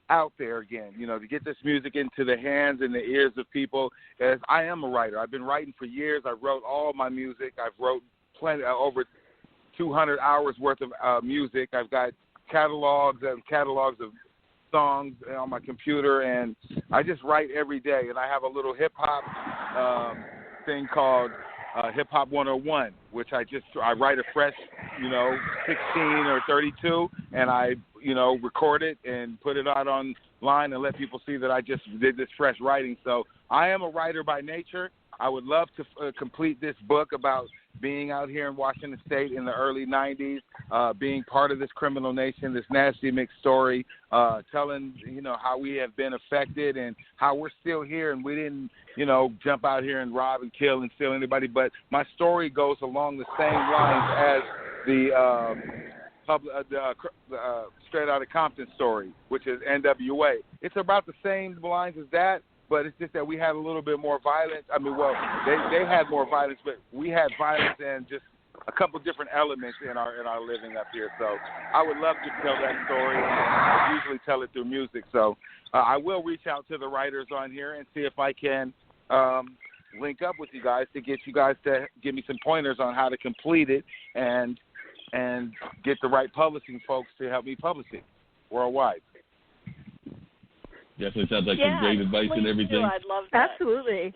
out there again, to get this music into the hands and the ears of people. As I am a writer. I've been writing for years. I wrote all my music. I've wrote over 200 hours worth of music. I've got catalogs of songs on my computer, and I just write every day. And I have a little hip-hop thing called Hip Hop 101, which I write a fresh, 16 or 32, and I, record it and put it out online and let people see that I just did this fresh writing. So I am a writer by nature. I would love to complete this book about being out here in Washington State in the early 90s, being part of this criminal nation, this nasty mixed story, telling, how we have been affected and how we're still here and we didn't, jump out here and rob and kill and steal anybody. But my story goes along the same lines as the Straight Outta Compton story, which is NWA. It's about the same lines as that, but it's just that we had a little bit more violence. I mean, well, they had more violence, but we had violence and just a couple different elements in our living up here. So I would love to tell that story, and I usually tell it through music. So I will reach out to the writers on here and see if I can link up with you guys to get you guys to give me some pointers on how to complete it and get the right publishing folks to help me publish it worldwide. Definitely sounds like some great advice and everything. Do. I'd love that. Absolutely.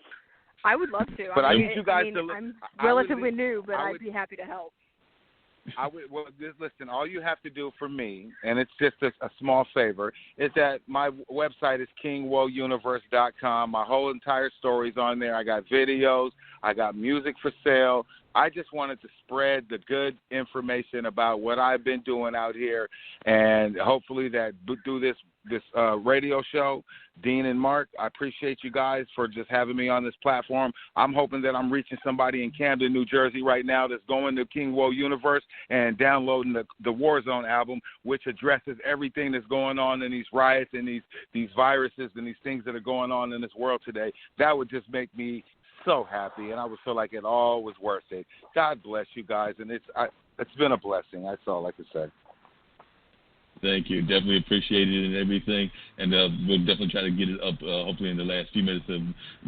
I would love to. But I need you guys to I'm relatively new, but I'd be happy to help. Listen, all you have to do for me, and it's just a small favor, is that my website is kingwouniverse.com. My whole entire story's on there. I got videos. I got music for sale. I just wanted to spread the good information about what I've been doing out here, and hopefully that through this radio show, Dean and Mark, I appreciate you guys for just having me on this platform. I'm hoping that I'm reaching somebody in Camden, New Jersey right now that's going to King Woe Universe and downloading the Warzone album, which addresses everything that's going on in these riots and these viruses and these things that are going on in this world today. That would just make me so happy, and I would feel like it all was worth it. God bless you guys, and it's been a blessing. That's all I can say. Thank you. Definitely appreciate it and everything. And we'll definitely try to get it up hopefully in the last few minutes of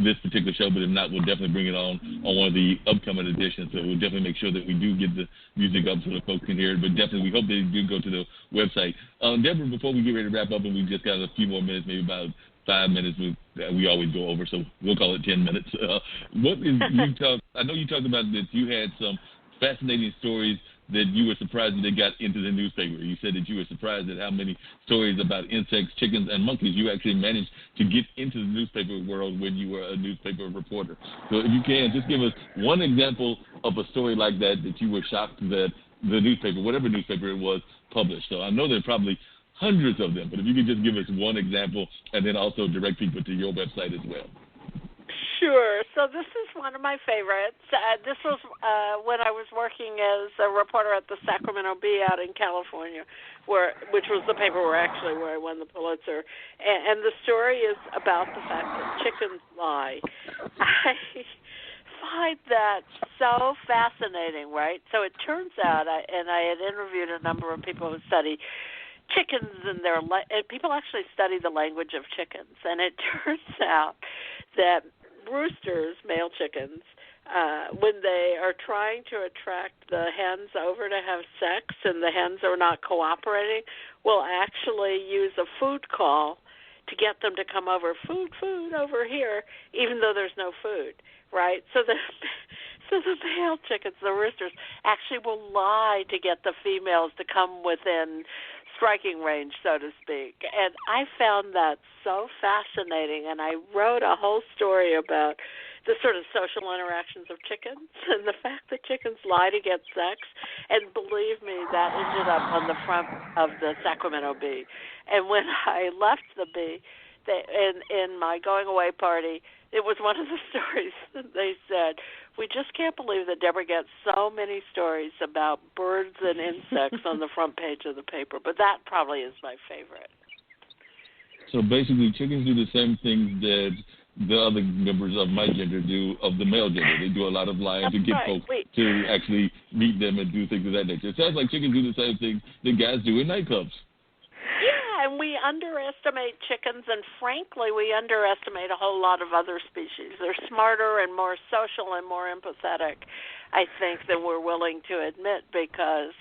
this particular show. But if not, we'll definitely bring it on one of the upcoming editions. So we'll definitely make sure that we do get the music up so the folks can hear it. But definitely we hope they do go to the website. Deborah, before we get ready to wrap up, and we've just got a few more minutes, maybe about 5 minutes, we always go over, so we'll call it 10 minutes. I know you talked about that you had some fascinating stories that you were surprised that they got into the newspaper. You said that you were surprised at how many stories about insects, chickens, and monkeys you actually managed to get into the newspaper world when you were a newspaper reporter. So if you can, just give us one example of a story like that you were shocked that the newspaper, whatever newspaper it was, published. So I know there are probably hundreds of them, but if you could just give us one example and then also direct people to your website as well. Sure. So this is one of my favorites. This was when I was working as a reporter at the Sacramento Bee out in California, which was the paper where I won the Pulitzer. And the story is about the fact that chickens lie. I find that so fascinating, right? So it turns out, I had interviewed a number of people who study chickens, and people actually study the language of chickens, and it turns out that roosters, male chickens, when they are trying to attract the hens over to have sex and the hens are not cooperating, will actually use a food call to get them to come over. Food over here, even though there's no food, right? So the male chickens, the roosters, actually will lie to get the females to come within striking range, so to speak. And I found that so fascinating, and I wrote a whole story about the sort of social interactions of chickens and the fact that chickens lie to get sex. And believe me, that ended up on the front of the Sacramento Bee. And when I left the Bee, in my going away party, it was one of the stories that they said, "We just can't believe that Deborah gets so many stories about birds and insects on the front page of the paper." But that probably is my favorite. So basically, chickens do the same thing that the other members of my gender do of the male gender. They do a lot of lying to get folks to actually meet them and do things of that nature. It sounds like chickens do the same thing that guys do in nightclubs. Yeah, and we underestimate chickens, and frankly, we underestimate a whole lot of other species. They're smarter and more social and more empathetic, I think, than we're willing to admit, because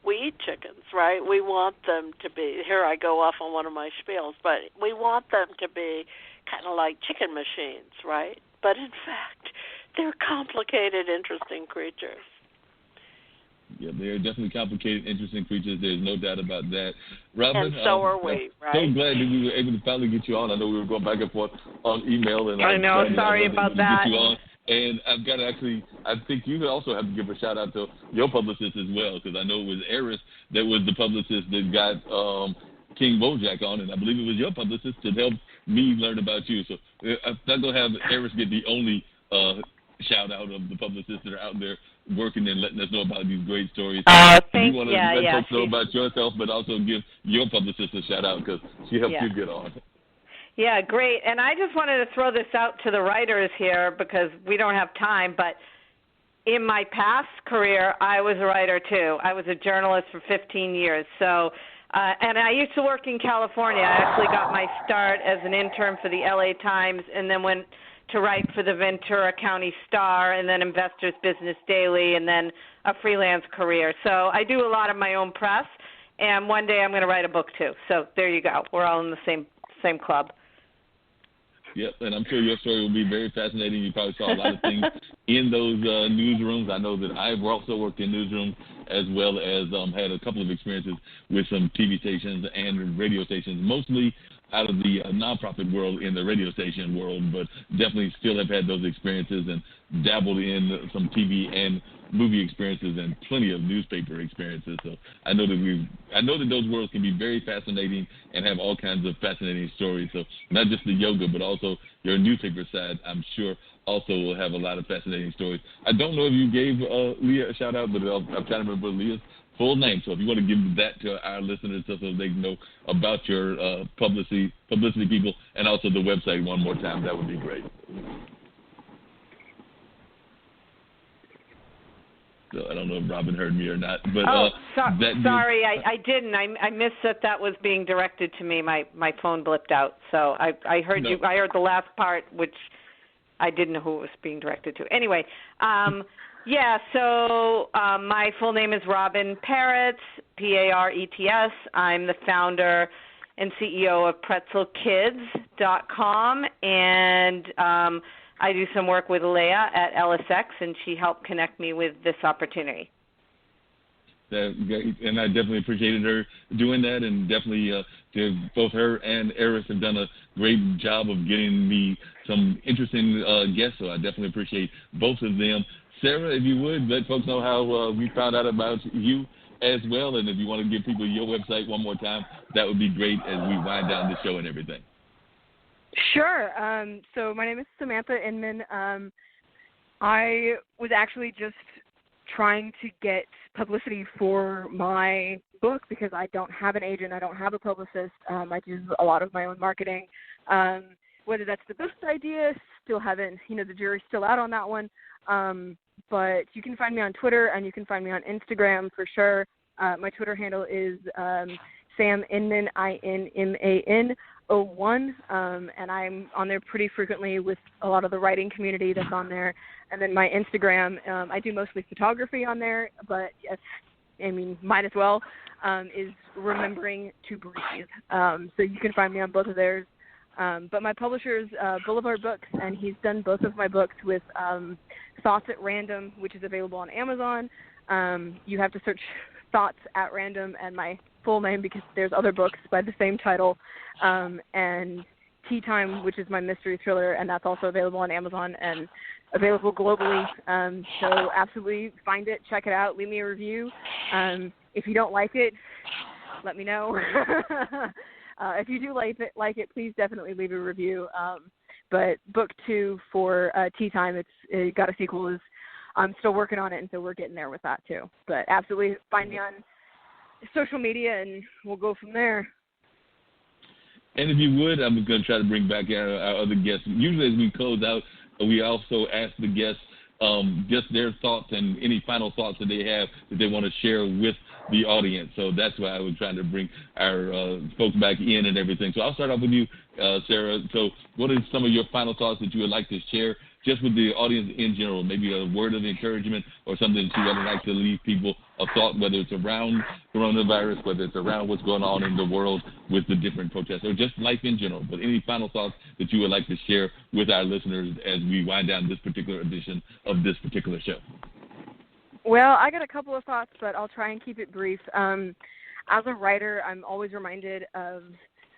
we eat chickens, right? We want them to be, here I go off on one of my spiels, but we want them to be kind of like chicken machines, right? But in fact, they're complicated, interesting creatures. Yeah, they're definitely complicated, interesting creatures. There's no doubt about that. Robin, and so are we, right? So glad that we were able to finally get you on. I know we were going back and forth on email. And I know, sorry about that. And I've got to actually, I think you also have to give a shout out to your publicist as well, because I know it was Eris that was the publicist that got King Bojack on, and I believe it was your publicist that helped me learn about you. So I'm not going to have Eris get the only shout out of the publicists that are out there working and letting us know about these great stories. You want to let folks know about yourself, but also give your publicist a shout out because she helped you get on. Yeah, great. And I just wanted to throw this out to the writers here because we don't have time, but in my past career, I was a writer too. I was a journalist for 15 years. So, and I used to work in California. I actually got my start as an intern for the LA Times and then went to write for the Ventura County Star and then Investors Business Daily and then a freelance career. So I do a lot of my own press, and one day I'm going to write a book too. So there you go. We're all in the same club. Yep, and I'm sure your story will be very fascinating. You probably saw a lot of things in those newsrooms. I know that I've also worked in newsrooms as well as had a couple of experiences with some TV stations and radio stations, mostly out of the nonprofit world in the radio station world, but definitely still have had those experiences and dabbled in some TV and movie experiences and plenty of newspaper experiences. So I know that those worlds can be very fascinating and have all kinds of fascinating stories. So not just the yoga, but also your newspaper side, I'm sure also will have a lot of fascinating stories. I don't know if you gave Leah a shout out, but I'm trying to remember Leah's full name. So if you want to give that to our listeners so they can know about your publicity people and also the website one more time, that would be great. So I don't know if Robin heard me or not, but sorry, I didn't. I missed that was being directed to me. My phone blipped out, so I heard you. I heard the last part, which I didn't know who it was being directed to. Anyway, yeah. So my full name is Robin Parets, Parets. I'm the founder and CEO of PretzelKids.com, and I do some work with Leah at LSX, and she helped connect me with this opportunity. And I definitely appreciated her doing that, and definitely both her and Eris have done a great job of getting me some interesting guests, so I definitely appreciate both of them. Sarah, if you would, let folks know how we found out about you as well, and if you want to give people your website one more time, that would be great as we wind down the show and everything. Sure. So my name is Samantha Inman. I was actually just trying to get publicity for my book because I don't have an agent. I don't have a publicist. I do a lot of my own marketing. Whether that's the best idea, still haven't, the jury's still out on that one. But you can find me on Twitter and you can find me on Instagram for sure. My Twitter handle is Sam Inman, INMAN 01, and I'm on there pretty frequently with a lot of the writing community that's on there. And then my Instagram, I do mostly photography on there, but might as well, is Remembering to Breathe. So you can find me on both of theirs. But my publisher is Boulevard Books, and he's done both of my books with Thoughts at Random, which is available on Amazon. You have to search Thoughts at Random and my full name because there's other books by the same title, and Tea Time, which is my mystery thriller, and that's also available on Amazon and available globally. So absolutely find it, check it out, leave me a review. If you don't like it, let me know. If you do like it, please definitely leave a review. But book 2 for Tea Time, it got a sequel. I'm still working on it, and so we're getting there with that too. But absolutely find me on social media, and we'll go from there. And if you would, I'm going to try to bring back our other guests. Usually as we close out, we also ask the guests just their thoughts and any final thoughts that they have that they want to share with the audience. So that's why I was trying to bring our folks back in and everything. So I'll start off with you, Sarah. So what are some of your final thoughts that you would like to share just with the audience in general, maybe a word of encouragement or something that you would like to leave people a thought, whether it's around coronavirus, whether it's around what's going on in the world with the different protests, or just life in general. But any final thoughts that you would like to share with our listeners as we wind down this particular edition of this particular show? Well, I got a couple of thoughts, but I'll try and keep it brief. As a writer, I'm always reminded of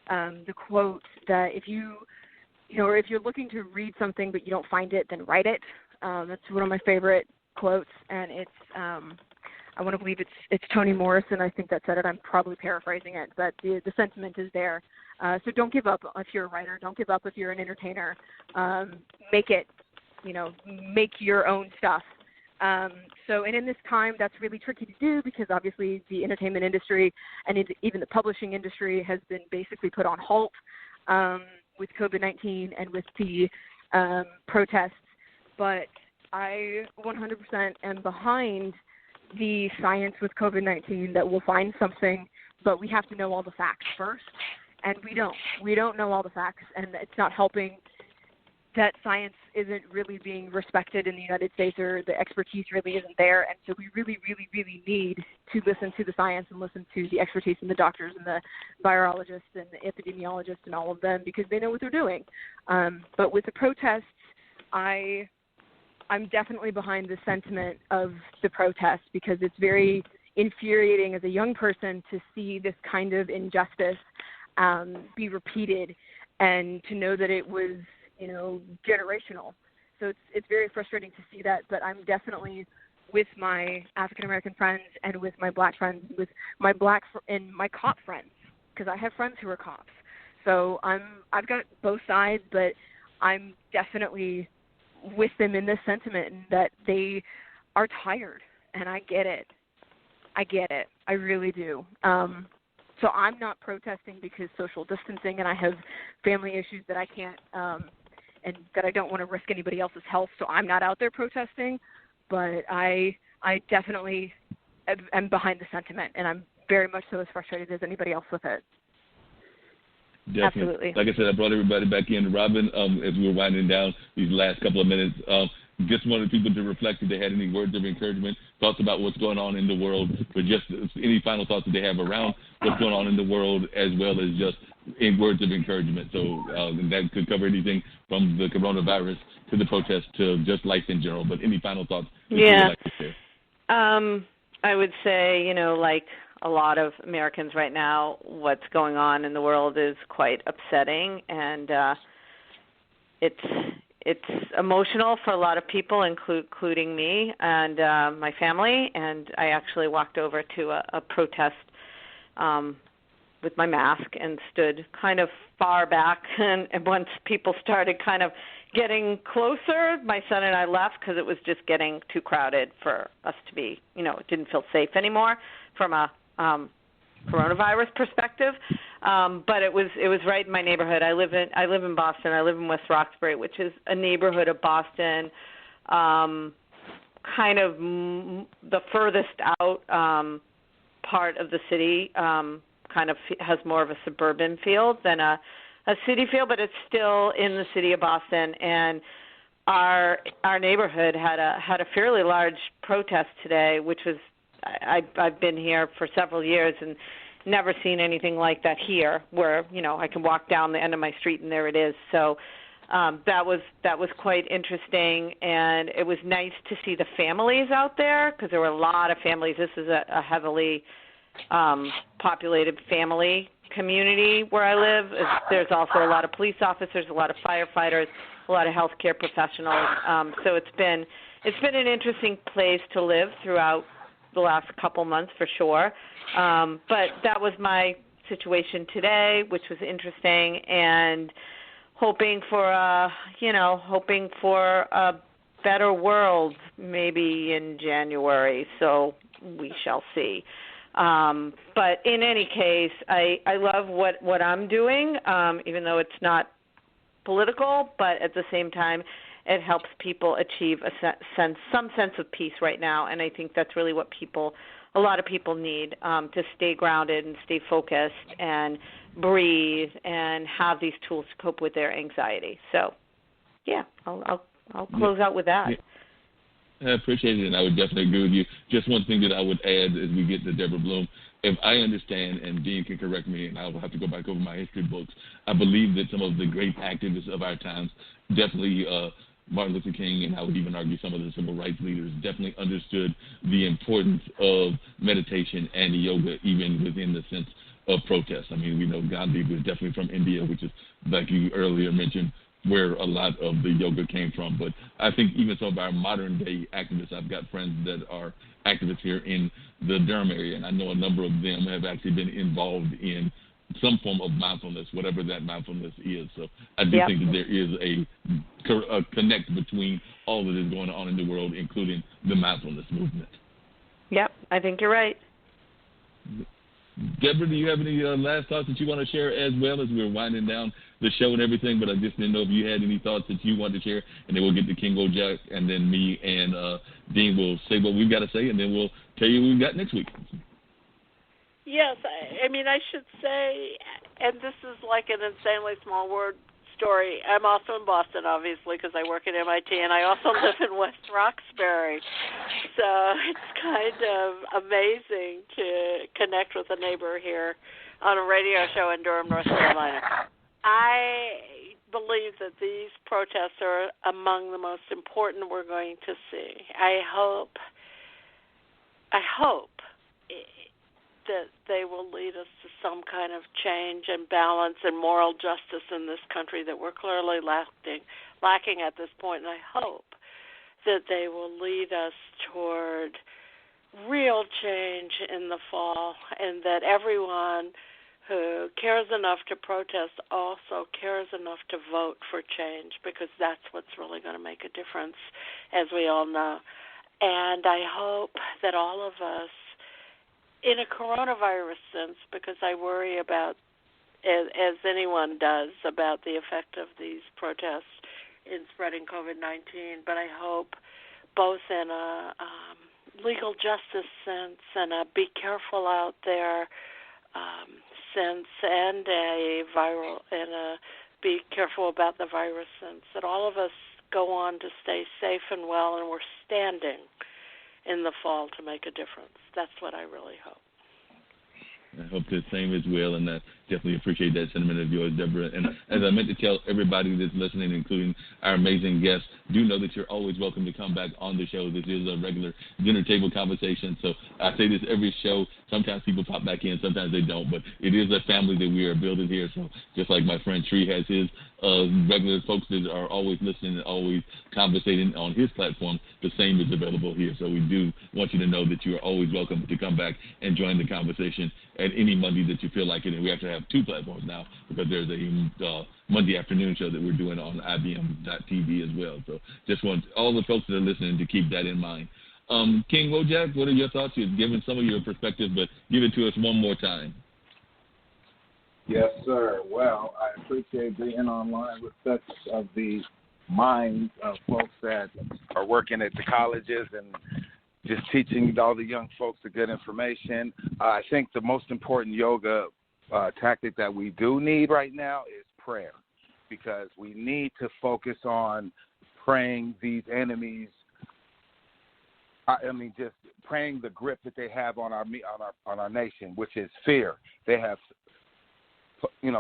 the quote that if you're looking to read something but you don't find it, then write it. That's one of my favorite quotes, and it's I want to believe it's Toni Morrison, I think that said it. I'm probably paraphrasing it, but the sentiment is there. So don't give up if you're a writer. Don't give up if you're an entertainer. Make it, make your own stuff. And in this time, that's really tricky to do because obviously the entertainment industry and even the publishing industry has been basically put on halt with COVID-19 and with the protests. But I 100% am behind the science with COVID-19 that we'll find something, but we have to know all the facts first. And we don't. We don't know all the facts, and it's not helping that science isn't really being respected in the United States, or the expertise really isn't there. And so we really, really, really need to listen to the science and listen to the expertise and the doctors and the virologists and the epidemiologists and all of them because they know what they're doing. But with the protests, I'm definitely behind the sentiment of the protests because it's very infuriating as a young person to see this kind of injustice be repeated and to know that it was, generational. So it's very frustrating to see that, but I'm definitely with my African-American friends and with my black friends, with my black and my cop friends, because I have friends who are cops. So I've got both sides, but I'm definitely with them in this sentiment that they are tired, and I get it. I really do. So I'm not protesting because social distancing and I have family issues that I can't and that I don't want to risk anybody else's health, so I'm not out there protesting, but I definitely am behind the sentiment, and I'm very much so as frustrated as anybody else with it. Definitely. Absolutely. Like I said, I brought everybody back in. Robin, as we were winding down these last couple of minutes, just wanted people to reflect if they had any words of encouragement, thoughts about what's going on in the world, but just any final thoughts that they have around what's going on in the world, as well as just in words of encouragement. So that could cover anything from the coronavirus to the protests to just life in general. But any final thoughts that you would like to share? I would say, like a lot of Americans right now, what's going on in the world is quite upsetting, and it's emotional for a lot of people, including me and my family. And I actually walked over to a protest with my mask and stood kind of far back. And once people started kind of getting closer, my son and I left because it was just getting too crowded for us to be, it didn't feel safe anymore from a coronavirus perspective. But it was right in my neighborhood. I live in Boston. I live in West Roxbury, which is a neighborhood of Boston, kind of the furthest out part of the city. Kind of has more of a suburban feel than a city feel, but it's still in the city of Boston. And our neighborhood had a fairly large protest today, which was I've been here for several years and never seen anything like that here, where I can walk down the end of my street and there it is. So that was quite interesting, and it was nice to see the families out there because there were a lot of families. This is a heavily populated family community where I live. There's also a lot of police officers, a lot of firefighters, a lot of healthcare professionals. So it's been an interesting place to live throughout the last couple months for sure. But that was my situation today, which was interesting, and hoping for a better world maybe in January. So we shall see. But in any case, I love what I'm doing, even though it's not political, but at the same time, it helps people achieve some sense of peace right now. And I think that's really what a lot of people need, to stay grounded and stay focused and breathe and have these tools to cope with their anxiety. So, yeah, I'll close out with that. Yeah. I appreciate it, and I would definitely agree with you. Just one thing that I would add as we get to Deborah Blum, if I understand, and Dean can correct me, and I will have to go back over my history books, I believe that some of the great activists of our times, definitely Martin Luther King, and I would even argue some of the civil rights leaders, definitely understood the importance of meditation and yoga, even within the sense of protest. I mean, we know Gandhi was definitely from India, which is, like you earlier mentioned, where a lot of the yoga came from. But I think even some of our modern day activists, I've got friends that are activists here in the Durham area, and I know a number of them have actually been involved in some form of mindfulness, whatever that mindfulness is. So I do think that there is a connect between all that is going on in the world, including the mindfulness movement. Yep, I think you're right. Deborah, do you have any last thoughts that you want to share as well as we're winding down the show and everything? But I just didn't know if you had any thoughts that you wanted to share, and then we'll get to Kingo Jack, and then me and Dean will say what we've got to say, and then we'll tell you what we've got next week. Yes, I mean, I should say, and this is like an insanely small word story. I'm also in Boston, obviously, because I work at MIT, and I also live in West Roxbury. So it's kind of amazing to connect with a neighbor here on a radio show in Durham, North Carolina. I believe that these protests are among the most important we're going to see. I hope that they will lead us to some kind of change and balance and moral justice in this country that we're clearly lacking at this point. And I hope that they will lead us toward real change in the fall, and that everyone who cares enough to protest also cares enough to vote for change, because that's what's really going to make a difference, as we all know. And I hope that all of us, in a coronavirus sense, because I worry about, as anyone does, about the effect of these protests in spreading COVID-19, but I hope both in a legal justice sense and a be careful out there sense, and a be careful about the virus sense, that all of us go on to stay safe and well, and we're standing in the fall to make a difference. That's what I really hope. I hope the same as well, and I definitely appreciate that sentiment of yours, Deborah. And as I meant to tell everybody that's listening, including our amazing guests, do know that you're always welcome to come back on the show. This is a regular dinner table conversation, so I say this every show. Sometimes people pop back in, sometimes they don't, but it is a family that we are building here. So just like my friend Tree has his regular folks that are always listening and always conversating on his platform, the same is available here. So we do want you to know that you are always welcome to come back and join the conversation at any Monday that you feel like it. And we have to have two platforms now because there's a Monday afternoon show that we're doing on IBM.TV as well. So just want all the folks that are listening to keep that in mind. King Wojak, what are your thoughts? You've given some of your perspective, but give it to us one more time. Yes, sir. Well, I appreciate being online with such of the minds of folks that are working at the colleges and just teaching all the young folks the good information. I think the most important yoga tactic that we do need right now is prayer, because we need to focus on praying these enemies. Just praying the grip that they have on our nation, which is fear. They have,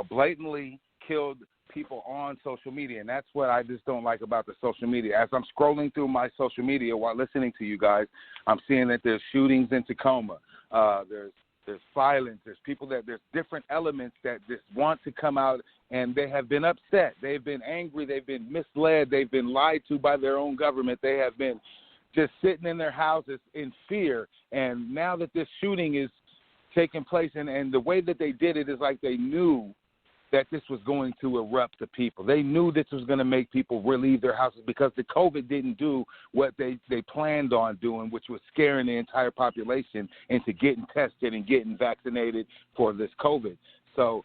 blatantly killed people on social media, and that's what I just don't like about the social media. As I'm scrolling through my social media while listening to you guys, I'm seeing that there's shootings in Tacoma. There's violence. There's different elements that just want to come out, and they have been upset. They've been angry. They've been misled. They've been lied to by their own government. They have been just sitting in their houses in fear. And now that this shooting is taking place, and the way that they did it is like they knew that this was going to erupt to people. They knew this was going to make people leave their houses, because the COVID didn't do what they planned on doing, which was scaring the entire population into getting tested and getting vaccinated for this COVID. So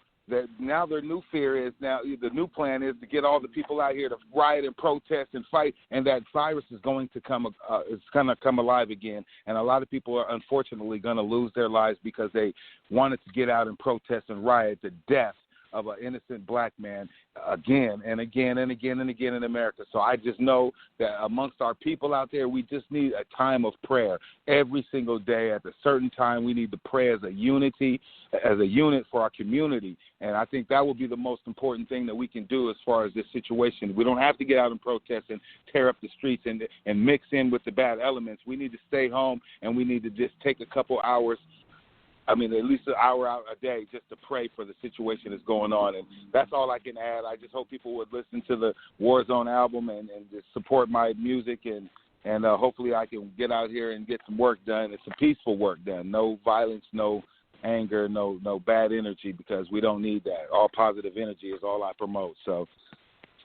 now their new fear is, the new plan is to get all the people out here to riot and protest and fight, and that virus is going to come alive again. And a lot of people are unfortunately going to lose their lives because they wanted to get out and protest and riot the death of an innocent black man again and again and again and again in America. So I just know that amongst our people out there, we just need a time of prayer every single day. At a certain time, we need to pray as a unit for our community. And I think that will be the most important thing that we can do as far as this situation. We don't have to get out and protest and tear up the streets and mix in with the bad elements. We need to stay home, and we need to just take a couple hours, at least an hour out a day, just to pray for the situation that's going on. And that's all I can add. I just hope people would listen to the Warzone album and just support my music, and hopefully I can get out here and get some work done. It's a peaceful work done. No violence, no anger, no bad energy, because we don't need that. All positive energy is all I promote. So,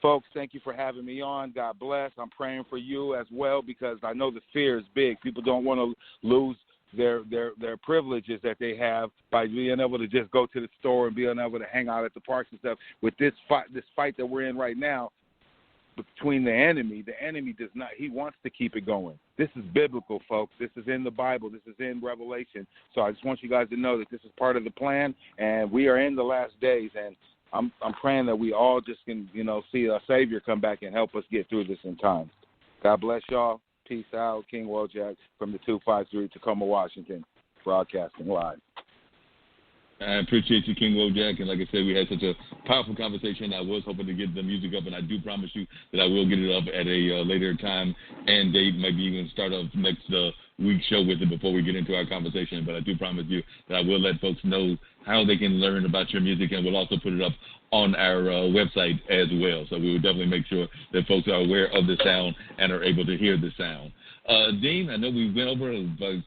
folks, thank you for having me on. God bless. I'm praying for you as well, because I know the fear is big. People don't want to lose their privileges that they have by being able to just go to the store and being able to hang out at the parks and stuff. With this fight that we're in right now between the enemy does not. He wants to keep it going. This is biblical, folks. This is in the Bible. This is in Revelation. So I just want you guys to know that this is part of the plan, and we are in the last days. And I'm praying that we all just can see a Savior come back and help us get through this in time. God bless y'all. Peace out. King Wojak from the 253, Tacoma, Washington, broadcasting live. I appreciate you, King Wojak, and like I said, we had such a powerful conversation. I was hoping to get the music up, and I do promise you that I will get it up at a later time and date, maybe even start off next week's show with it before we get into our conversation. But I do promise you that I will let folks know how they can learn about your music, and we'll also put it up on our website as well. So we will definitely make sure that folks are aware of the sound and are able to hear the sound. Dean, I know we went over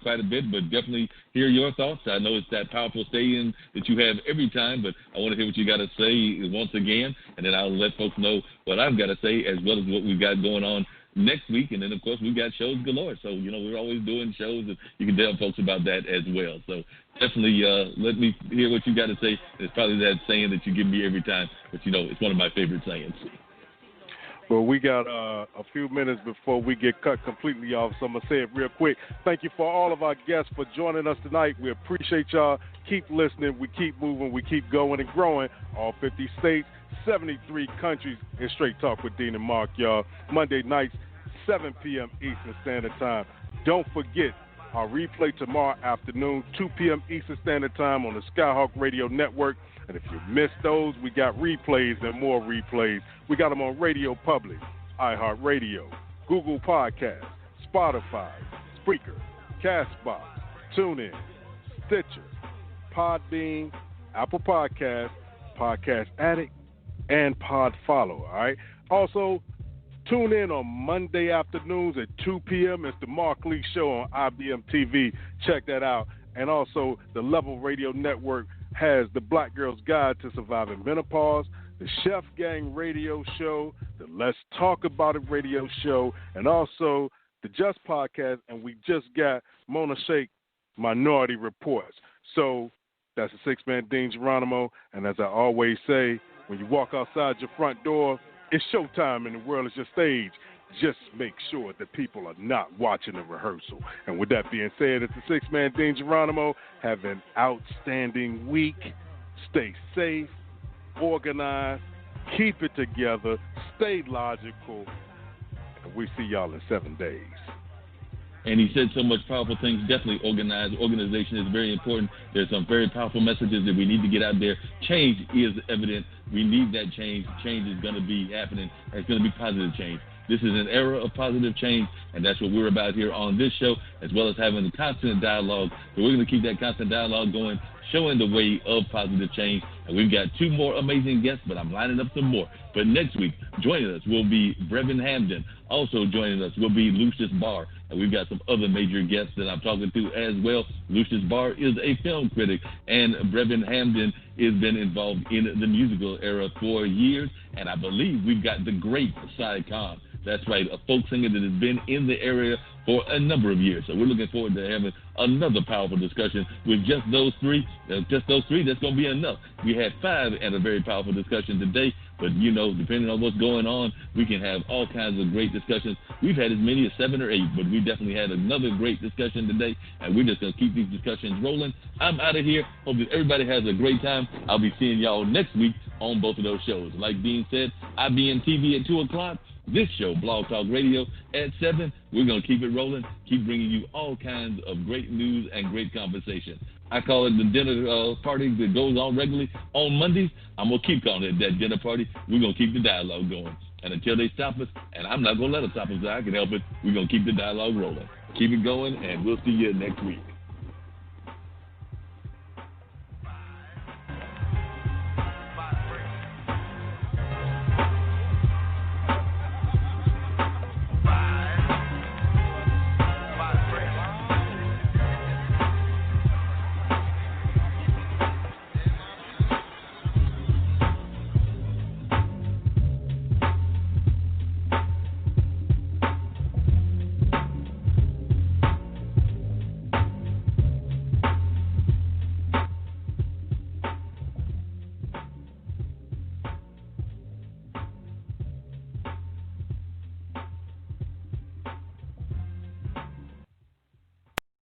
quite a bit, but definitely hear your thoughts. I know it's that powerful stay-in that you have every time, but I want to hear what you got to say once again, and then I'll let folks know what I've got to say as well as what we've got going on next week. And then, of course, we've got shows galore. So, we're always doing shows, and you can tell folks about that as well. So definitely let me hear what you got to say. It's probably that saying that you give me every time, but, it's one of my favorite sayings. Well, we got a few minutes before we get cut completely off, so I'm going to say it real quick. Thank you for all of our guests for joining us tonight. We appreciate y'all. Keep listening. We keep moving. We keep going and growing. All 50 states, 73 countries, and Straight Talk with Dean and Mark, y'all. Monday nights, 7 p.m. Eastern Standard Time. Don't forget, Our replay tomorrow afternoon, 2 p.m. Eastern Standard Time on the Skyhawk Radio Network. And if you missed those, we got replays and more replays. We got them on Radio Public, iHeartRadio, Google Podcasts, Spotify, Spreaker, Castbox, TuneIn, Stitcher, Podbean, Apple Podcasts, Podcast Addict, and Podfollow, all right? Also, tune in on Monday afternoons at 2 p.m. It's the Mark Lee Show on IBM TV. Check that out. And also, the Level Radio Network has the Black Girl's Guide to Surviving Menopause, the Chef Gang Radio Show, the Let's Talk About It Radio Show, and also the Just Podcast. And we just got Mona Sheikh Minority Reports. So that's the six-man Dean Geronimo. And as I always say, when you walk outside your front door, it's showtime and the world is your stage. Just make sure that people are not watching the rehearsal. And with that being said, it's the six-man Dean Geronimo. Have an outstanding week. Stay safe, organized, keep it together, stay logical, and we see y'all in 7 days. And he said so much powerful things. Definitely organization is very important. There's some very powerful messages that we need to get out there. Change is evident. We need that change. Change is going to be happening. It's going to be positive change. This is an era of positive change, and that's what we're about here on this show, as well as having constant dialogue. So we're going to keep that constant dialogue going, showing the way of positive change. And we've got 2 more amazing guests, but I'm lining up some more. But next week, joining us will be Brevin Hamden. Also joining us will be Lucius Barr. And we've got some other major guests that I'm talking to as well. Lucius Barr is a film critic, and Brevin Hamden has been involved in the musical era for years. And I believe we've got the great Cy Khan. That's right, a folk singer that has been in the area for a number of years. So we're looking forward to having another powerful discussion with just those 3. Just those 3, that's going to be enough. We had 5 and a very powerful discussion today. But, you know, depending on what's going on, we can have all kinds of great discussions. We've had as many as 7 or 8, but we definitely had another great discussion today, and we're just going to keep these discussions rolling. I'm out of here. Hope that everybody has a great time. I'll be seeing y'all next week on both of those shows. Like Dean said, IBM TV at 2 o'clock. This show, Blog Talk Radio, at 7. We're going to keep it rolling, keep bringing you all kinds of great news and great conversation. I call it the dinner party that goes on regularly on Mondays. I'm going to keep calling it that dinner party. We're going to keep the dialogue going. And until they stop us, and I'm not going to let them stop us, I can help it, we're going to keep the dialogue rolling. Keep it going, and we'll see you next week.